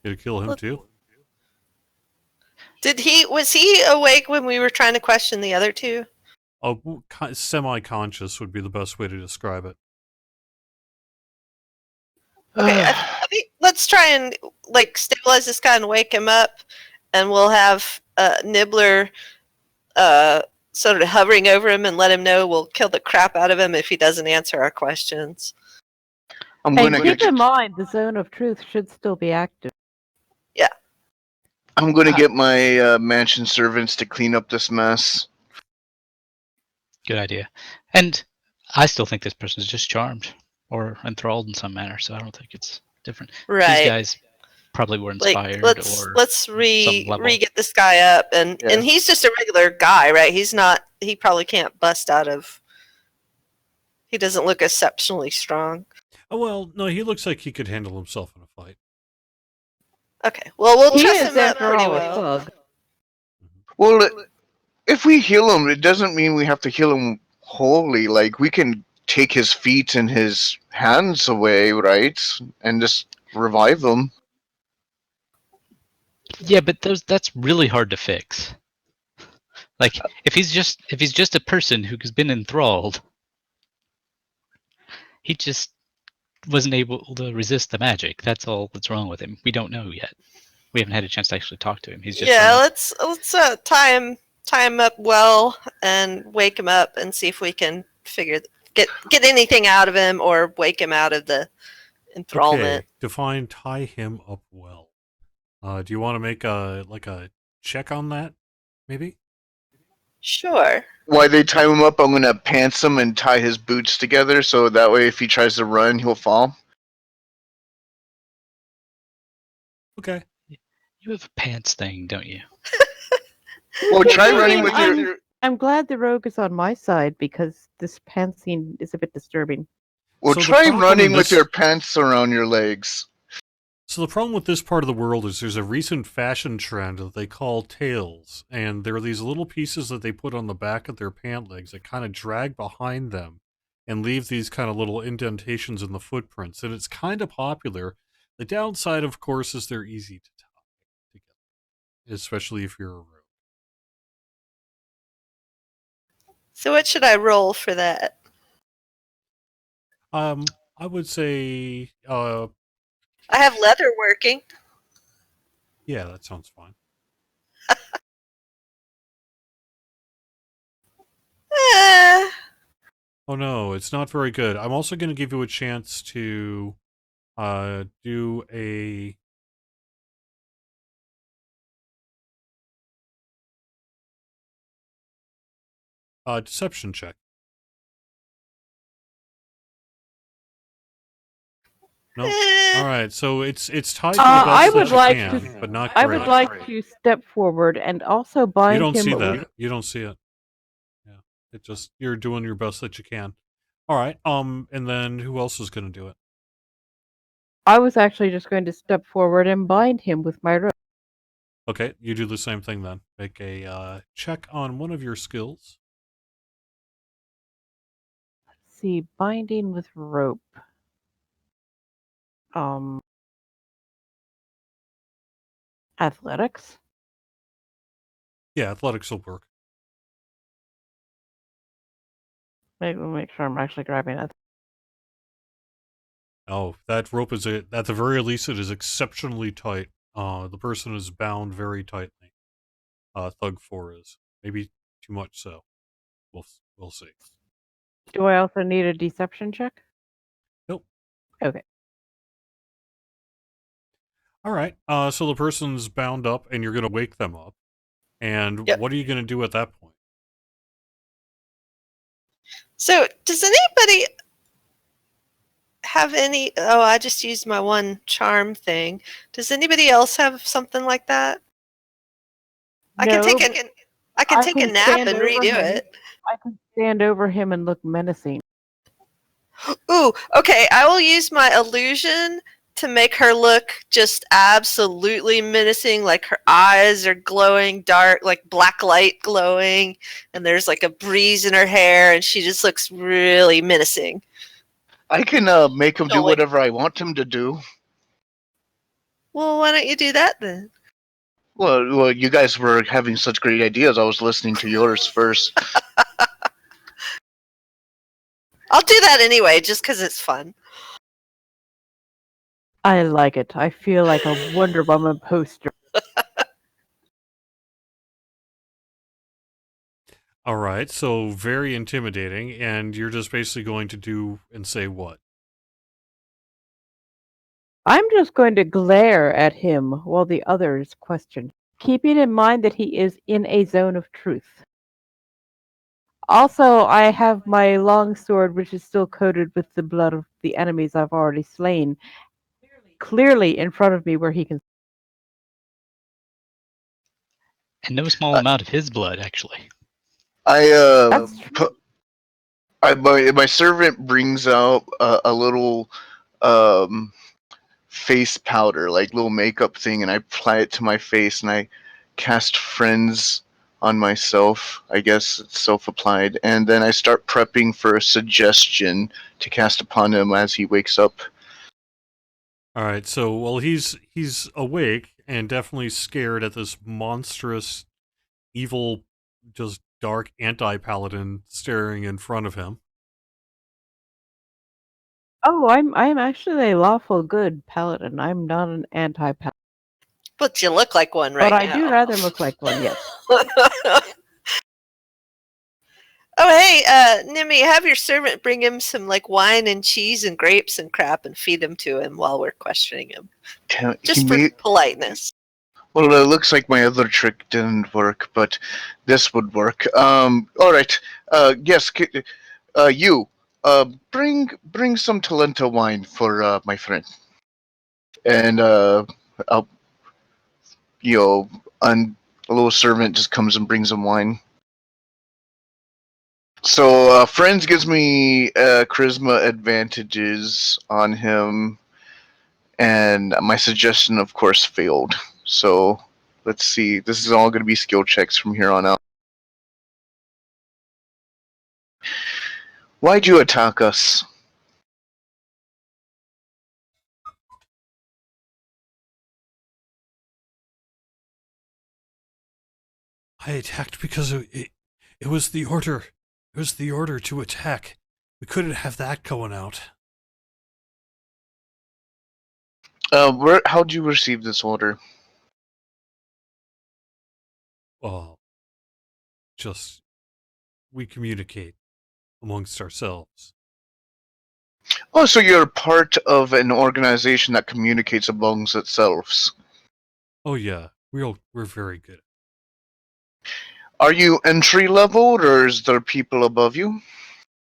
[SPEAKER 3] Did it kill him too?
[SPEAKER 2] Was he awake when we were trying to question the other two?
[SPEAKER 3] Oh, semi-conscious would be the best way to describe it.
[SPEAKER 2] Okay, I think let's try and stabilize this guy and wake him up, and we'll have Nibbler sort of hovering over him and let him know we'll kill the crap out of him if he doesn't answer our questions.
[SPEAKER 5] I'm
[SPEAKER 4] And
[SPEAKER 5] gonna
[SPEAKER 4] keep in mind, the zone of truth should still be active.
[SPEAKER 5] I'm gonna get my mansion servants to clean up this mess.
[SPEAKER 1] Good idea. And I still think this person is just charmed or enthralled in some manner, so I don't think it's different.
[SPEAKER 2] Right.
[SPEAKER 1] These guys probably were inspired
[SPEAKER 2] like,
[SPEAKER 1] or
[SPEAKER 2] let's
[SPEAKER 1] some level.
[SPEAKER 2] get this guy up, and
[SPEAKER 5] Yeah.
[SPEAKER 2] he's just a regular guy, right? He probably can't bust out of. He doesn't look exceptionally strong.
[SPEAKER 3] Oh, well, no, he looks like he could handle himself in a fight.
[SPEAKER 2] Okay, well, we'll
[SPEAKER 4] He
[SPEAKER 2] trust
[SPEAKER 4] is,
[SPEAKER 2] him up
[SPEAKER 4] after
[SPEAKER 2] pretty
[SPEAKER 4] all, a
[SPEAKER 2] well.
[SPEAKER 4] thug.
[SPEAKER 5] Well, if we heal him, it doesn't mean we have to heal him wholly. Like, we can take his feet and his hands away, right? And just revive him.
[SPEAKER 1] Yeah, but that's really hard to fix. Like, if he's just a person who's been enthralled, he just wasn't able to resist the magic. That's all that's wrong with him. We don't know yet. We haven't had a chance to actually talk to him. He's just
[SPEAKER 2] let's tie him up well and wake him up and see if we can get anything out of him or wake him out of the enthrallment.
[SPEAKER 3] Okay, define tie him up well. Do you want to make a check on that, maybe?
[SPEAKER 2] Sure.
[SPEAKER 5] While they tie him up, I'm gonna pants him and tie his boots together, so that way if he tries to run, he'll fall.
[SPEAKER 3] Okay.
[SPEAKER 1] You have a pants thing, don't you?
[SPEAKER 5] Well, try
[SPEAKER 4] I
[SPEAKER 5] running
[SPEAKER 4] mean,
[SPEAKER 5] with your...
[SPEAKER 4] I'm glad the rogue is on my side because this pants scene is a bit disturbing.
[SPEAKER 5] Well,
[SPEAKER 3] So the
[SPEAKER 5] try
[SPEAKER 3] problem
[SPEAKER 5] running
[SPEAKER 3] in
[SPEAKER 5] with
[SPEAKER 3] this-
[SPEAKER 5] your pants around your legs.
[SPEAKER 3] So the problem with this part of the world is there's a recent fashion trend that they call tails, and there are these little pieces that they put on the back of their pant legs that kind of drag behind them and leave these kind of little indentations in the footprints, and it's kind of popular. The downside, of course, is they're easy to tie together, especially if you're a rogue.
[SPEAKER 2] So what should I roll for that?
[SPEAKER 3] I would say,
[SPEAKER 2] I have leather working.
[SPEAKER 3] yeah, that sounds fine. Oh no, it's not very good. I'm also going to give you a chance to do a deception check. No. All right, so it's tied to the best
[SPEAKER 4] I
[SPEAKER 3] that
[SPEAKER 4] would
[SPEAKER 3] you
[SPEAKER 4] like
[SPEAKER 3] can,
[SPEAKER 4] to.
[SPEAKER 3] but not
[SPEAKER 4] I
[SPEAKER 3] great.
[SPEAKER 4] would like to step forward and also bind
[SPEAKER 3] You don't
[SPEAKER 4] him.
[SPEAKER 3] see that. You don't see it. Yeah, it just you're doing your best that you can. All right. And then who else is going to do it?
[SPEAKER 4] I was actually just going to step forward and bind him with my rope.
[SPEAKER 3] Okay, you do the same thing then. Make a check on one of your skills.
[SPEAKER 4] Let's see, binding with rope. Athletics.
[SPEAKER 3] Yeah, athletics will work.
[SPEAKER 4] Maybe we'll make sure I'm actually grabbing it.
[SPEAKER 3] Oh, that rope is at the very least it is exceptionally tight. The person is bound very tightly. Thug 4 is maybe too much so. We'll see.
[SPEAKER 4] Do I also need a deception check?
[SPEAKER 3] Nope.
[SPEAKER 4] Okay.
[SPEAKER 3] All right. So the person's bound up, and you're going to wake them up. And
[SPEAKER 2] Yep.
[SPEAKER 3] what are you going to do at that point?
[SPEAKER 2] So does anybody have any? Oh, I just used my one charm thing. Does anybody else have something like that? I can take a nap and redo it.
[SPEAKER 4] I can stand over him and look menacing.
[SPEAKER 2] Ooh, okay. I will use my illusion to make her look just absolutely menacing. Like her eyes are glowing dark, like black light glowing, and there's like a breeze in her hair, and she just looks really menacing.
[SPEAKER 5] I can make him do whatever I want him to do.
[SPEAKER 2] Well, why don't you do that then?
[SPEAKER 5] Well, you guys were having such great ideas. I was listening to yours first.
[SPEAKER 2] I'll do that anyway, just because it's fun.
[SPEAKER 4] I like it. I feel like a Wonder Woman poster.
[SPEAKER 3] All right. So very intimidating, and you're just basically going to do and say what?
[SPEAKER 4] I'm just going to glare at him while the others question, keeping in mind that he is in a zone of truth. Also, I have my long sword, which is still coated with the blood of the enemies I've already slain, clearly in front of me where he can.
[SPEAKER 1] And no small amount of his blood, actually.
[SPEAKER 4] That's true.
[SPEAKER 5] My servant brings out a little face powder, like little makeup thing, and I apply it to my face, and I cast friends on myself. I guess it's self-applied, and then I start prepping for a suggestion to cast upon him as he wakes up.
[SPEAKER 3] All right, so while he's awake and definitely scared at this monstrous, evil, just dark anti-paladin staring in front of him.
[SPEAKER 4] Oh, I'm actually a lawful good paladin. I'm not an anti-paladin.
[SPEAKER 2] But you look like one right
[SPEAKER 4] But I
[SPEAKER 2] now.
[SPEAKER 4] do rather look like one, yes.
[SPEAKER 2] Oh, hey, Nimmy, have your servant bring him some like wine and cheese and grapes and crap and feed them to him while we're questioning him. Just for politeness.
[SPEAKER 5] Well, it looks like my other trick didn't work, but this would work. All right. Yes. You. Bring some Talenta wine for my friend. And I'll, a little servant just comes and brings him wine. So friends gives me charisma advantages on him, and my suggestion, of course, failed. So let's see. This is all going to be skill checks from here on out. Why'd you attack us?
[SPEAKER 3] I attacked because it was the order. It was the order to attack. We couldn't have that going out.
[SPEAKER 5] How'd you receive this order?
[SPEAKER 3] Well, just we communicate amongst ourselves.
[SPEAKER 5] Oh, so you're part of an organization that communicates amongst itself.
[SPEAKER 3] Oh yeah, we're very good.
[SPEAKER 5] Are you entry level, or is there people above you?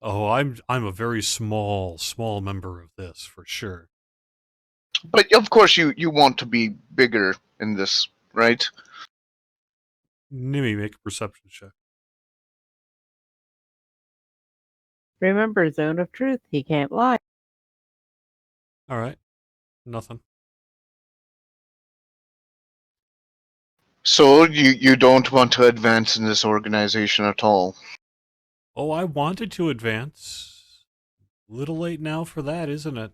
[SPEAKER 3] Oh, I'm a very small member of this for sure.
[SPEAKER 5] But of course, you want to be bigger in this, right?
[SPEAKER 3] Nimmy, make a perception check.
[SPEAKER 4] Remember, zone of truth. He can't lie.
[SPEAKER 3] All right, nothing.
[SPEAKER 5] So you don't want to advance in this organization at all?
[SPEAKER 3] Oh, I wanted to advance. Little late now for that, isn't it?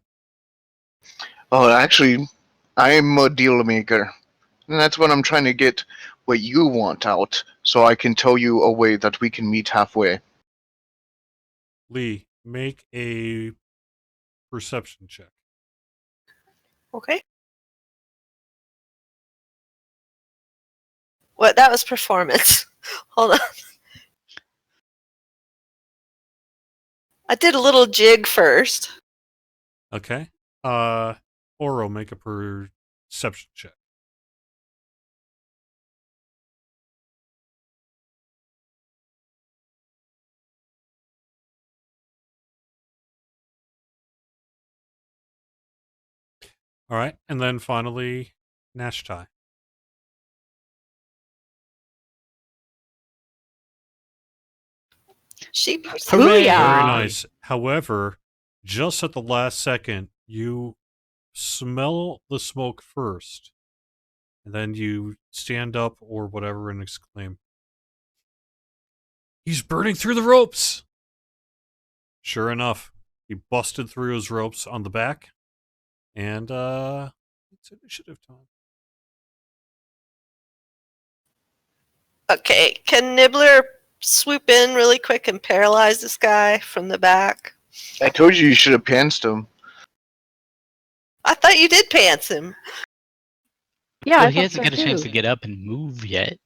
[SPEAKER 5] Oh, actually, I'm a deal maker. And that's what I'm trying to get what you want out, so I can tell you a way that we can meet halfway.
[SPEAKER 3] Lee, make a perception check.
[SPEAKER 2] Okay. What? That was performance. Hold on. I did a little jig first.
[SPEAKER 3] Okay. Oro, make a perception check. All right, and then finally, Nashtai.
[SPEAKER 2] She
[SPEAKER 1] Hooray!
[SPEAKER 3] Very nice. However, just at the last second, you smell the smoke first, and then you stand up or whatever and exclaim, "He's burning through the ropes!" Sure enough, he busted through his ropes on the back, and it's initiative time.
[SPEAKER 2] Okay, can Nibbler swoop in really quick and paralyze this guy from the back?
[SPEAKER 5] I told you should have pantsed him.
[SPEAKER 2] I thought you did pants him.
[SPEAKER 4] Yeah,
[SPEAKER 1] Well,
[SPEAKER 4] I
[SPEAKER 1] he
[SPEAKER 4] thought
[SPEAKER 1] hasn't
[SPEAKER 4] so
[SPEAKER 1] got a chance
[SPEAKER 4] too.
[SPEAKER 1] to get up and move yet.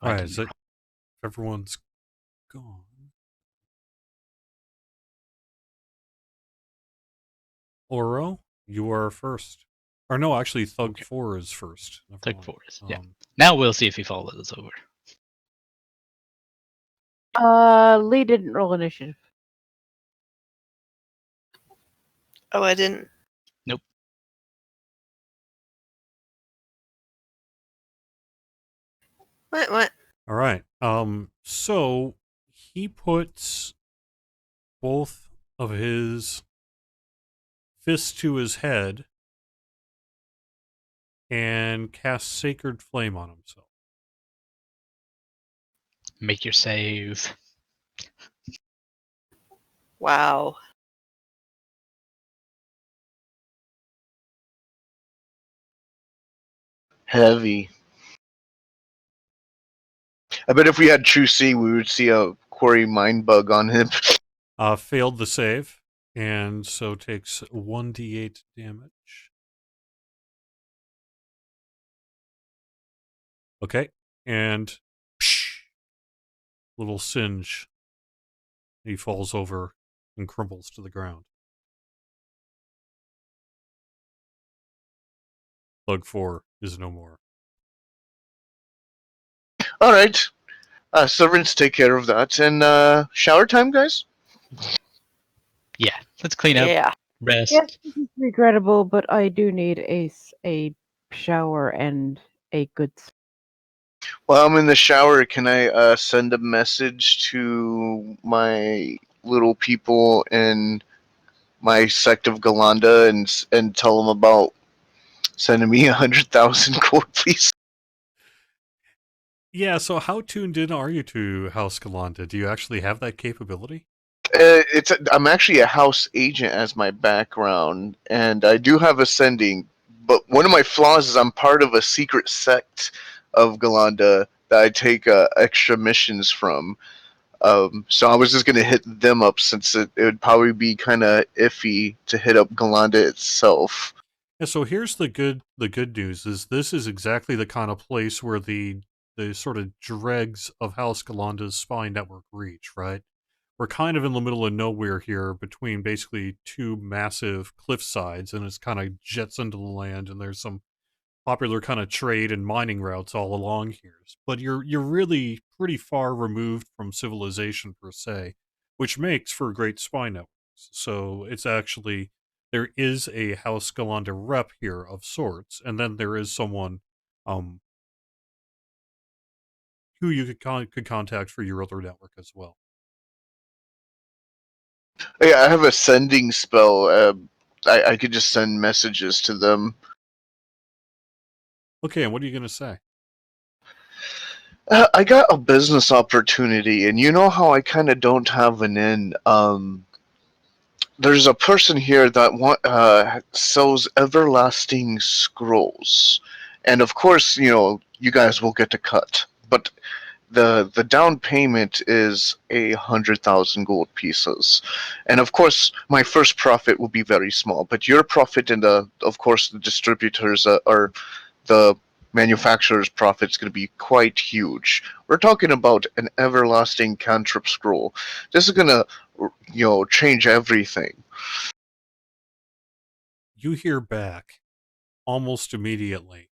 [SPEAKER 3] All right, is it everyone's gone. Oro, you are first. Or no, actually, Thug
[SPEAKER 1] Okay.
[SPEAKER 3] 4 is first. Never
[SPEAKER 1] Thug
[SPEAKER 3] mind.
[SPEAKER 1] 4 is, yeah. Now we'll see if he follows us over.
[SPEAKER 4] Lee didn't roll initiative.
[SPEAKER 2] Oh, I didn't.
[SPEAKER 1] Nope.
[SPEAKER 2] What?
[SPEAKER 3] All right. So he puts both of his fists to his head and casts Sacred Flame on himself.
[SPEAKER 1] Make your save.
[SPEAKER 2] Wow.
[SPEAKER 5] Heavy. I bet if we had True C, we would see a Quarry Mind Bug on him.
[SPEAKER 3] Failed the save, and so takes 1d8 damage. Okay, and little singe. He falls over and crumbles to the ground. Thug 4 is no more.
[SPEAKER 5] All right. Servants take care of that. And shower time, guys?
[SPEAKER 1] Yeah, let's clean up,
[SPEAKER 2] Yeah.
[SPEAKER 1] rest.
[SPEAKER 4] Yes, this is regrettable, but I do need a shower and a good.
[SPEAKER 5] While I'm in the shower, can I send a message to my little people in my sect of Galanda and tell them about sending me 100,000 gold, please?
[SPEAKER 3] Yeah, so how tuned in are you to House Galanda? Do you actually have that capability?
[SPEAKER 5] I'm actually a house agent as my background, and I do have ascending. But one of my flaws is I'm part of a secret sect of Galanda that I take extra missions from. So I was just gonna hit them up since it would probably be kind of iffy to hit up Galanda itself.
[SPEAKER 3] Yeah, so here's the good news is this is exactly the kind of place where the sort of dregs of House Galanda's spy network reach, right? We're kind of in the middle of nowhere here between basically two massive cliff sides, and it's kind of jets into the land, and there's some popular kind of trade and mining routes all along here. But you're really pretty far removed from civilization per se, which makes for great spy networks. So it's actually there is a House Galanda rep here of sorts, and then there is someone who you could contact for your other network as well.
[SPEAKER 5] Yeah, I have a sending spell. I could just send messages to them.
[SPEAKER 3] Okay, and what are you going to say?
[SPEAKER 5] I got a business opportunity, and you know how I kind of don't have an in. There's a person here that sells everlasting scrolls, and of course, you guys will get a cut, but the down payment is 100,000 gold pieces, and of course, my first profit will be very small. But your profit and of course, the distributors or the manufacturer's profit is going to be quite huge. We're talking about an everlasting cantrip scroll. This is going to, change everything.
[SPEAKER 3] You hear back almost immediately.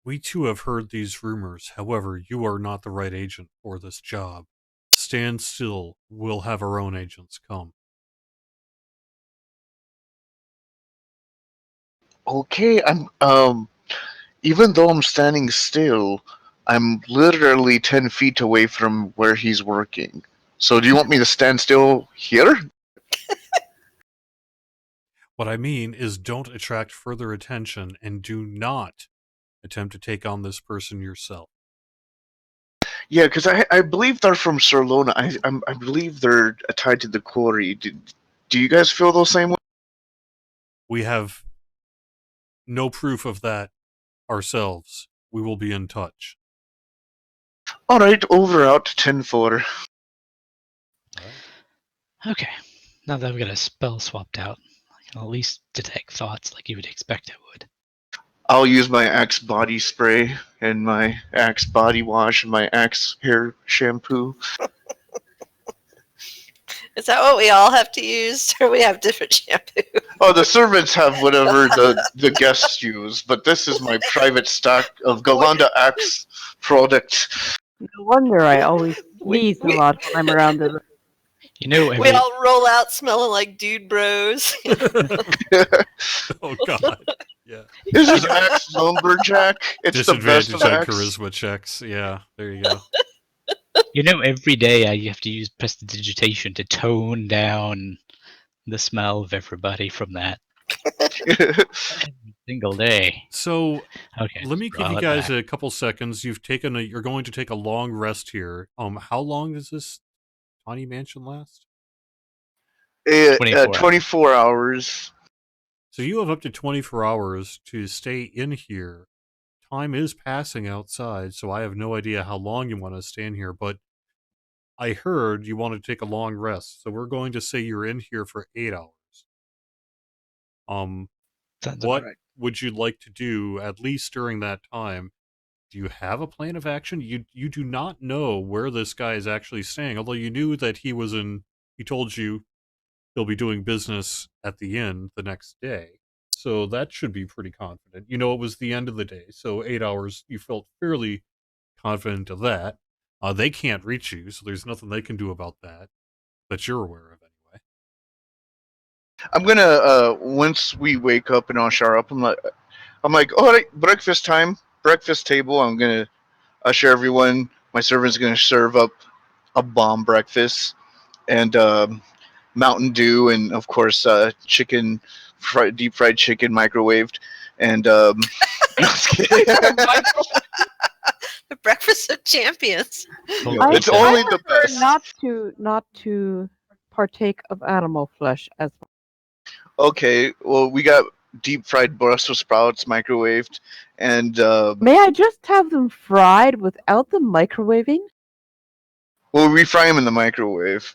[SPEAKER 3] We too have heard these rumors. However, you are not the right agent for this job. Stand still. We'll have our own agents come.
[SPEAKER 5] Okay, even though I'm standing still, I'm literally 10 feet away from where he's working. So do you want me to stand still here?
[SPEAKER 3] What I mean is don't attract further attention and do not attempt to take on this person yourself.
[SPEAKER 5] Yeah, because I believe they're from Sarlona. I believe they're tied to the quarry. Do you guys feel the same way?
[SPEAKER 3] We have no proof of that ourselves. We will be in touch.
[SPEAKER 5] Alright, over out, 10-4.
[SPEAKER 1] Okay, now that I've got a spell swapped out, I can at least detect thoughts like you would expect I would.
[SPEAKER 5] I'll use my Axe body spray and my Axe body wash and my Axe hair shampoo.
[SPEAKER 2] Is that what we all have to use, or we have different shampoo?
[SPEAKER 5] Oh, the servants have whatever the guests use, but this is my private stock of Galanda Axe product.
[SPEAKER 4] No wonder I always
[SPEAKER 2] We-
[SPEAKER 4] sneeze a
[SPEAKER 2] we-
[SPEAKER 4] lot when I'm around the.
[SPEAKER 1] You know,
[SPEAKER 2] We all roll out smelling like dude bros.
[SPEAKER 3] Oh God. Yeah.
[SPEAKER 5] This is Axe Lumberjack. It's the best
[SPEAKER 3] Disadvantage
[SPEAKER 5] of
[SPEAKER 3] on
[SPEAKER 5] Axe.
[SPEAKER 3] charisma checks. Yeah. There you go.
[SPEAKER 1] you know, every day I have to use prestidigitation to tone down the smell of everybody from that every single day.
[SPEAKER 3] So
[SPEAKER 1] Okay,
[SPEAKER 3] let me give you
[SPEAKER 1] dial it
[SPEAKER 3] guys
[SPEAKER 1] back.
[SPEAKER 3] a couple seconds. You're going to take a long rest here. How long does this tiny mansion last?
[SPEAKER 1] 24
[SPEAKER 5] 24 hours.
[SPEAKER 3] So you have up to 24 hours to stay in here. Time is passing outside, so I have no idea how long you want to stay in here, but I heard you want to take a long rest, so we're going to say you're in here for 8 hours.
[SPEAKER 1] Sounds
[SPEAKER 3] What
[SPEAKER 1] about right.
[SPEAKER 3] would you like to do at least during that time? Do you have a plan of action? You do not know where this guy is actually staying, although you knew that he told you he'll be doing business at the inn the next day. So that should be pretty confident. You know, it was the end of the day, so 8 hours, you felt fairly confident of that. They can't reach you, so there's nothing they can do about that you're aware of anyway.
[SPEAKER 5] I'm gonna once we wake up and I'll shower up, I'm like, all right, breakfast time, breakfast table. I'm gonna usher everyone. My servant's gonna serve up a bomb breakfast and Mountain Dew, and of course chicken, deep fried chicken, microwaved, and no, just kidding.
[SPEAKER 2] The breakfast of champions.
[SPEAKER 5] It's only the
[SPEAKER 4] prefer
[SPEAKER 5] best.
[SPEAKER 4] not to partake of animal flesh as well.
[SPEAKER 5] Okay, well we got deep fried Brussels sprouts, microwaved, and
[SPEAKER 4] May I just have them fried without the microwaving?
[SPEAKER 5] we'll refry them in the microwave.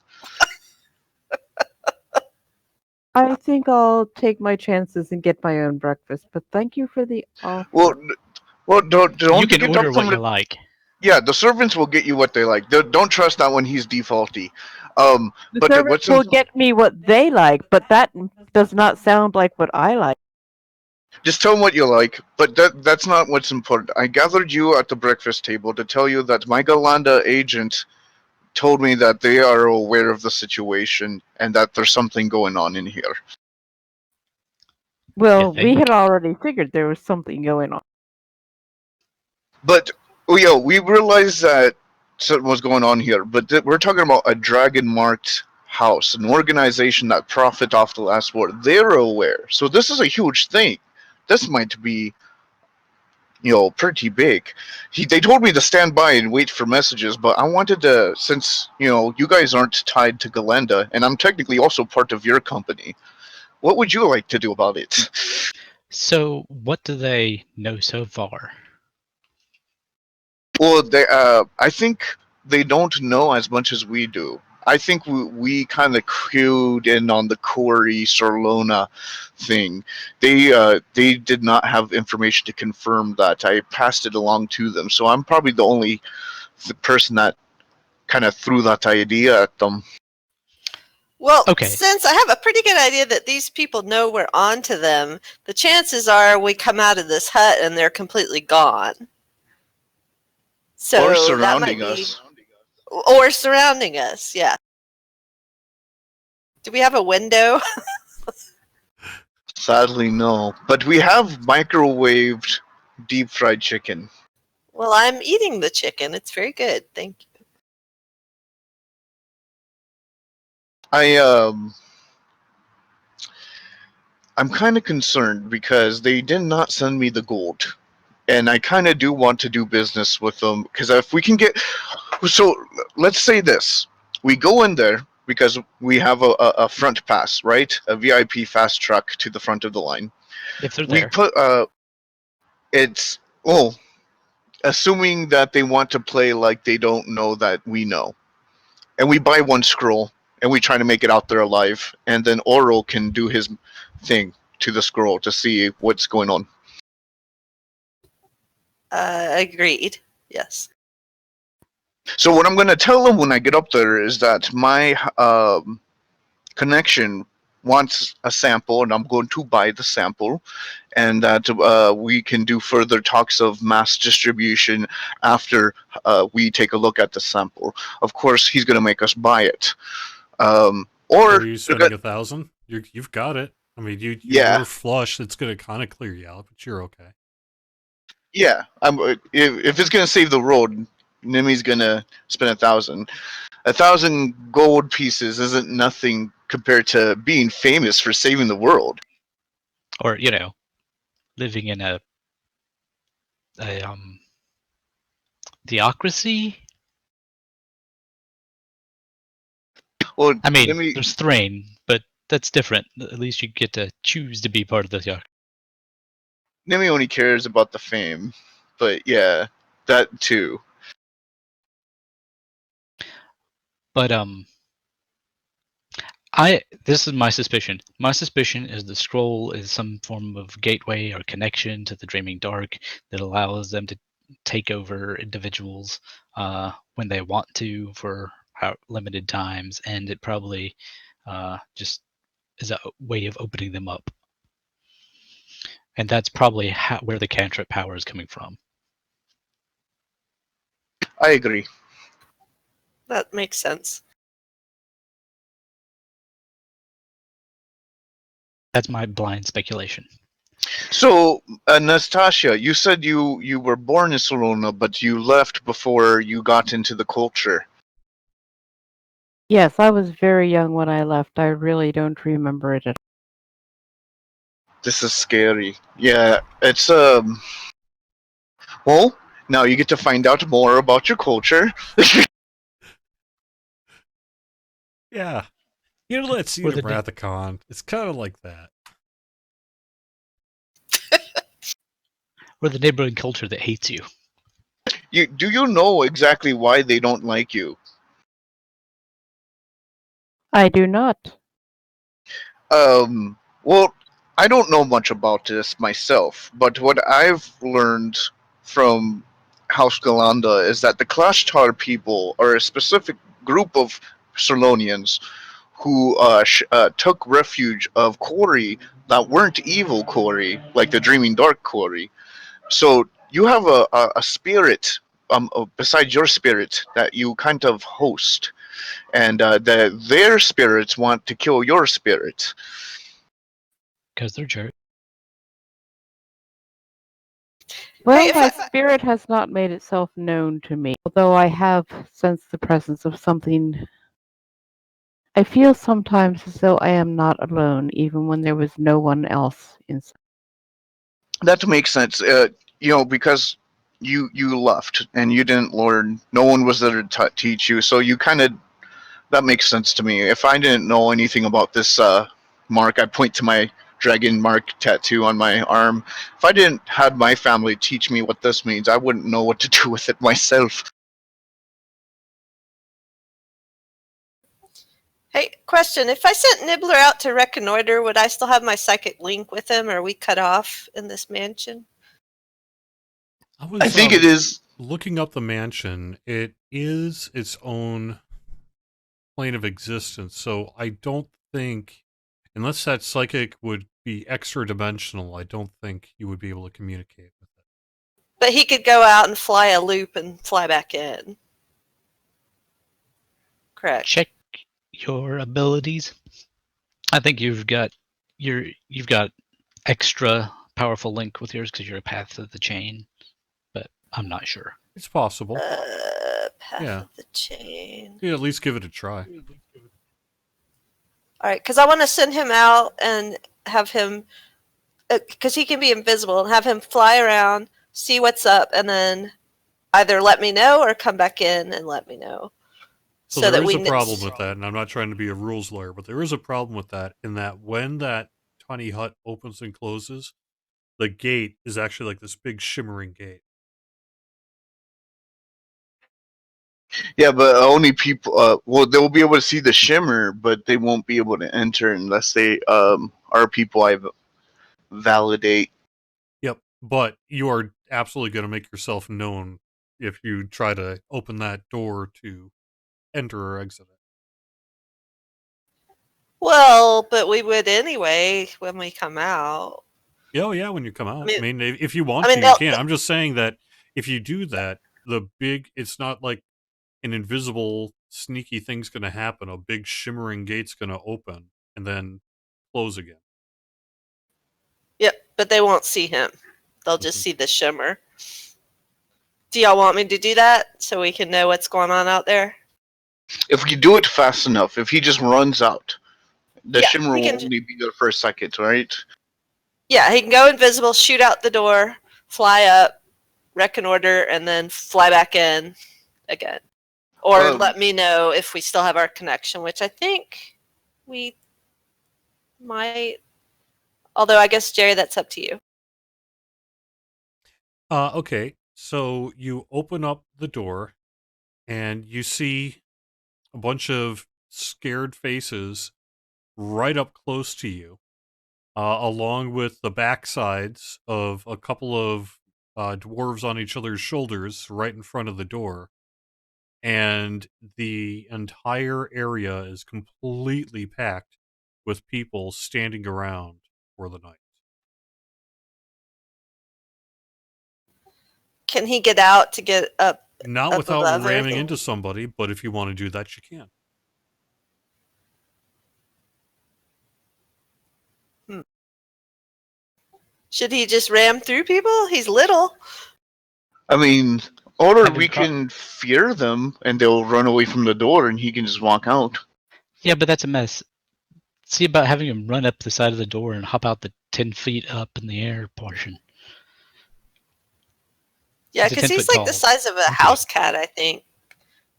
[SPEAKER 4] I think I'll take my chances and get my own breakfast, but thank you for the offer.
[SPEAKER 5] Well, don't
[SPEAKER 1] You can
[SPEAKER 5] get
[SPEAKER 1] order
[SPEAKER 5] up
[SPEAKER 1] what
[SPEAKER 5] from
[SPEAKER 1] you
[SPEAKER 5] the,
[SPEAKER 1] like.
[SPEAKER 5] yeah, the servants will get you what they like. Don't trust that when he's defaulty.
[SPEAKER 4] The
[SPEAKER 5] But
[SPEAKER 4] servants will get me what they like, but that does not sound like what I like.
[SPEAKER 5] just tell them what you like. But that's not what's important. I gathered you at the breakfast table to tell you that my Galanda agent told me that they are aware of the situation and that there's something going on in here.
[SPEAKER 4] Well,
[SPEAKER 1] You
[SPEAKER 4] we
[SPEAKER 1] think?
[SPEAKER 4] had already figured there was something going on.
[SPEAKER 5] But we realized that something was going on here. But we're talking about a dragon-marked house, an organization that profit off the last war. They're aware, so this is a huge thing. This might be, pretty big. They told me to stand by and wait for messages, but I wanted to, since you guys aren't tied to Galenda, and I'm technically also part of your company. What would you like to do about it?
[SPEAKER 1] So, what do they know so far?
[SPEAKER 5] Well, I think they don't know as much as we do. I think we kind of cued in on the Corey Sorlona thing. They did not have information to confirm that. I passed it along to them, so I'm probably the only person that kind of threw that idea at them.
[SPEAKER 2] Well,
[SPEAKER 1] Okay.
[SPEAKER 2] since I have a pretty good idea that these people know we're on to them, the chances are we come out of this hut and they're completely gone. So
[SPEAKER 5] Or
[SPEAKER 2] that
[SPEAKER 5] surrounding
[SPEAKER 2] might be,
[SPEAKER 5] us.
[SPEAKER 2] or surrounding us, yeah. Do we have a window?
[SPEAKER 5] Sadly, no. But we have microwaved deep fried chicken.
[SPEAKER 2] Well, I'm eating the chicken. It's very good. Thank you.
[SPEAKER 5] I'm kind of concerned because they did not send me the gold, and I kind of do want to do business with them because if we can get, so let's say this, we go in there because we have a front pass, right? A VIP fast truck to the front of the line.
[SPEAKER 1] If they're
[SPEAKER 5] We
[SPEAKER 1] there.
[SPEAKER 5] put it's assuming that they want to play like they don't know that we know, and we buy one scroll and we try to make it out there alive, and then Oro can do his thing to the scroll to see what's going on.
[SPEAKER 2] Agreed. Yes.
[SPEAKER 5] So what I'm going to tell them when I get up there is that my connection wants a sample, and I'm going to buy the sample, and that we can do further talks of mass distribution after we take a look at the sample. Of course, he's going to make us buy it.
[SPEAKER 3] Are
[SPEAKER 5] Or
[SPEAKER 3] you spending 1,000? You've got it. I mean, you
[SPEAKER 5] yeah,
[SPEAKER 3] were flush. It's going to kind of clear you out, but you're okay.
[SPEAKER 5] yeah. If it's going to save the world, Nimi's going to spend 1,000. 1,000 gold pieces isn't nothing compared to being famous for saving the world.
[SPEAKER 1] Or, living in a theocracy.
[SPEAKER 5] Well,
[SPEAKER 1] I mean,
[SPEAKER 5] Nimi,
[SPEAKER 1] there's Thrain, but that's different. At least you get to choose to be part of the theocracy.
[SPEAKER 5] Nimi only cares about the fame, but yeah, that too.
[SPEAKER 1] But this is my suspicion. My suspicion is the scroll is some form of gateway or connection to the Dreaming Dark that allows them to take over individuals when they want to for limited times, and it probably just is a way of opening them up. And that's probably where the cantrip power is coming from.
[SPEAKER 5] I agree.
[SPEAKER 2] That makes sense.
[SPEAKER 1] That's my blind speculation.
[SPEAKER 5] So, Nastasia, you said you were born in Solona, but you left before you got into the culture.
[SPEAKER 4] Yes, I was very young when I left. I really don't remember it at all.
[SPEAKER 5] This is scary. Yeah, it's well, now you get to find out more about your culture.
[SPEAKER 3] Yeah. Let's see
[SPEAKER 1] Or
[SPEAKER 3] the
[SPEAKER 1] the
[SPEAKER 3] Rathacon. It's kind of like that.
[SPEAKER 1] or the neighboring culture that hates you.
[SPEAKER 5] Do you know exactly why they don't like you?
[SPEAKER 4] I do not.
[SPEAKER 5] Well, I don't know much about this myself, but what I've learned from House Galanda is that the Klashtar people are a specific group of Solonians who took refuge of Quarry that weren't evil Quarry, like the Dreaming Dark Quarry. So you have a spirit besides your spirit that you kind of host, and their spirits want to kill your spirit.
[SPEAKER 1] Because they're jerks.
[SPEAKER 4] Well,
[SPEAKER 2] Hey,
[SPEAKER 4] my spirit has not made itself known to me, although I have sensed the presence of something. I feel sometimes as though I am not alone, even when there was no one else inside.
[SPEAKER 5] That makes sense. Because you left and you didn't learn. No one was there to teach you, so you kind of that makes sense to me. If I didn't know anything about this mark, I point to my dragon mark tattoo on my arm. If I didn't had my family teach me what this means, I wouldn't know what to do with it myself.
[SPEAKER 2] Hey, question. If I sent Nibbler out to reconnoiter, would I still have my psychic link with him, or are we cut off in this mansion?
[SPEAKER 5] I think it is.
[SPEAKER 3] Looking up the mansion, it is its own plane of existence, so I don't think, unless that psychic would be extra dimensional, I don't think you would be able to communicate with it.
[SPEAKER 2] But he could go out and fly a loop and fly back in. Correct.
[SPEAKER 1] Check your abilities. I think you've got extra powerful link with yours because you're a path of the chain, but I'm not sure.
[SPEAKER 3] It's possible.
[SPEAKER 2] Path of the chain.
[SPEAKER 3] Yeah, at least give it a try.
[SPEAKER 2] All right, because I want to send him out and have him, because he can be invisible, and have him fly around, see what's up, and then either let me know or come back in and let me know.
[SPEAKER 3] So there is a problem with that, and I'm not trying to be a rules lawyer, but there is a problem with that in that when that tiny hut opens and closes, the gate is actually like this big shimmering gate.
[SPEAKER 5] Yeah, but only people. Well, they'll be able to see the shimmer, but they won't be able to enter unless they are people I validate.
[SPEAKER 3] Yep, but you are absolutely going to make yourself known if you try to open that door to enter or exit it.
[SPEAKER 2] Well, but we would anyway when we come out.
[SPEAKER 3] Oh yeah, when you come out.
[SPEAKER 2] I
[SPEAKER 3] I
[SPEAKER 2] mean-
[SPEAKER 3] mean, if you want
[SPEAKER 2] I mean,
[SPEAKER 3] to, you
[SPEAKER 2] they'll-
[SPEAKER 3] can. I'm just saying that if you do that, it's not like an invisible, sneaky thing's going to happen. A big shimmering gate's going to open and then close again.
[SPEAKER 2] Yep, but they won't see him. They'll just see the shimmer. Do y'all want me to do that so we can know what's going on out there?
[SPEAKER 5] If you do it fast enough, if he just runs out, the
[SPEAKER 2] Yeah,
[SPEAKER 5] shimmer
[SPEAKER 2] he
[SPEAKER 5] will
[SPEAKER 2] can-
[SPEAKER 5] only be there for a second, right?
[SPEAKER 2] Yeah, he can go invisible, shoot out the door, fly up, reconnoiter, and then fly back in again. Or let me know if we still have our connection, which I think we might. Although I guess, Jerry, that's up to you.
[SPEAKER 3] Okay, so you open up the door and you see a bunch of scared faces right up close to you, along with the backsides of a couple of dwarves on each other's shoulders right in front of the door. And the entire area is completely packed with people standing around for the night.
[SPEAKER 2] Can he get out to get up?
[SPEAKER 3] Not
[SPEAKER 2] Up
[SPEAKER 3] without
[SPEAKER 2] above
[SPEAKER 3] ramming
[SPEAKER 2] everything?
[SPEAKER 3] into somebody, but if you want to do that, you can.
[SPEAKER 2] Should he just ram through people? He's little.
[SPEAKER 5] I mean, or
[SPEAKER 1] Have him
[SPEAKER 5] we
[SPEAKER 1] cro-
[SPEAKER 5] can fear them and they'll run away from the door and he can just walk out.
[SPEAKER 1] Yeah, but that's a mess. See about having him run up the side of the door and hop out the 10 feet up in the air portion.
[SPEAKER 2] Yeah,
[SPEAKER 1] He's a
[SPEAKER 2] because
[SPEAKER 1] 10
[SPEAKER 2] he's
[SPEAKER 1] foot
[SPEAKER 2] like the
[SPEAKER 1] tall
[SPEAKER 2] size of a
[SPEAKER 1] monkey.
[SPEAKER 2] house cat, I think.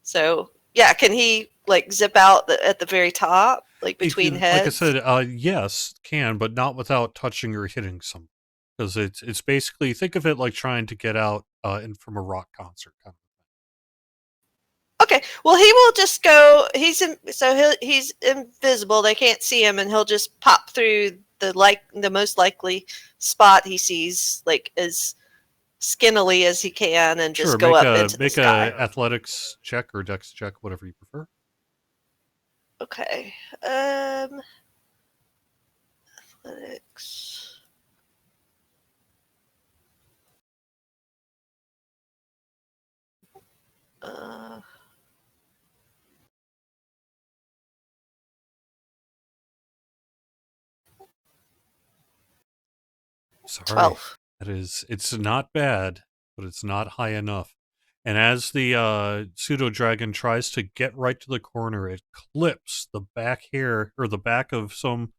[SPEAKER 2] So, yeah, can he like zip out at the very top, like
[SPEAKER 3] You
[SPEAKER 2] between
[SPEAKER 3] can-
[SPEAKER 2] heads?
[SPEAKER 3] Like I said, yes, can, but not without touching or hitting some. Because it's basically, think of it like trying to get out from a rock concert. Kind of.
[SPEAKER 2] Okay, well, he will just go. He's invisible. They can't see him, and he'll just pop through the most likely spot he sees, like as skinnily as he can, and just
[SPEAKER 3] Sure,
[SPEAKER 2] go up into the
[SPEAKER 3] make
[SPEAKER 2] sky.
[SPEAKER 3] a athletics check or dex check, whatever you prefer.
[SPEAKER 2] Okay. Athletics. Uh,
[SPEAKER 3] Sorry.
[SPEAKER 2] 12.
[SPEAKER 3] It's not bad, but it's not high enough. And as the pseudo dragon tries to get right to the corner, it clips the back hair or the back of some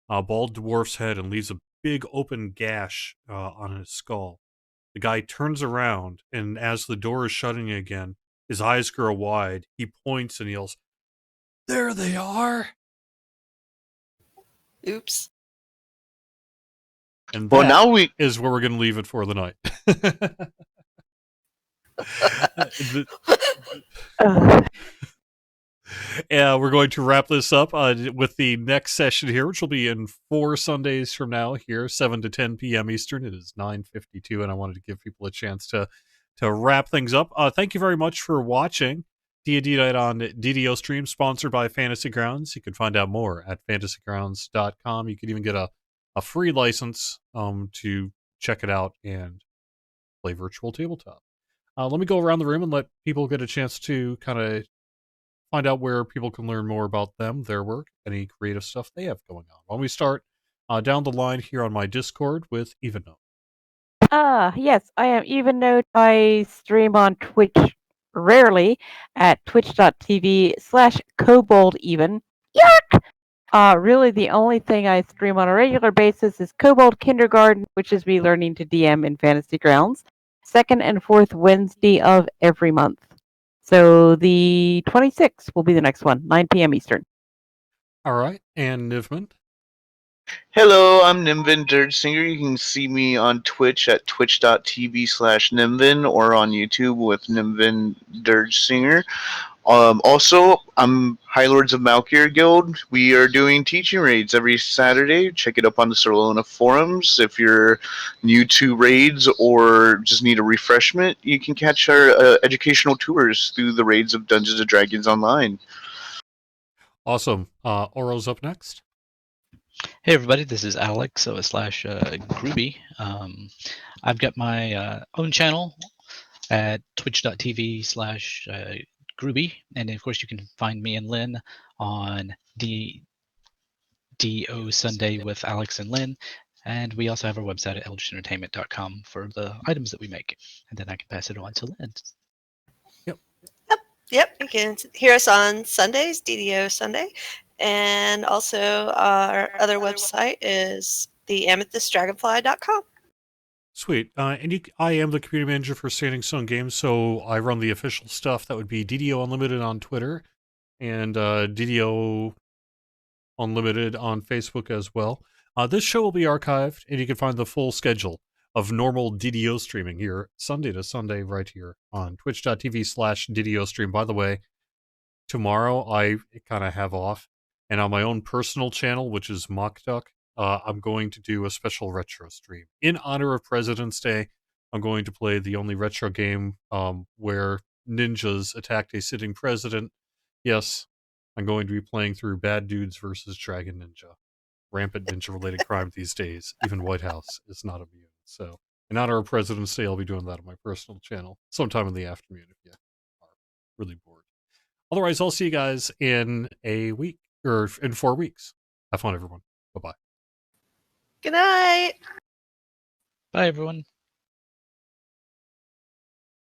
[SPEAKER 3] bald dwarf's head and leaves a big open gash on his skull. The guy turns around, and as the door is shutting again, his eyes grow wide. He points and yells, "There they are!"
[SPEAKER 2] Oops.
[SPEAKER 3] And
[SPEAKER 5] Well,
[SPEAKER 3] that
[SPEAKER 5] now we
[SPEAKER 3] is where we're going to leave it for the night. Yeah, we're going to wrap this up with the next session here, which will be in 4 Sundays from now here, 7 to 10 p.m. Eastern. It is 9:52, and I wanted to give people a chance to wrap things up. Thank you very much for watching D&D Night on DDOstream, sponsored by Fantasy Grounds. You can find out more at fantasygrounds.com. You can even get a free license to check it out and play virtual tabletop. Let me go around the room and let people get a chance to kind of find out where people can learn more about them, their work, any creative stuff they have going on. Why don't we start down the line here on my Discord with Evennote?
[SPEAKER 4] Yes, I am Evennote. I stream on Twitch rarely at twitch.tv/koboldeven. Yuck! Really, the only thing I stream on a regular basis is Kobold Kindergarten, which is me learning to DM in Fantasy Grounds, second and fourth Wednesday of every month. So the 26th will be the next one, 9 p.m. Eastern.
[SPEAKER 3] All right, and Nivman?
[SPEAKER 5] Hello, I'm Nimvin Dirge-Singer. You can see me on Twitch at twitch.tv/Nimvin or on YouTube with Nimvin Dirge-Singer. Also, I'm High Lords of Malkir Guild. We are doing teaching raids every Saturday. Check it up on the Sorlona forums. If you're new to raids or just need a refreshment, you can catch our educational tours through the raids of Dungeons & Dragons Online.
[SPEAKER 3] Awesome. Oro's up next.
[SPEAKER 1] Hey everybody, this is Alex slash Groovy. I've got my own channel at twitch.tv slash Groovy, and of course you can find me and Lynn on DDO Sunday with Alex and Lynn, and we also have our website at eldritchentertainment.com for the items that we make, and then I can pass it on to Lynn.
[SPEAKER 2] Yep, you can hear us on Sundays, DDO Sunday. And also our other website is theamethystdragonfly.com.
[SPEAKER 3] Sweet. And I am the community manager for Standing Stone Games, so I run the official stuff. That would be DDO Unlimited on Twitter and DDO Unlimited on Facebook as well. This show will be archived, and you can find the full schedule of normal DDO streaming here, Sunday to Sunday, right here on twitch.tv/DDOstream. By the way, tomorrow I kind of have off, and on my own personal channel, which is Mock Duck, I'm going to do a special retro stream. In honor of President's Day, I'm going to play the only retro game where ninjas attacked a sitting president. Yes, I'm going to be playing through Bad Dudes versus Dragon Ninja. Rampant ninja-related crime these days. Even White House is not immune. So, in honor of President's Day, I'll be doing that on my personal channel sometime in the afternoon if you are really bored. Otherwise, I'll see you guys in a week, or in 4 weeks. Have fun, everyone. Bye-bye.
[SPEAKER 2] Good night.
[SPEAKER 1] Bye everyone.